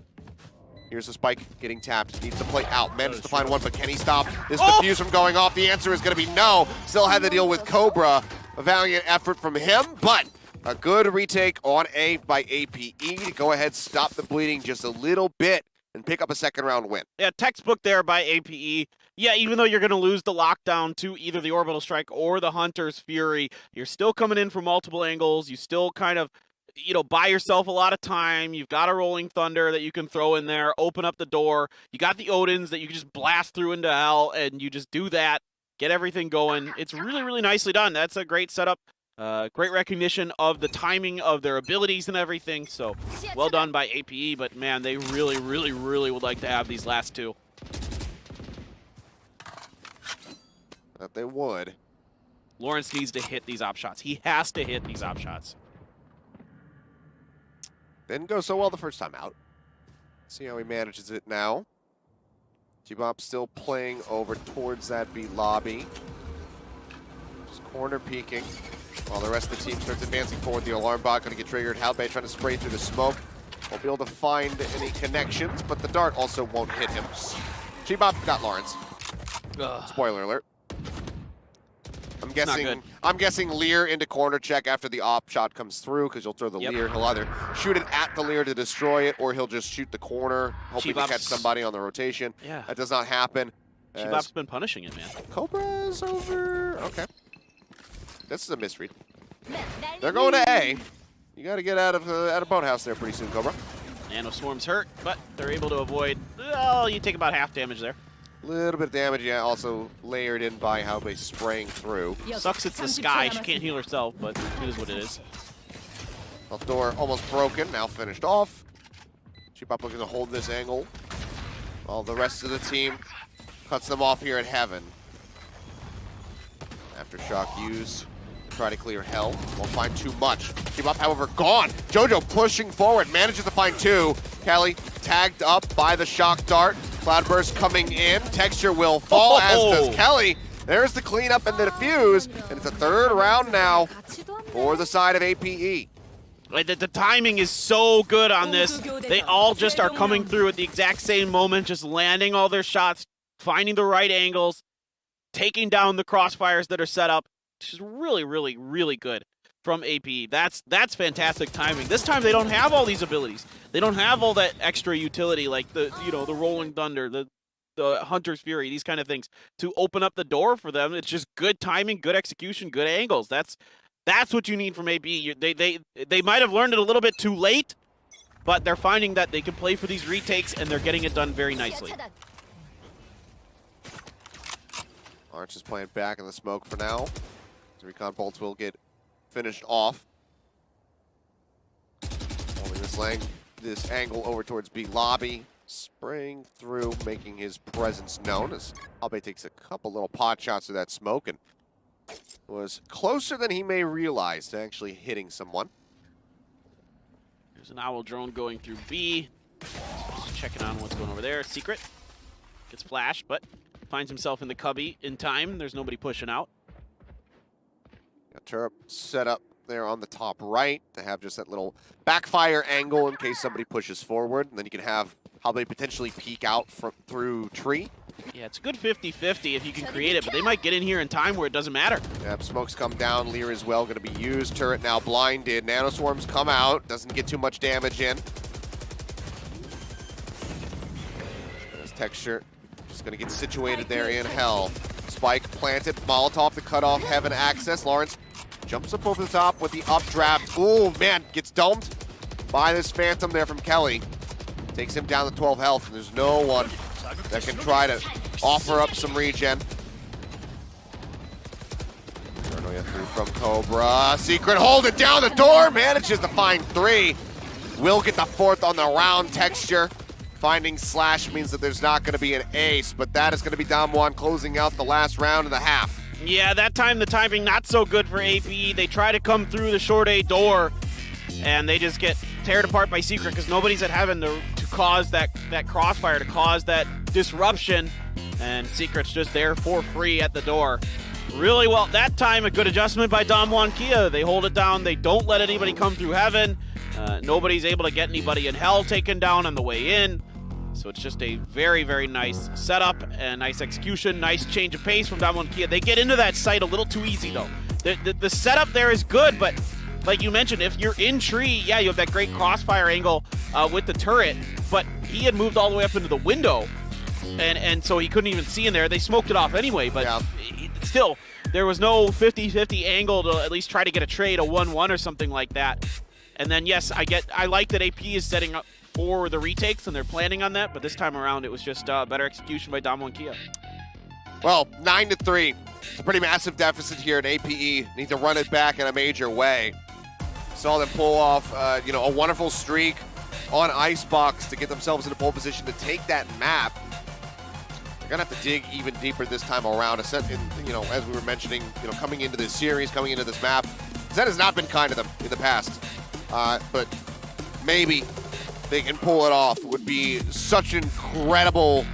Here's the spike getting tapped. Needs to play out. Manages to find one, but can he stop this defuse from going off? The answer is going to be no. Still had to deal with Cobra. A valiant effort from him, but a good retake on A by APE to go ahead, stop the bleeding just a little bit, and pick up a second round win. Yeah, textbook there by APE. Yeah, even though you're going to lose the lockdown to either the Orbital Strike or the Hunter's Fury, you're still coming in from multiple angles. You still kind of, you know, buy yourself a lot of time. You've got a Rolling Thunder that you can throw in there, open up the door. You got the Odins that you can just blast through into hell, and you just do that, get everything going. It's really, really nicely done. That's a great setup. Great recognition of the timing of their abilities and everything. So well done by APE, but man, they really, really, really would like to have these last two. That they would. Lawrence needs to hit these op shots. He has to hit these op shots. Didn't go so well the first time out. See how he manages it now. G-Bop still playing over towards that B lobby. Just corner peeking. While the rest of the team starts advancing forward, the alarm bot going to get triggered. Halbay trying to spray through the smoke. Won't be able to find any connections, but the dart also won't hit him. G-Bop got Lawrence. Spoiler alert. I'm guessing Lear into corner check after the op shot comes through, because you'll throw the Lear. He'll either shoot it at the Lear to destroy it, or he'll just shoot the corner, hoping to catch somebody on the rotation. Yeah. That does not happen. G-Bop's been punishing it, man. Cobra's over. Okay. This is a misread. They're going to A. You got to get out of boathouse there pretty soon, Cobra. Nano Swarm's hurt, but they're able to avoid. Well, you take about half damage there. Little bit of damage, yeah, also layered in by how they spraying through. Sucks it's the Sky. She can't heal herself, but it is what it is. Well, door almost broken, now finished off. G-Bop looking to hold this angle, while the rest of the team cuts them off here at Heaven. Aftershock used, try to clear hell, won't find too much. G-Bop, however, gone. Jojo pushing forward, manages to find two. Kelly tagged up by the shock dart. Cloudburst coming in, Texture will fall, as does Kelly. There's the cleanup and the defuse, and it's a third round now for the side of APE. The timing is so good on this. They all just are coming through at the exact same moment, just landing all their shots, finding the right angles, taking down the crossfires that are set up. Which is really, really, really good from APE. That's fantastic timing. This time they don't have all these abilities. They don't have all that extra utility like the Rolling Thunder, the Hunter's Fury, these kind of things to open up the door for them. It's just good timing, good execution, good angles. That's what you need from APE. They might have learned it a little bit too late, but they're finding that they can play for these retakes and they're getting it done very nicely. Arch is playing back in the smoke for now. Recon bolts will get finished off. Holding this angle over towards B lobby. Spraying through, making his presence known as Albe takes a couple little pot shots of that smoke and was closer than he may realize to actually hitting someone. There's an owl drone going through B. Just checking on what's going over there. Secret gets flashed, but finds himself in the cubby in time. There's nobody pushing out. Got Turret set up there on the top right to have just that little backfire angle in case somebody pushes forward, and then you can have how they potentially peek out through tree. Yeah, it's a good 50-50 if you can create it, but they might get in here in time where it doesn't matter. Yep, smokes come down, Lear as well going to be used. Turret now blinded, nanoswarms come out, doesn't get too much damage in. There's Texture, just going to get situated there in hell. Spike planted, Molotov to cut off Heaven access. Lawrence jumps up over the top with the updraft. Ooh, man, gets domed by this Phantom there from Kelly. Takes him down to 12 health, and there's no one that can try to offer up some regen. Paranoia through from Cobra. Secret hold it down the door, manages to find three. Will get the fourth on the round. Texture finding Slash means that there's not going to be an ace, but that is going to be DAMWON closing out the last round of the half. Yeah, that time the timing not so good for APE. They try to come through the short A door, and they just get teared apart by Secret because nobody's at Heaven to cause that crossfire, to cause that disruption, and Secret's just there for free at the door. Really well, that time a good adjustment by DAMWON Kia. They hold it down, they don't let anybody come through Heaven. Nobody's able to get anybody in hell taken down on the way in. So it's just a very, very nice setup and nice execution, nice change of pace from DAMWON Kia. They get into that site a little too easy, though. The setup there is good, but like you mentioned, if you're in tree, yeah, you have that great crossfire angle with the turret, but he had moved all the way up into the window, and so he couldn't even see in there. They smoked it off anyway, but still, there was no 50-50 angle to at least try to get a trade, a 1-1 or something like that. And then, yes, I like that AP is setting up for the retakes, and they're planning on that, but this time around, it was just better execution by DAMWON Kia. Well, 9-3. It's a pretty massive deficit here at APE. Need to run it back in a major way. Saw them pull off, a wonderful streak on Icebox to get themselves into pole position to take that map. They're gonna have to dig even deeper this time around. As we were mentioning, coming into this series, coming into this map, Zed has not been kind to them in the past. But maybe they can pull it off. It would be such incredible,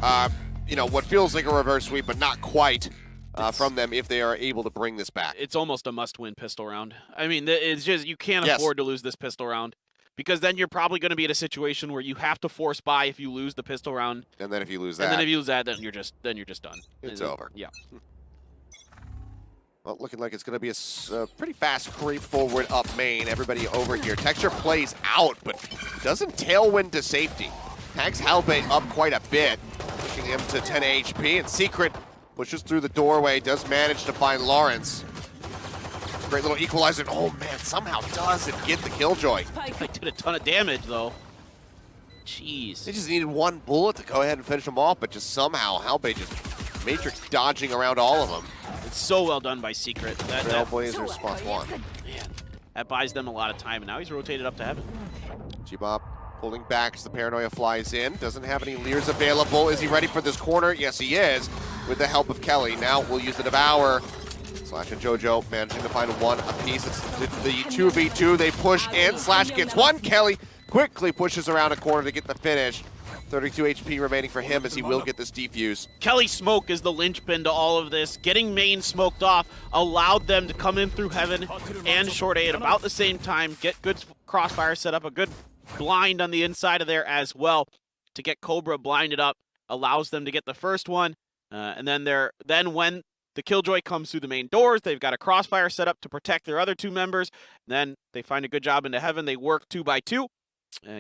what feels like a reverse sweep, but not quite. From them if they are able to bring this back. It's almost a must-win pistol round. I mean, it's just, you can't afford to lose this pistol round, because then you're probably going to be in a situation where you have to force buy if you lose the pistol round. And then if you lose that. And then if you lose that, then you're just done. It's over. Yeah. Well, looking like it's going to be a pretty fast creep forward up main. Everybody over here. Texture plays out, but doesn't tailwind to safety. Tags Halbay up quite a bit, pushing him to 10 HP, and Secret pushes through the doorway, does manage to find Lawrence. Great little equalizer. Oh man, somehow doesn't get the killjoy. They did a ton of damage though. Jeez. They just needed one bullet to go ahead and finish them off, but just somehow Halbay just matrix dodging around all of them. It's so well done by Secret. Trailblazers spots one. Man, that buys them a lot of time, and now he's rotated up to heaven. G-Bop pulling back as the Paranoia flies in. Doesn't have any Leers available. Is he ready for this corner? Yes, he is, with the help of Kelly. Now we'll use the Devour. Slash and JoJo managing to find one apiece. It's the 2v2. They push in. Slash gets one. Kelly quickly pushes around a corner to get the finish. 32 HP remaining for him as he will get this defuse. Kelly's smoke is the linchpin to all of this. Getting main smoked off allowed them to come in through heaven and short A at about the same time, get good crossfire set up, a good blind on the inside of there as well to get Cobra blinded up, allows them to get the first one, and then when the Killjoy comes through the main doors, they've got a crossfire set up to protect their other two members. Then they find a good job into heaven. They work 2 by 2,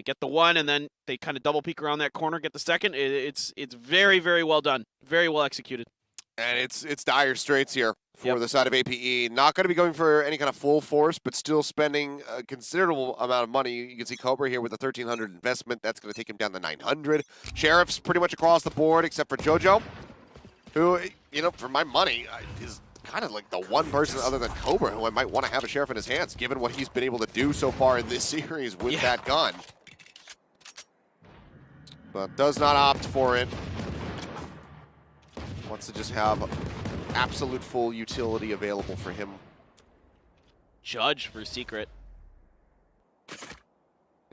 get the one, and then they kind of double peek around that corner, get the second. It's very, very well done, very well executed. And it's dire straits here for the side of APE. Not going to be going for any kind of full force, but still spending a considerable amount of money. You can see Cobra here with a 1,300 investment. That's going to take him down to 900. Sheriff's pretty much across the board, except for JoJo, who, for my money, is kind of like the one person other than Cobra who I might want to have a Sheriff in his hands, given what he's been able to do so far in this series with that gun. But does not opt for it. Wants to just have absolute full utility available for him. Judge for Secret.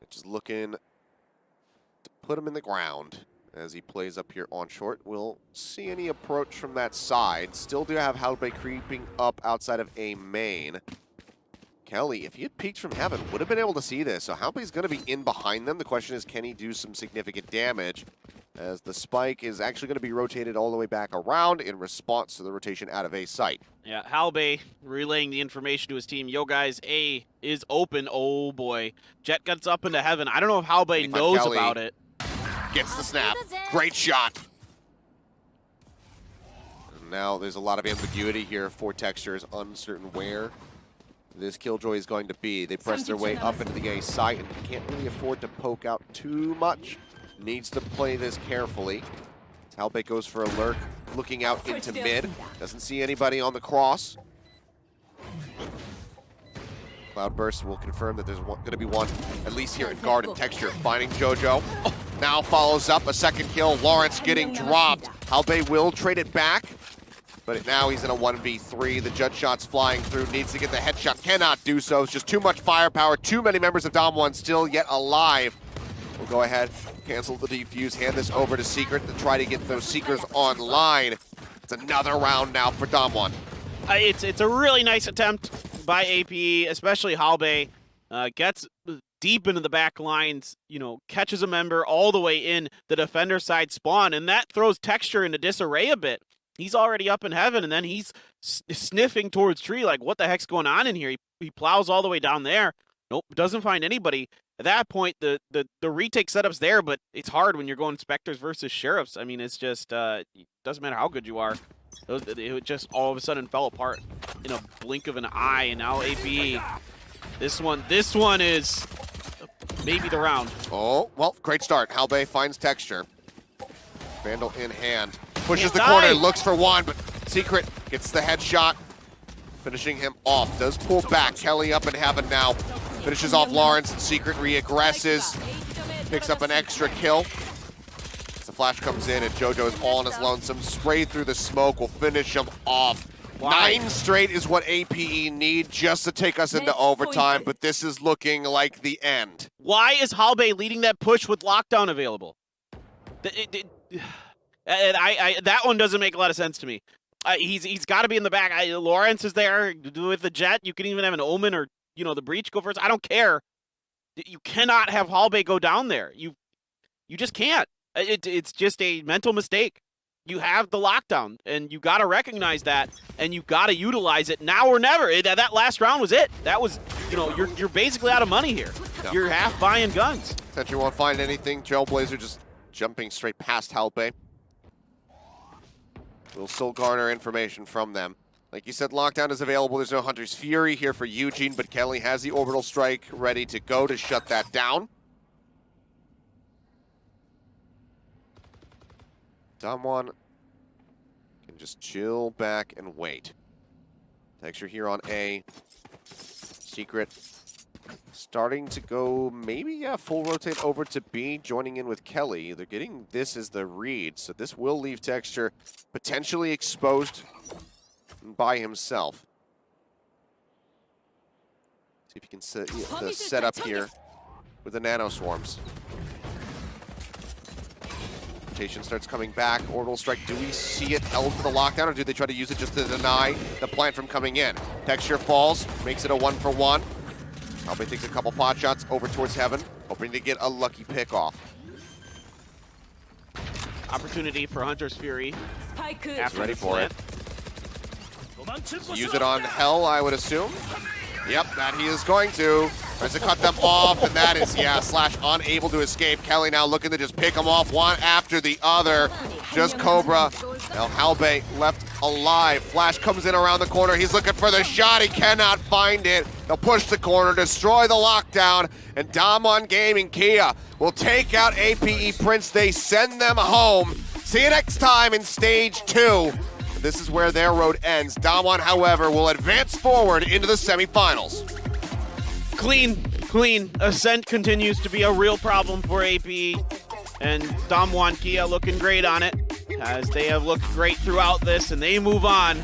Just looking to put him in the ground as he plays up here on short. We'll see any approach from that side. Still do have Halbay creeping up outside of A main. Kelly, if he had peeked from heaven, would have been able to see this. So Halbay's going to be in behind them. The question is, can he do some significant damage? As the spike is actually going to be rotated all the way back around in response to the rotation out of A site. Yeah, Halbay relaying the information to his team. Yo, guys, A is open. Oh, boy. Jet gets up into heaven. I don't know if Halbay knows about it. Gets the snap. Great shot. And now there's a lot of ambiguity here for Texture. Is uncertain where this Killjoy is going to be. They press their way up into the A site and can't really afford to poke out too much. Needs to play this carefully. Halbay goes for a lurk, looking out into mid. Doesn't see anybody on the cross. Cloudburst will confirm that there's going to be one, at least here in guard and Texture. Finding JoJo. Now follows up a second kill. Lawrence getting dropped. Halbay will trade it back, but now he's in a 1v3. The judge shot's flying through. Needs to get the headshot. Cannot do so. It's just too much firepower. Too many members of DAMWON still yet alive. We'll go ahead, cancel the defuse, hand this over to Secret to try to get those Seekers online. It's another round now for DAMWON. It's a really nice attempt by APE, especially Halbay. Gets deep into the back lines, you know, catches a member all the way in the defender side spawn, and that throws Texture into disarray a bit. He's already up in heaven, and then he's sniffing towards tree like, what the heck's going on in here? He plows all the way down there. Nope, doesn't find anybody. At that point, the retake setup's there, but it's hard when you're going Spectres versus Sheriffs. I mean, it's just, it doesn't matter how good you are. It just all of a sudden fell apart in a blink of an eye, and now APE. This one is maybe the round. Oh, well, great start. Halbay finds Texture. Vandal in hand. Pushes the corner, looks for one, but Secret gets the headshot, finishing him off. Does pull back. Kelly up in heaven now. Finishes off Lawrence, and Secret re-aggresses. Picks up an extra kill. As the flash comes in, and JoJo is all on his lonesome. Spray through the smoke will finish him off. Why? 9 straight is what APE need just to take us into overtime, but this is looking like the end. Why is Halbay leading that push with lockdown available? That one doesn't make a lot of sense to me. He's got to be in the back. Lawrence is there with the jet. You can even have an Omen or, you know, the breach go first. I don't care. You cannot have Halbay go down there. You just can't. It's just a mental mistake. You have the lockdown, and you got to recognize that, and you got to utilize it now or never. That last round was it. That was, you know, you're basically out of money here. Yeah. You're half buying guns. Since you won't find anything, Trailblazer just jumping straight past Halbay. We'll still garner information from them. Like you said, lockdown is available. There's no Hunter's Fury here for Eugene, but Kelly has the orbital strike ready to go to shut that down. DAMWON can just chill back and wait. Texture here on A. Secret starting to go maybe, yeah, full rotate over to B, joining in with Kelly. They're getting this as the read, so this will leave Texture potentially exposed by himself. See if he can set the setup here with the nano swarms. Rotation starts coming back. Orbital strike. Do we see it held for the lockdown, or do they try to use it just to deny the plant from coming in? Texture falls, makes it a 1-for-1. Halbay takes a couple pot shots over towards heaven, hoping to get a lucky pick off. Opportunity for Hunter's Fury. After Ready the for it. plant. Use it on Hell, I would assume. Yep, that he is going to. Tries to cut them off, and that is, yeah, Slash unable to escape. Kelly now looking to just pick them off one after the other. Just Cobra. Now Halbay left alive. Flash comes in around the corner. He's looking for the shot. He cannot find it. They'll push the corner, destroy the lockdown, and DAMWON Gaming Kia will take out APE Prince. They send them home. See you next time in Stage 2. This is where their road ends. DAMWON, however, will advance forward into the semifinals. Clean. Ascent continues to be a real problem for APE, and DAMWON Kia looking great on it, as they have looked great throughout this, and they move on